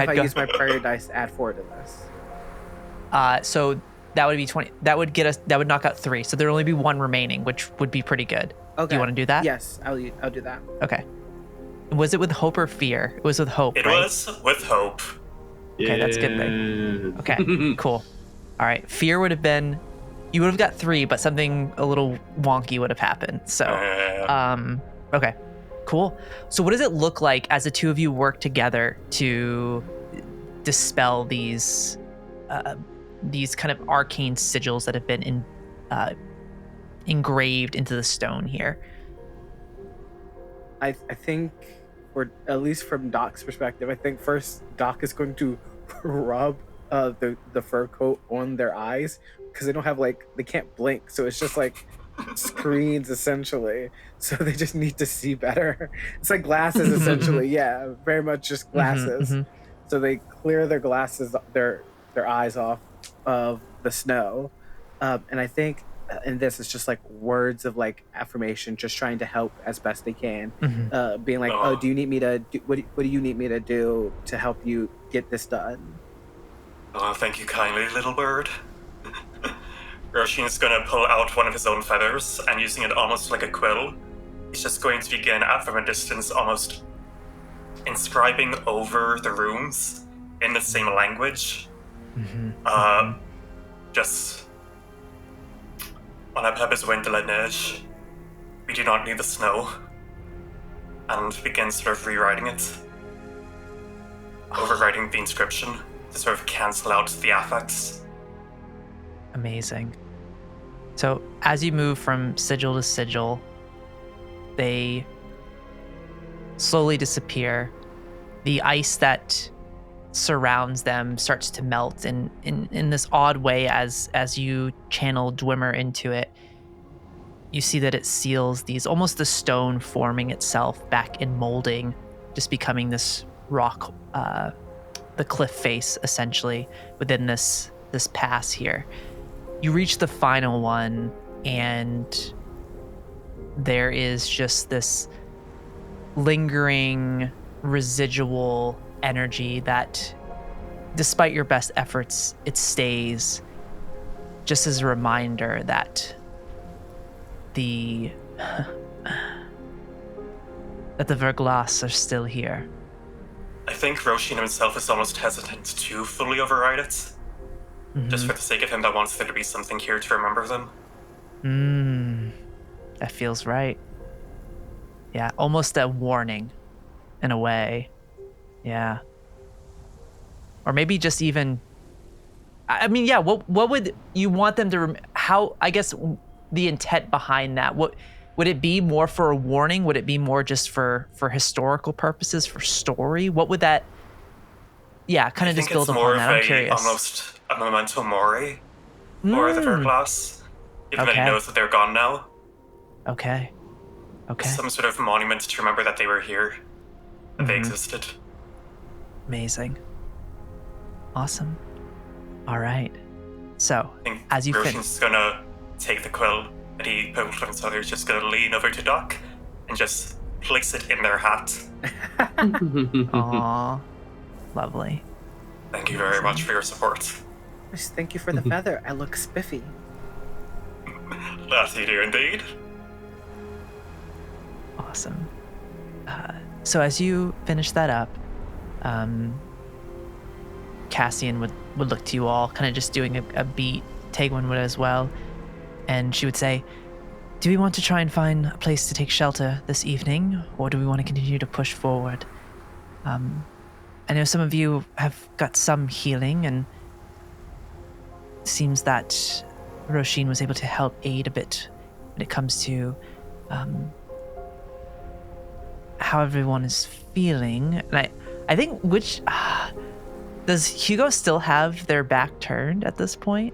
[SPEAKER 5] I use my prayer dice to add 4 to this?
[SPEAKER 3] So that would be 20. That would knock out 3. So there'd only be 1 remaining, which would be pretty good.
[SPEAKER 5] Okay.
[SPEAKER 3] Do you want to do that?
[SPEAKER 5] Yes, I'll do that.
[SPEAKER 3] Okay. Was it with hope or fear? It was with hope,
[SPEAKER 2] It
[SPEAKER 3] right?
[SPEAKER 2] was with hope.
[SPEAKER 3] Okay, that's a good thing. Okay, cool. All right, fear would have been, you would have got 3, but something a little wonky would have happened. So, okay, cool. So what does it look like as the two of you work together to dispel these kind of arcane sigils that have been engraved into the stone here?
[SPEAKER 5] I think, or at least from Doc's perspective, I think first Doc is going to rub the fur coat on their eyes because they don't have they can't blink, so it's just like screens essentially. So they just need to see better. It's like glasses essentially. Yeah, very much just glasses. So they clear their glasses, their eyes off of the snow, and I think. And this is just like words of affirmation, just trying to help as best they can. Being like, "Oh, do you need me to do, what do you need me to do to help you get this done?"
[SPEAKER 2] Oh, thank you kindly, little bird. Róisín is going to pull out one of his own feathers and using it almost like a quill, he's just going to begin from a distance almost inscribing over the rooms in the same language. Just on a pebble wind de la neige, we do not need the snow, and begin sort of rewriting it, overwriting the inscription to sort of cancel out the affects.
[SPEAKER 3] Amazing. So as you move from sigil to sigil, they slowly disappear. The ice that surrounds them starts to melt in this odd way as you channel Dwemer into it. You see that it seals these, almost the stone forming itself back in molding, just becoming this rock, the cliff face essentially within this pass here. You reach the final one and there is just this lingering residual energy that, despite your best efforts, it stays, just as a reminder that the Verglas are still here.
[SPEAKER 2] I think Róisín himself is almost hesitant to fully override it, just for the sake of him that wants there to be something here to remember them.
[SPEAKER 3] That feels right. Yeah, almost a warning in a way. Yeah. Or maybe just even, I mean, yeah, what would you want them to, how, I guess the intent behind that, what would it be? More for a warning? Would it be more just for historical purposes, for story? What would that, yeah, kind of just build upon that? I'm curious.
[SPEAKER 2] Almost a memento mori for the Verglas, even that he knows that they're gone now.
[SPEAKER 3] Okay.
[SPEAKER 2] Some sort of monument to remember that they were here, that they existed.
[SPEAKER 3] Amazing. Awesome. All right. So,
[SPEAKER 2] I think
[SPEAKER 3] as you
[SPEAKER 2] Róisín's gonna take the quill that he pulled from his other, just gonna lean over to Doc and just place it in their hat.
[SPEAKER 3] Aww. Lovely.
[SPEAKER 2] Thank you very much for your support.
[SPEAKER 5] Yes, thank you for the feather. I look spiffy.
[SPEAKER 2] That you do indeed.
[SPEAKER 3] Awesome. So as you finish that up, Cassian would look to you all, kind of just doing a beat. Tegwin would as well. And she would say, do we want to try and find a place to take shelter this evening, or do we want to continue to push forward? I know some of you have got some healing, and it seems that Róisín was able to help aid a bit when it comes to how everyone is feeling. And I think does Hugo still have their back turned at this point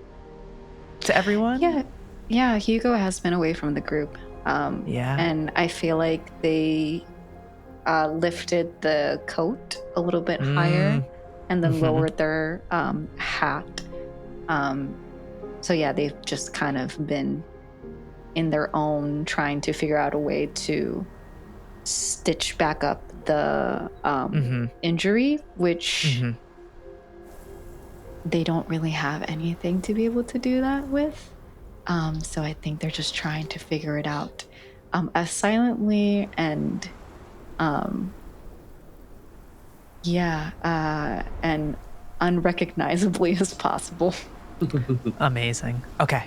[SPEAKER 3] to everyone?
[SPEAKER 7] Yeah, Hugo has been away from the group. And I feel like they lifted the coat a little bit higher and then lowered their hat. So yeah, they've just kind of been in their own, trying to figure out a way to stitch back up the injury, which they don't really have anything to be able to do that with. So I think they're just trying to figure it out as silently and and unrecognizably as possible.
[SPEAKER 3] Amazing. Okay.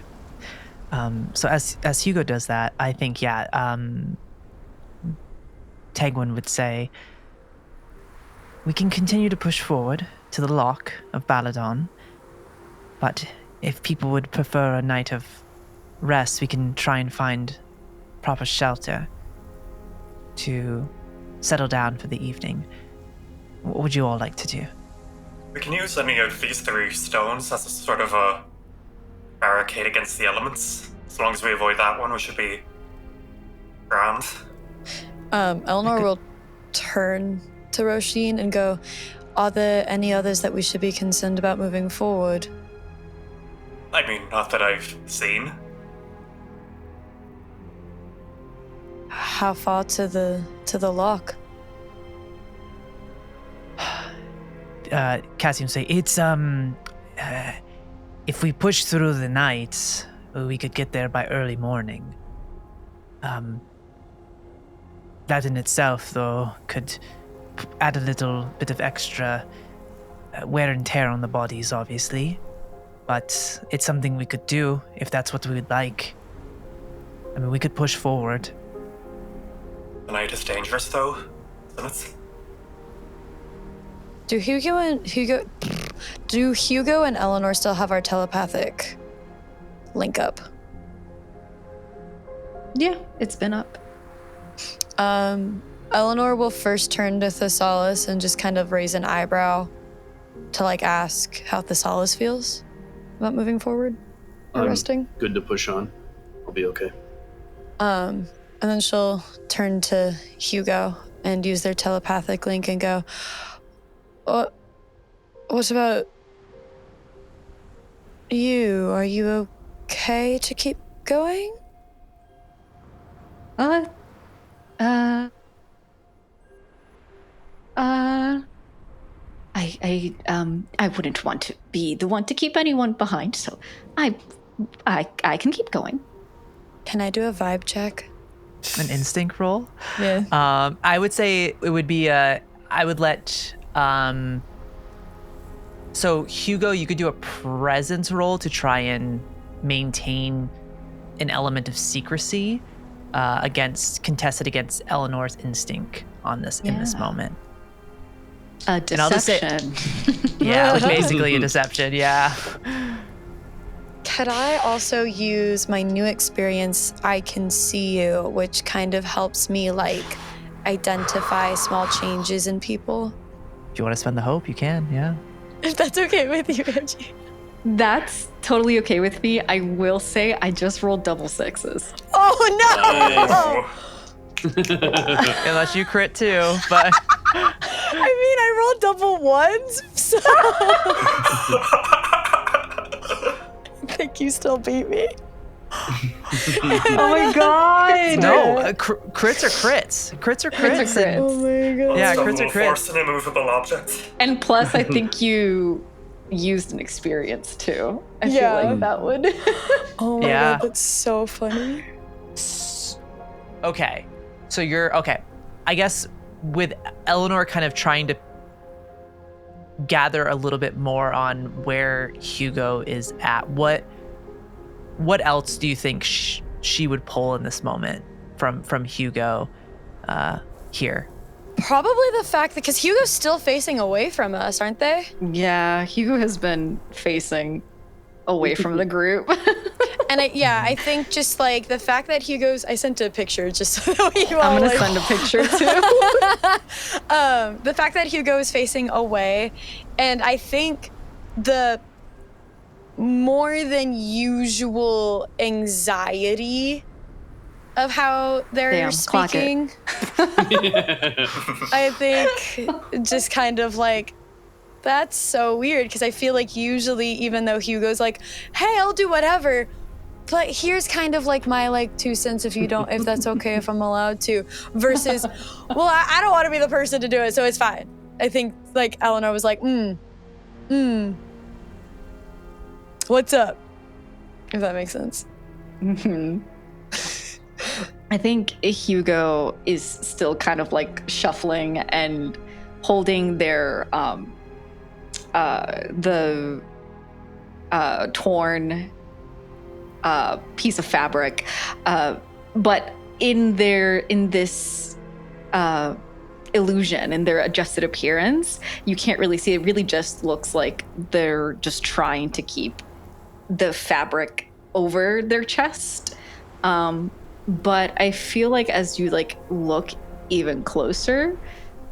[SPEAKER 3] So as Hugo does that, I think Tegwin would say, we can continue to push forward to the lock of Baladon, but if people would prefer a night of rest, we can try and find proper shelter to settle down for the evening. What would you all like to do?
[SPEAKER 2] We can use any of these 3 stones as a sort of a barricade against the elements. As long as we avoid that one, we should be grand.
[SPEAKER 4] Elanor will turn to Róisín and go, are there any others that we should be concerned about moving forward?
[SPEAKER 2] I mean, not that I've seen.
[SPEAKER 4] How far to the lock?
[SPEAKER 3] Cassian say, it's if we push through the night, we could get there by early morning. That in itself, though, could add a little bit of extra wear and tear on the bodies, obviously. But it's something we could do if that's what we would like. I mean, we could push forward.
[SPEAKER 2] The night is dangerous, though, isn't it?
[SPEAKER 4] Do Hugo and Elanor still have our telepathic link up?
[SPEAKER 7] Yeah, it's been up.
[SPEAKER 4] Elanor will first turn to Thessalus and just kind of raise an eyebrow to ask how Thessalus feels about moving forward or resting.
[SPEAKER 8] Good to push on. I'll be okay.
[SPEAKER 4] And then she'll turn to Hugo and use their telepathic link and go, what about you? Are you okay to keep going?
[SPEAKER 7] I wouldn't want to be the one to keep anyone behind, so I can keep going.
[SPEAKER 4] Can I do a vibe check?
[SPEAKER 3] An instinct roll?
[SPEAKER 4] Yeah.
[SPEAKER 3] I would say it would be I would let so Hugo, you could do a presence roll to try and maintain an element of secrecy contested against Eleanor's instinct on this in this moment.
[SPEAKER 7] A deception.
[SPEAKER 3] And I'll just say, basically a deception, yeah.
[SPEAKER 4] Could I also use my new experience, I Can See You, which kind of helps me identify small changes in people?
[SPEAKER 3] If you want to spend the hope, you can, yeah.
[SPEAKER 4] If that's okay with you, Angie.
[SPEAKER 7] That's totally okay with me. I will say I just rolled double 6s.
[SPEAKER 4] Oh no!
[SPEAKER 3] Unless you crit too, but
[SPEAKER 4] I rolled double 1s, so I think you still beat me.
[SPEAKER 7] Oh my god!
[SPEAKER 3] No, crits are crits. Crits are crits.
[SPEAKER 4] Oh my god.
[SPEAKER 3] Yeah, crits are crits.
[SPEAKER 2] Force an immovable object.
[SPEAKER 7] And plus, I think you used an experience too. I feel like that would.
[SPEAKER 4] Oh my god, that's so funny.
[SPEAKER 3] Okay, so you're okay. I guess with Elanor kind of trying to gather a little bit more on where Hugo is at, what else do you think she would pull in this moment from Hugo here?
[SPEAKER 4] Probably the fact that, because Hugo's still facing away from us, aren't they?
[SPEAKER 7] Yeah, Hugo has been facing away from the group.
[SPEAKER 4] And I think just the fact that Hugo's, I sent a picture just so that you all
[SPEAKER 7] I'm gonna send a picture too.
[SPEAKER 4] The fact that Hugo is facing away, and I think the more than usual anxiety of how they're speaking. I think just kind of that's so weird, because I feel like usually, even though Hugo's hey, I'll do whatever, But here's kind of like my like 2 cents if that's okay if I'm allowed to, versus, well, I don't want to be the person to do it, so it's fine. I think like Elanor was like, what's up? If that makes sense.
[SPEAKER 7] Mm-hmm. I think Hugo is still kind of like shuffling and holding their the torn piece of fabric, but in this illusion, in their adjusted appearance, you can't really see. It really just looks like they're just trying to keep the fabric over their chest. But I feel like as you like look even closer,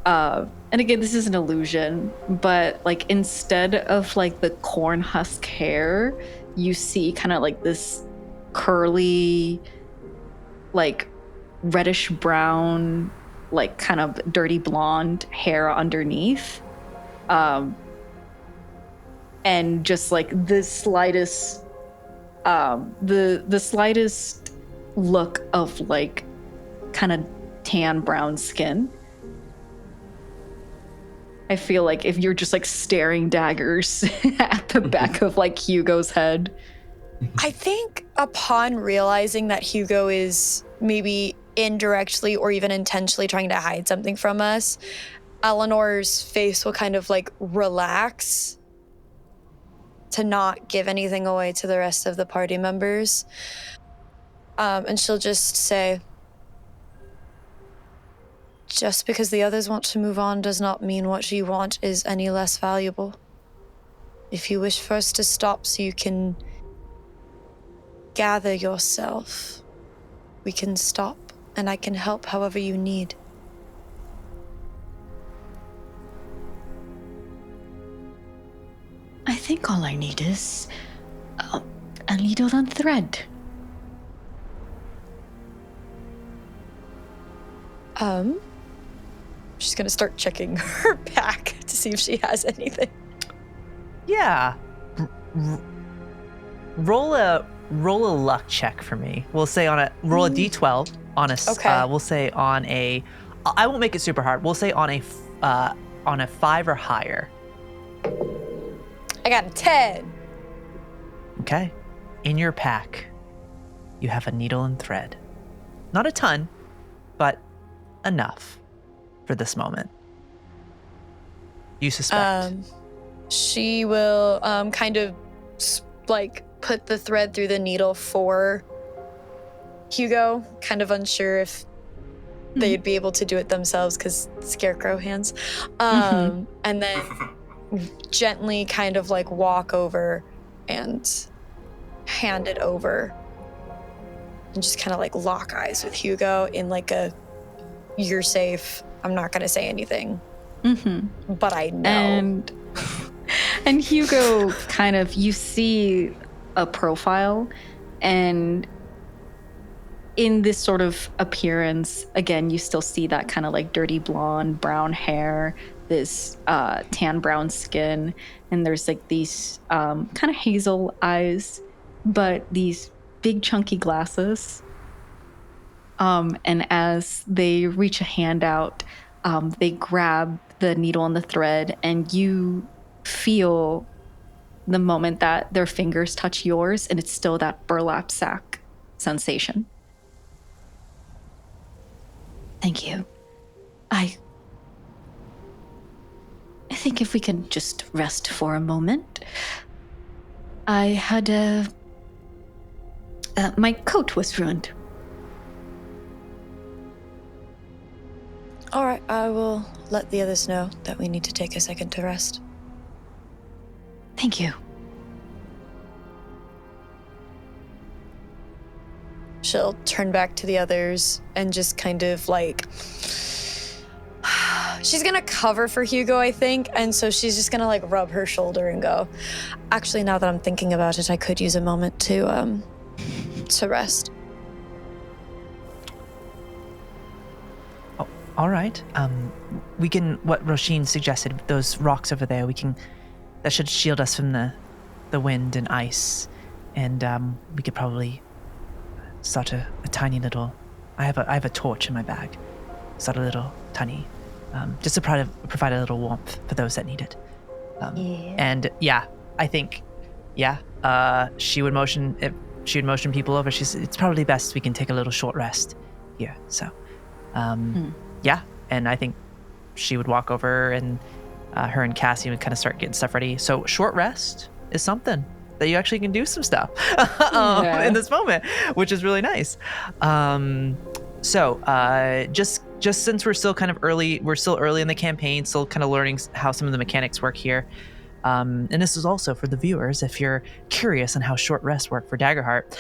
[SPEAKER 7] and again, this is an illusion, but like instead of like the corn husk hair, you see kind of like this curly, like reddish brown, like kind of dirty blonde hair underneath. And just like the slightest, the slightest look of like kind of tan brown skin. I feel like if you're just like staring daggers at the back of like Hugo's head.
[SPEAKER 4] I think upon realizing that Hugo is maybe indirectly or even intentionally trying to hide something from us, Eleanor's face will kind of like relax to not give anything away to the rest of the party members. And she'll just say, just because the others want to move on does not mean what you want is any less valuable. If you wish for us to stop so you can gather yourself, we can stop, and I can help however you need.
[SPEAKER 7] I think all I need is a needle and thread.
[SPEAKER 4] She's gonna start checking her pack to see if she has anything.
[SPEAKER 3] Yeah. Roll a luck check for me. We'll say roll a d12 on a.
[SPEAKER 4] Okay.
[SPEAKER 3] We'll say on a. I won't make it super hard. We'll say on a 5 or higher.
[SPEAKER 4] I got a 10.
[SPEAKER 3] Okay. In your pack, you have a needle and thread. Not a ton, but enough for this moment. You suspect.
[SPEAKER 4] She will kind of like put the thread through the needle for Hugo, kind of unsure if they'd be able to do it themselves because scarecrow hands. And then gently kind of like walk over and hand it over and just kind of like lock eyes with Hugo in like a, you're safe, I'm not gonna say anything, but I know.
[SPEAKER 7] And Hugo kind of, you see a profile, and in this sort of appearance, again, you still see that kind of like dirty blonde, brown hair, this tan brown skin, and there's like these kind of hazel eyes, but these big chunky glasses. And as they reach a hand out, they grab the needle and the thread, and you feel the moment that their fingers touch yours, and it's still that burlap sack sensation. Thank you. I think if we can just rest for a moment. I had my coat was ruined.
[SPEAKER 4] All right, I will let the others know that we need to take a second to rest.
[SPEAKER 7] Thank you.
[SPEAKER 4] She'll turn back to the others and just kind of like, she's gonna cover for Hugo, I think, and so she's just gonna like rub her shoulder and go, actually, now that I'm thinking about it, I could use a moment to rest.
[SPEAKER 3] Oh, all right. We can, what Róisín suggested, those rocks over there, that should shield us from the wind and ice, and we could probably start a tiny little. I have a torch in my bag. Start a little tiny, just to provide a little warmth for those that need it. And I think, she would motion. If she would motion people over, it's probably best we can take a little short rest here. So, and I think she would walk over, and her and Cassie would kind of start getting stuff ready. So short rest is something that you actually can do some stuff in this moment, which is really nice. Just since we're still kind of early, we're still early in the campaign, still kind of learning how some of the mechanics work here. And this is also for the viewers, if you're curious on how short rests work for Daggerheart.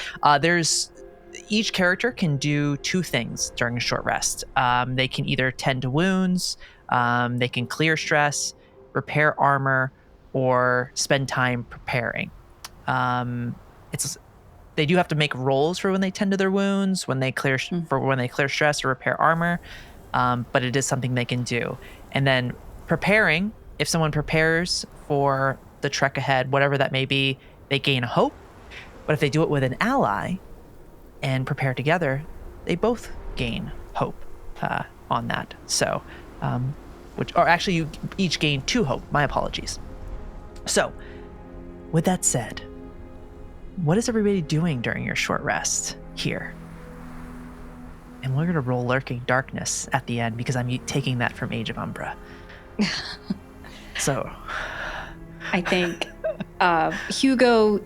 [SPEAKER 3] Each character can do two things during a short rest. They can either tend to wounds, they can clear stress, repair armor, or spend time preparing. They do have to make rolls for when they tend to their wounds, when they clear stress or repair armor, but it is something they can do. And then preparing, if someone prepares for the trek ahead, whatever that may be, they gain hope. But if they do it with an ally and prepare together, they both gain hope on that. So, you each gain 2 hope. My apologies. So, with that said, what is everybody doing during your short rest here? And we're going to roll Lurking Darkness at the end because I'm taking that from Age of Umbra. So,
[SPEAKER 7] I think Hugo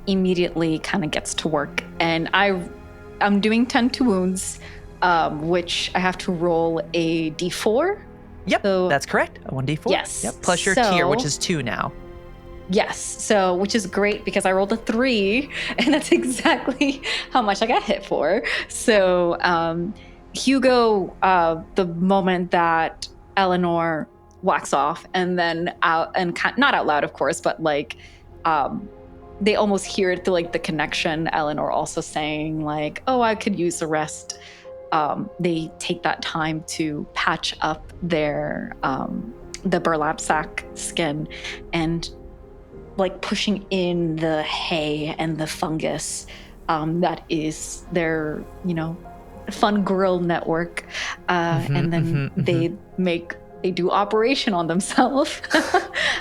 [SPEAKER 7] immediately kind of gets to work, and I'm doing 10 to wounds, which I have to roll a d4.
[SPEAKER 3] Yep, so, that's correct. A 1d4.
[SPEAKER 7] Yes.
[SPEAKER 3] Yep, plus your tier, which is 2 now.
[SPEAKER 7] Yes, so which is great because I rolled a 3, and that's exactly how much I got hit for. So Hugo, the moment that Elanor whacks off, and then not out loud, of course, but like they almost hear it through like the connection. Elanor also saying like, "Oh, I could use a rest." They take that time to patch up their the burlap sack skin and like pushing in the hay and the fungus that is their, fun grill network. And then they do operation on themselves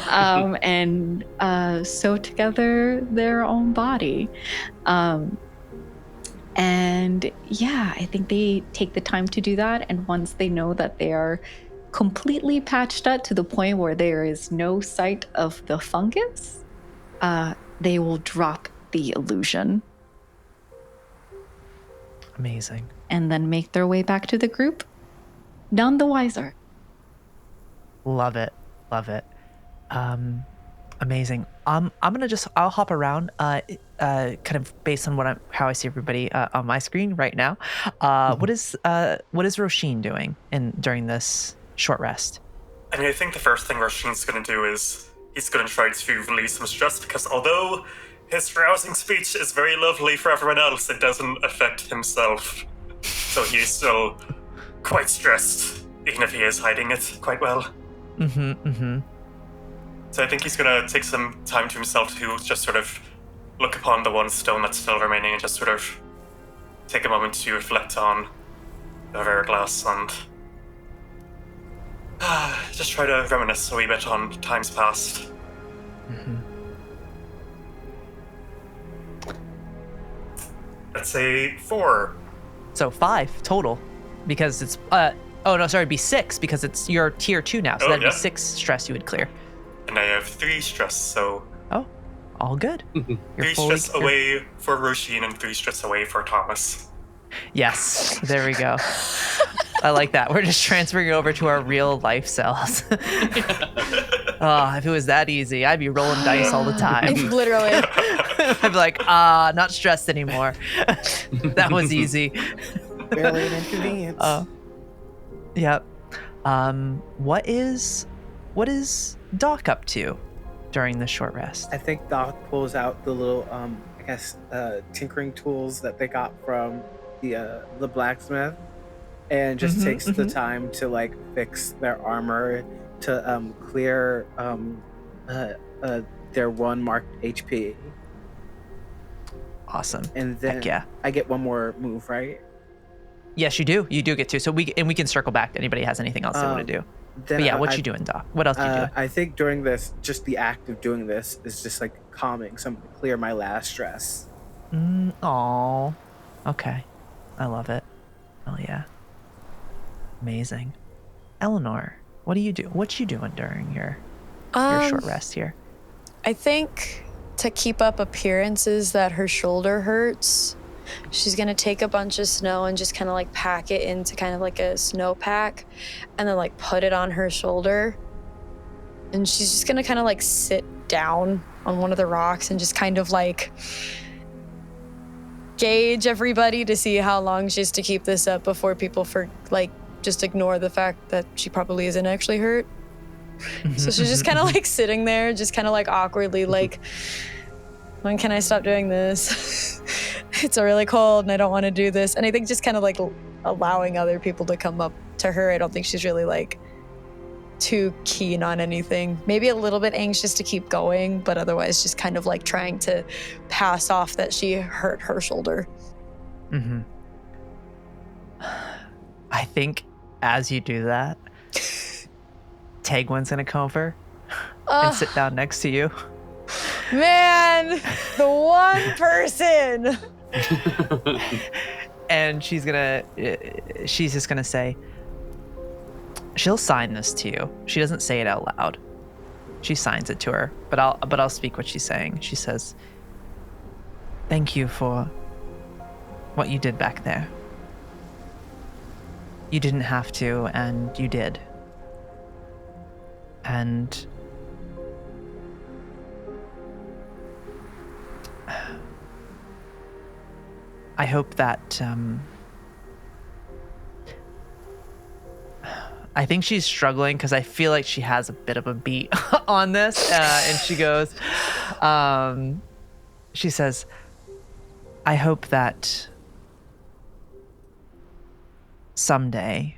[SPEAKER 7] and sew together their own body. And I think they take the time to do that. And once they know that they are completely patched up to the point where there is no sight of the fungus, they will drop the illusion.
[SPEAKER 3] Amazing.
[SPEAKER 7] And then make their way back to the group, none the wiser.
[SPEAKER 3] Love it. Amazing. I'll hop around, kind of based on how I see everybody on my screen right now. What is Róisín doing during this short rest?
[SPEAKER 2] I mean, I think the first thing Róisín's going to do is he's going to try to release some stress, because although his rousing speech is very lovely for everyone else, it doesn't affect himself. So he's still quite stressed, even if he is hiding it quite well. So I think he's going to take some time to himself to just sort of look upon the one stone that's still remaining and just sort of take a moment to reflect on the hourglass and just try to reminisce a wee bit on times past. Let's say 4.
[SPEAKER 3] So 5 total, because it's it'd be 6 because it's your tier 2 now. So that'd be 6 stress you would clear.
[SPEAKER 2] And I have 3 stress, so...
[SPEAKER 3] Oh, all good.
[SPEAKER 2] 3 stress away for Róisín and 3 stress away for Thomas.
[SPEAKER 3] Yes, there we go. I like that. We're just transferring over to our real life selves. If it was that easy, I'd be rolling dice all the time.
[SPEAKER 4] Literally.
[SPEAKER 3] I'd be like, not stressed anymore. That was easy.
[SPEAKER 5] Barely an inconvenience.
[SPEAKER 3] Yep. What is Doc up to during the short rest?
[SPEAKER 5] I think Doc pulls out the little, tinkering tools that they got from the blacksmith, and just takes the time to like fix their armor to clear their 1 marked HP.
[SPEAKER 3] Awesome.
[SPEAKER 5] And then
[SPEAKER 3] Heck yeah.
[SPEAKER 5] I get one more move, right?
[SPEAKER 3] Yes, you do. You do get to. So we can circle back to anybody has anything else they want to do.
[SPEAKER 5] Then
[SPEAKER 3] But yeah, what you doing, Doc? What else you doing?
[SPEAKER 5] I think during this, just the act of doing this is just like calming, something to clear my last stress.
[SPEAKER 3] Aw. Okay. I love it. Oh yeah. Amazing. Elanor, what do you do? What you doing during your short rest here?
[SPEAKER 4] I think to keep up appearances that her shoulder hurts, she's gonna take a bunch of snow and just kind of like pack it into kind of like a snow pack and then like put it on her shoulder. And she's just gonna kind of like sit down on one of the rocks and just kind of like gauge everybody to see how long she has to keep this up before people just ignore the fact that she probably isn't actually hurt. So she's just kind of like sitting there, just kind of like awkwardly like, when can I stop doing this? It's really cold and I don't want to do this. And I think just kind of like allowing other people to come up to her. I don't think she's really like too keen on anything. Maybe a little bit anxious to keep going, but otherwise just kind of like trying to pass off that she hurt her shoulder.
[SPEAKER 3] Mm-hmm. I think as you do that, Tegwin's gonna come over and sit down next to you.
[SPEAKER 4] Man, the one person.
[SPEAKER 3] And she's just gonna say, she'll sign this to you. She doesn't say it out loud. She signs it to her, but I'll speak what she's saying. She says, "Thank you for what you did back there. You didn't have to, and you did. And I hope that I think she's struggling because I feel like she has a bit of a beat on this, and she goes, she says, I hope that someday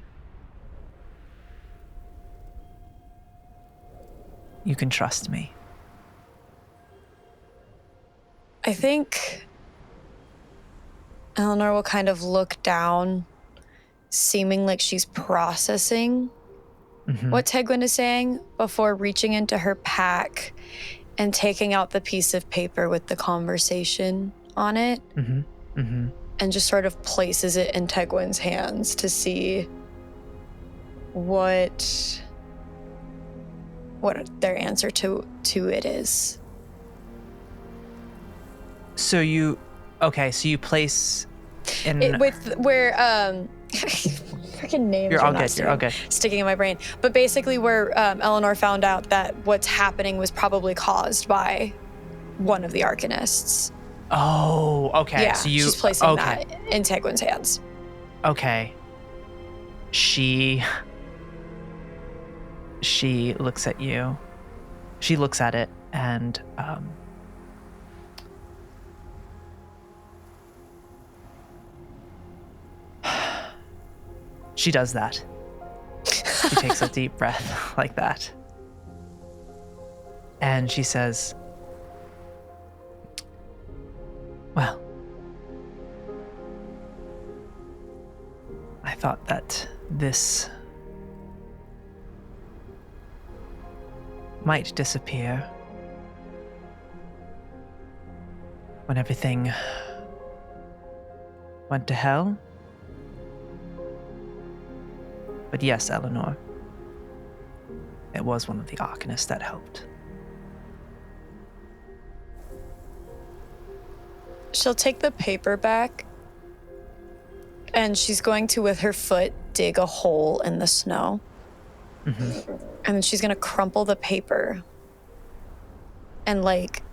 [SPEAKER 3] you can trust me.
[SPEAKER 4] I think Elanor will kind of look down, seeming like she's processing what Tegwin is saying before reaching into her pack and taking out the piece of paper with the conversation on it and just sort of places it in Tegwin's hands to see what their answer to it is.
[SPEAKER 3] So you place in
[SPEAKER 4] it, with where freaking names
[SPEAKER 3] you're
[SPEAKER 4] are
[SPEAKER 3] all
[SPEAKER 4] not
[SPEAKER 3] good. You're all good.
[SPEAKER 4] sticking in my brain. But basically where Elanor found out that what's happening was probably caused by one of the Arcanists.
[SPEAKER 3] Oh, okay.
[SPEAKER 4] Yeah,
[SPEAKER 3] so
[SPEAKER 4] she's placing that in Tegwin's hands.
[SPEAKER 3] Okay. She looks at you. She looks at it and she does that. She takes a deep breath like that. And she says, well, I thought that this might disappear when everything went to hell. But yes, Elanor, it was one of the Arcanists that helped.
[SPEAKER 4] She'll take the paper back and she's going to, with her foot, dig a hole in the snow. And then she's going to crumple the paper and like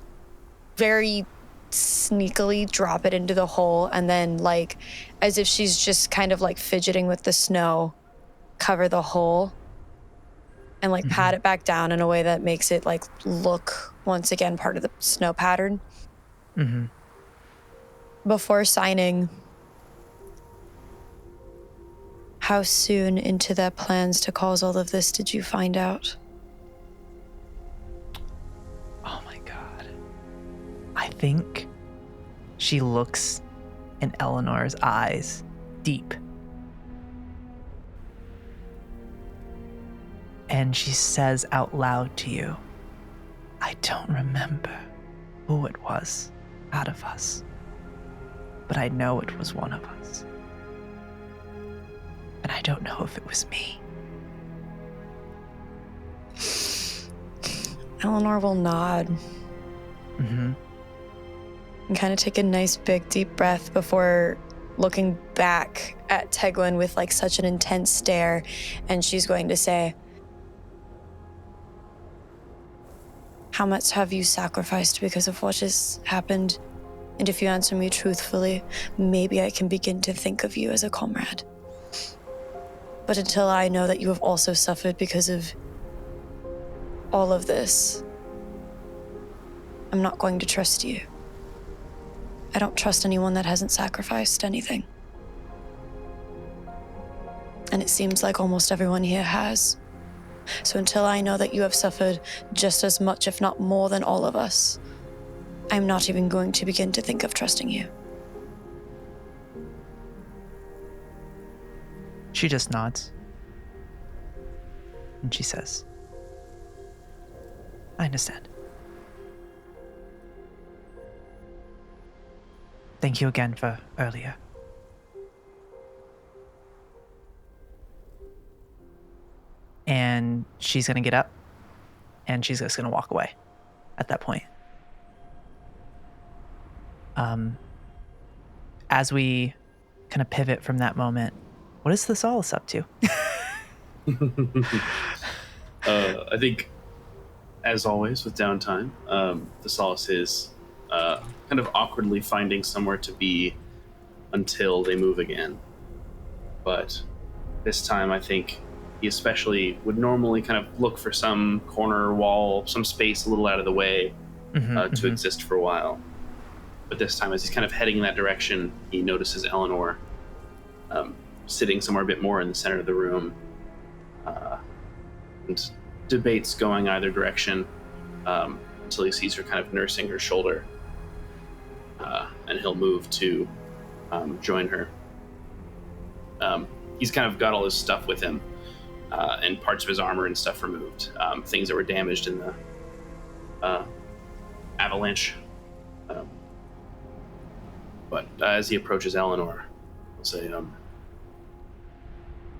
[SPEAKER 4] very sneakily drop it into the hole. And then like, as if she's just kind of like fidgeting with the snow, cover the hole and like pat it back down in a way that makes it like look once again part of the snow pattern. Before signing, how soon into their plans to cause all of this did you find out?
[SPEAKER 3] Oh my God. I think She looks in Eleanor's eyes, deep. And she says out loud to you, I don't remember who it was out of us, but I know it was one of us. And I don't know if it was me.
[SPEAKER 4] Elanor will nod.
[SPEAKER 3] Mm-hmm.
[SPEAKER 4] And kind of take a nice big deep breath before looking back at Teglin with like such an intense stare. And she's going to say, how much have you sacrificed because of what has happened? And if you answer me truthfully, maybe I can begin to think of you as a comrade. But until I know that you have also suffered because of all of this, I'm not going to trust you. I don't trust anyone that hasn't sacrificed anything. And it seems like almost everyone here has. So until I know that you have suffered just as much, if not more than all of us, I'm not even going to begin to think of trusting you.
[SPEAKER 3] She just nods. And she says, I understand. Thank you again for earlier. And she's going to get up and she's just going to walk away at that point. As we kind of pivot from that moment, what is Thessalus up to?
[SPEAKER 6] I think, as always with downtime, Thessalus is kind of awkwardly finding somewhere to be until they move again. But this time, I think he especially would normally kind of look for some corner wall, some space a little out of the way to exist for a while. But this time, as he's kind of heading in that direction, he notices Elanor sitting somewhere a bit more in the center of the room. And debates going either direction until he sees her kind of nursing her shoulder. And he'll move to join her. He's kind of got all his stuff with him and parts of his armor and stuff removed. Things that were damaged in the avalanche. But as he approaches Elanor, he'll say,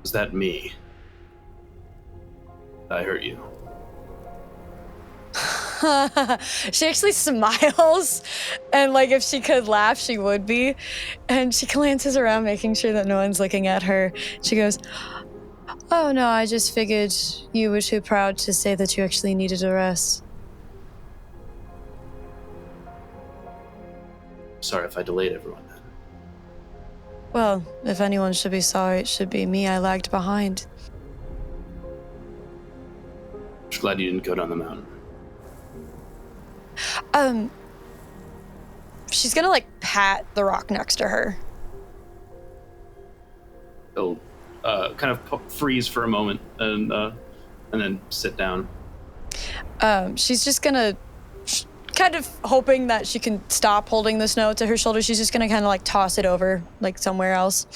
[SPEAKER 6] is that me? I hurt you.
[SPEAKER 4] She actually smiles, and like if she could laugh, she would be. And she glances around, making sure that no one's looking at her. She goes, oh no, I just figured you were too proud to say that you actually needed a rest.
[SPEAKER 6] Sorry if I delayed everyone then.
[SPEAKER 4] Well, if anyone should be sorry, it should be me. I lagged behind.
[SPEAKER 6] Just glad you didn't go down the mountain.
[SPEAKER 4] She's gonna like pat the rock next to her.
[SPEAKER 6] He'll kind of freeze for a moment and then sit down.
[SPEAKER 4] She's just gonna, kind of hoping that she can stop holding the snow to her shoulder. She's just gonna kind of like toss it over like somewhere else.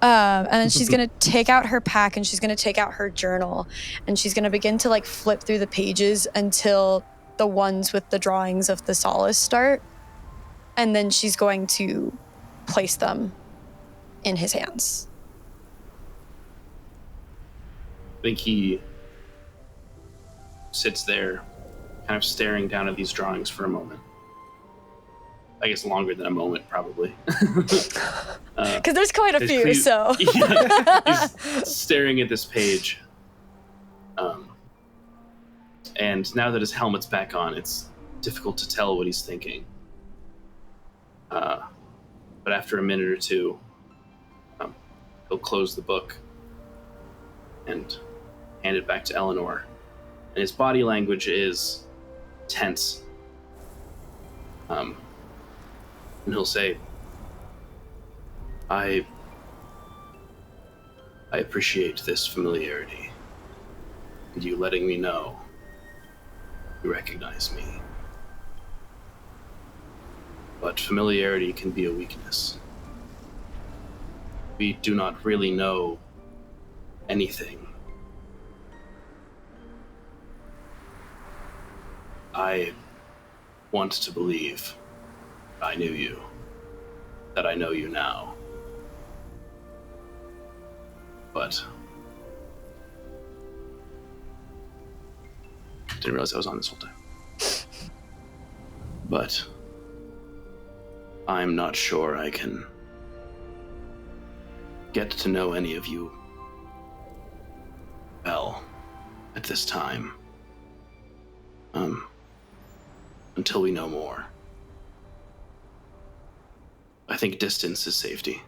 [SPEAKER 4] And then she's gonna take out her pack and she's gonna take out her journal and she's gonna begin to like flip through the pages until the ones with the drawings of Thessalus start. And then she's going to place them in his hands.
[SPEAKER 6] I think he sits there kind of staring down at these drawings for a moment. I guess longer than a moment, probably.
[SPEAKER 4] Because there's quite a few, so.
[SPEAKER 6] Yeah, he's staring at this page. And now that his helmet's back on, it's difficult to tell what he's thinking. But after a minute or two, he'll close the book and hand it back to Elanor. And his body language is tense. And he'll say, I appreciate this familiarity and you letting me know you recognize me.
[SPEAKER 8] But familiarity can be a weakness. We do not really know anything. I want to believe I knew you, that I know you now. But didn't realize I was on this whole time. But I'm not sure I can get to know any of you well at this time. Until we know more. I think distance is safety.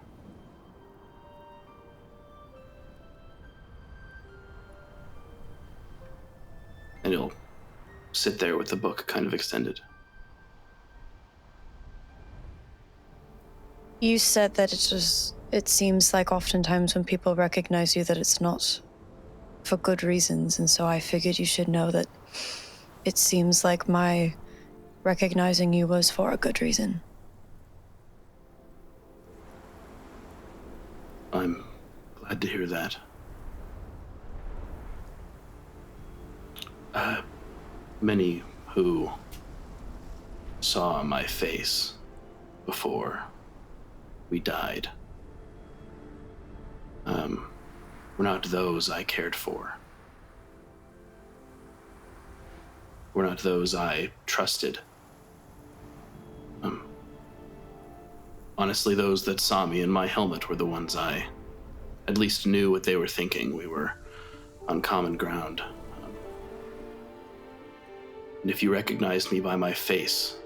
[SPEAKER 8] And he'll sit there with the book kind of extended.
[SPEAKER 4] You said that it seems like oftentimes when people recognize you that it's not for good reasons, and so I figured you should know that it seems like my recognizing you was for a good reason.
[SPEAKER 8] I'm glad to hear that. Many who saw my face before we died were not those I cared for. Were not those I trusted. Honestly, those that saw me in my helmet were the ones I at least knew what they were thinking. We were on common ground. And if you recognized me by my face,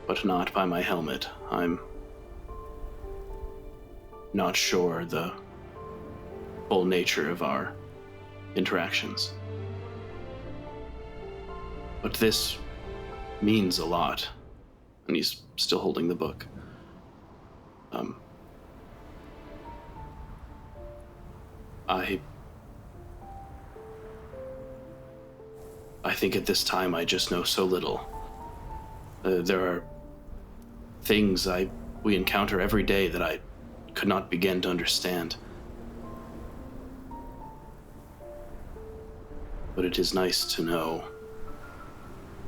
[SPEAKER 8] but not by my helmet, I'm not sure the full nature of our interactions. But this means a lot. And he's still holding the book. I think at this time I just know so little. There are things we encounter every day that I could not begin to understand. But it is nice to know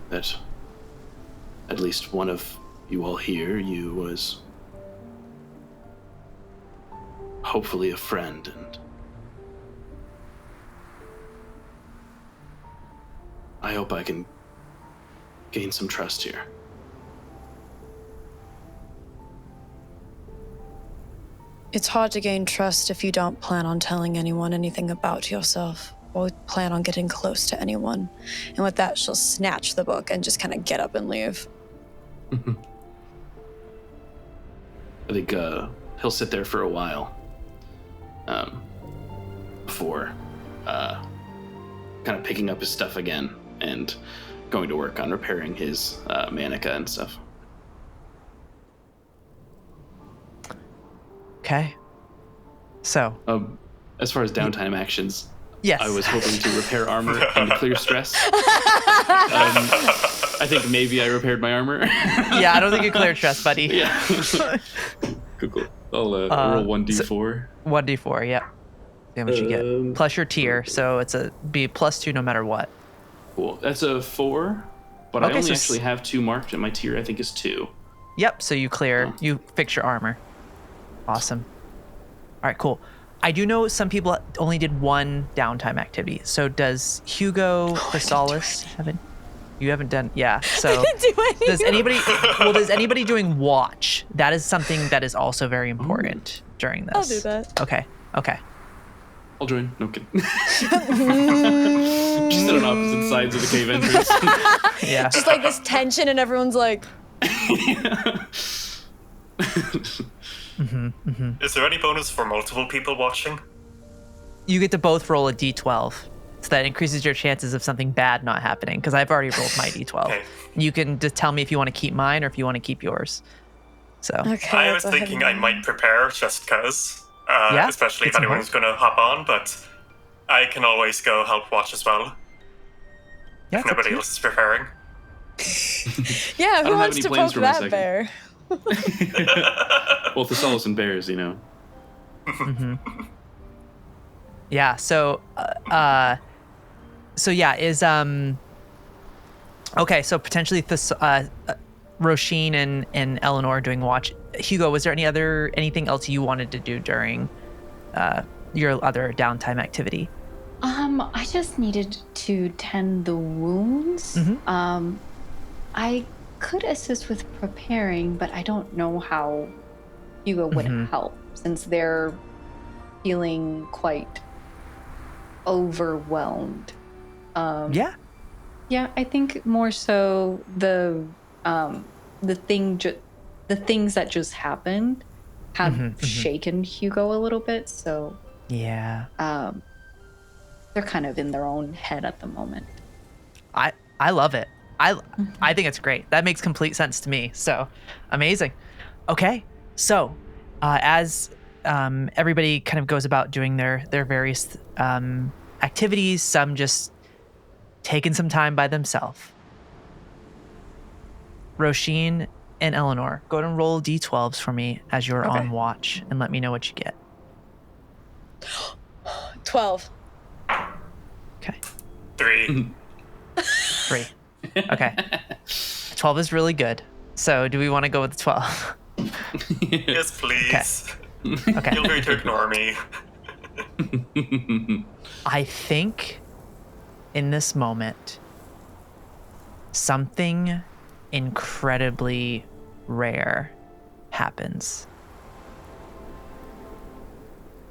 [SPEAKER 8] that at least one of you all here, you was hopefully a friend, and I hope I can gain some trust here.
[SPEAKER 4] It's hard to gain trust if you don't plan on telling anyone anything about yourself or plan on getting close to anyone. And with that, she'll snatch the book and just kind of get up and leave.
[SPEAKER 8] I think he'll sit there for a while before kind of picking up his stuff again and going to work on repairing his manica and stuff.
[SPEAKER 3] Okay. So.
[SPEAKER 8] As far as downtime actions,
[SPEAKER 3] yes.
[SPEAKER 8] I was hoping to repair armor and to clear stress. I think maybe I repaired my armor.
[SPEAKER 3] Yeah, I don't think you cleared stress, buddy.
[SPEAKER 8] Yeah. Cool. I'll roll 1d4.
[SPEAKER 3] So 1d4, yeah. Damage you get. Plus your tier, so it's be +2 no matter what.
[SPEAKER 8] Cool. That's a 4, but
[SPEAKER 3] Okay,
[SPEAKER 8] I only actually have 2 marked, and my tier I think is 2.
[SPEAKER 3] Yep, so you clear, you fix your armor. Awesome. All right, cool. I do know some people only did 1 downtime activity. So does Hugo Thessalus haven't? You haven't done, yeah. So
[SPEAKER 4] I didn't do any.
[SPEAKER 3] does anybody? Well, does anybody doing watch? That is something that is also very important during this.
[SPEAKER 4] I'll do that.
[SPEAKER 3] Okay.
[SPEAKER 8] I'll join. No kidding. Just on opposite sides of the cave entrance.
[SPEAKER 3] Yeah.
[SPEAKER 4] Just like this tension, and everyone's like.
[SPEAKER 2] Is there any bonus for multiple people watching?
[SPEAKER 3] You get to both roll a d12. So that increases your chances of something bad not happening, because I've already rolled my d12.
[SPEAKER 2] Okay.
[SPEAKER 3] You can just tell me if you want to keep mine or if you want to keep yours. So.
[SPEAKER 4] Okay.
[SPEAKER 2] I was thinking I might prepare just because,
[SPEAKER 3] Yeah,
[SPEAKER 2] especially if
[SPEAKER 3] get some
[SPEAKER 2] anyone's going to hop on, but I can always go help watch as well.
[SPEAKER 3] Yeah,
[SPEAKER 2] If nobody else is preparing.
[SPEAKER 4] Yeah,
[SPEAKER 6] I
[SPEAKER 4] who
[SPEAKER 6] don't have
[SPEAKER 4] wants
[SPEAKER 6] any
[SPEAKER 4] to
[SPEAKER 6] plans
[SPEAKER 4] poke
[SPEAKER 6] for my
[SPEAKER 4] that
[SPEAKER 6] second.
[SPEAKER 4] bear?
[SPEAKER 6] Well, Thessalus and bears, you know.
[SPEAKER 3] Mm-hmm. Yeah. So yeah, is okay. So potentially Róisín and Elanor doing watch. Hugo, was there anything else you wanted to do during your other downtime activity?
[SPEAKER 7] I just needed to tend the wounds.
[SPEAKER 3] Mm-hmm.
[SPEAKER 7] I could assist with preparing, but I don't know how Hugo would help since they're feeling quite overwhelmed.
[SPEAKER 3] Yeah.
[SPEAKER 7] Yeah, I think more so the things that just happened have shaken Hugo a little bit. So
[SPEAKER 3] yeah,
[SPEAKER 7] they're kind of in their own head at the moment.
[SPEAKER 3] I love it. I think it's great. That makes complete sense to me. So amazing. Okay, so as everybody kind of goes about doing their various activities, some just taking some time by themselves. Róisín and Elanor, go ahead and roll d12s for me as you're on watch, and let me know what you get.
[SPEAKER 4] 12.
[SPEAKER 3] Okay.
[SPEAKER 2] 3.
[SPEAKER 3] 3. Okay. 12 is really good. So do we want to go with the 12?
[SPEAKER 2] Yes, please.
[SPEAKER 3] Okay.
[SPEAKER 2] Feel free to ignore me.
[SPEAKER 3] I think in this moment, something incredibly rare happens.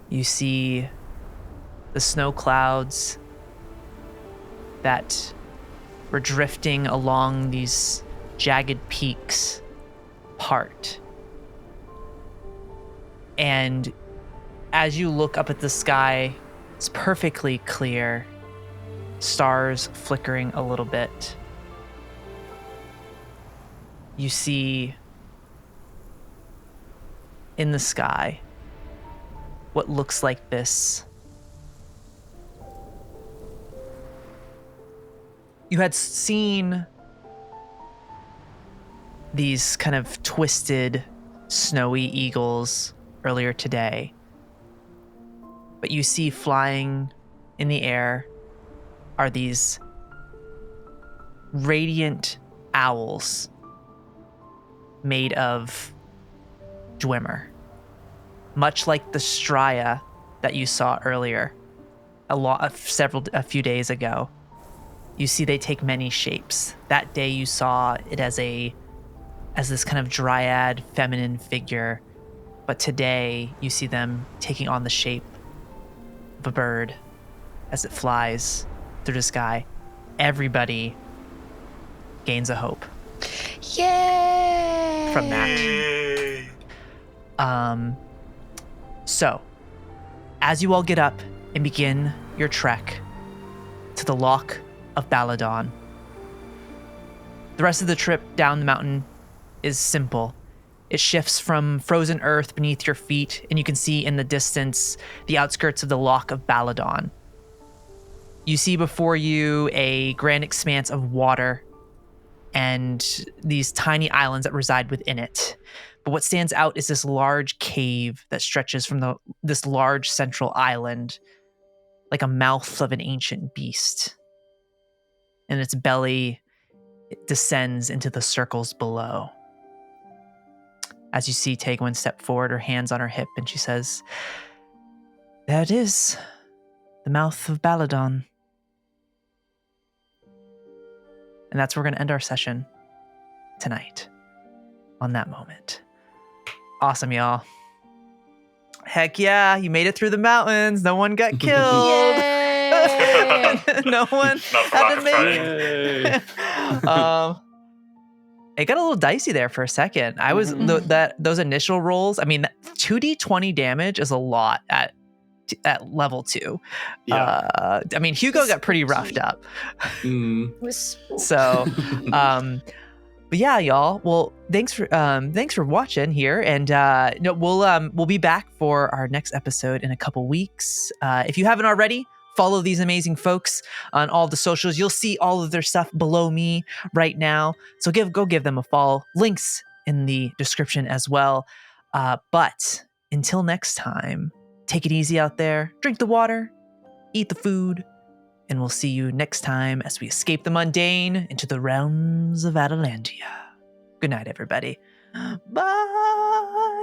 [SPEAKER 3] You see the snow clouds that were drifting along these jagged peaks part. And as you look up at the sky, it's perfectly clear, stars flickering a little bit. You see in the sky what looks like this. You had seen these kind of twisted, snowy eagles earlier today, but you see flying in the air are these radiant owls made of Dwemer, much like the Strya that you saw earlier, a few days ago. You see they take many shapes. That day you saw it as this kind of dryad feminine figure, but today you see them taking on the shape of a bird as it flies through the sky. Everybody gains a hope.
[SPEAKER 4] Yay!
[SPEAKER 3] From that.
[SPEAKER 2] Yay.
[SPEAKER 3] So, as you all get up and begin your trek to the Loch of Baladon, the rest of the trip down the mountain is simple. It shifts from frozen earth beneath your feet, and you can see in the distance the outskirts of the Loch of Baladon. You see before you a grand expanse of water and these tiny islands that reside within it. But what stands out is this large cave that stretches from this large central island like a mouth of an ancient beast. And its belly descends into the circles below. As you see Tegwin step forward, her hands on her hip, and she says, "There it is, the mouth of Baladon." And that's where we're going to end our session tonight, on that moment. Awesome, y'all. Heck yeah, you made it through the mountains. No one got killed.
[SPEAKER 4] Yay!
[SPEAKER 3] No one
[SPEAKER 2] Not for lack
[SPEAKER 3] had to
[SPEAKER 2] of
[SPEAKER 3] make
[SPEAKER 2] trying.
[SPEAKER 3] it got a little dicey there for a second. I was those initial rolls. I mean, 2d20 damage is a lot at level 2.
[SPEAKER 8] Yeah.
[SPEAKER 3] I mean, Hugo got pretty roughed up. So, but yeah, y'all. Well, thanks for watching here, and we'll be back for our next episode in a couple weeks. If you haven't already,
[SPEAKER 1] follow these amazing folks on all the socials. You'll see all of their stuff below me right now. So go give them a follow. Links in the description as well. But until next time, take it easy out there. Drink the water, eat the food, and we'll see you next time as we escape the mundane into the realms of Atalantia. Good night, everybody. Bye.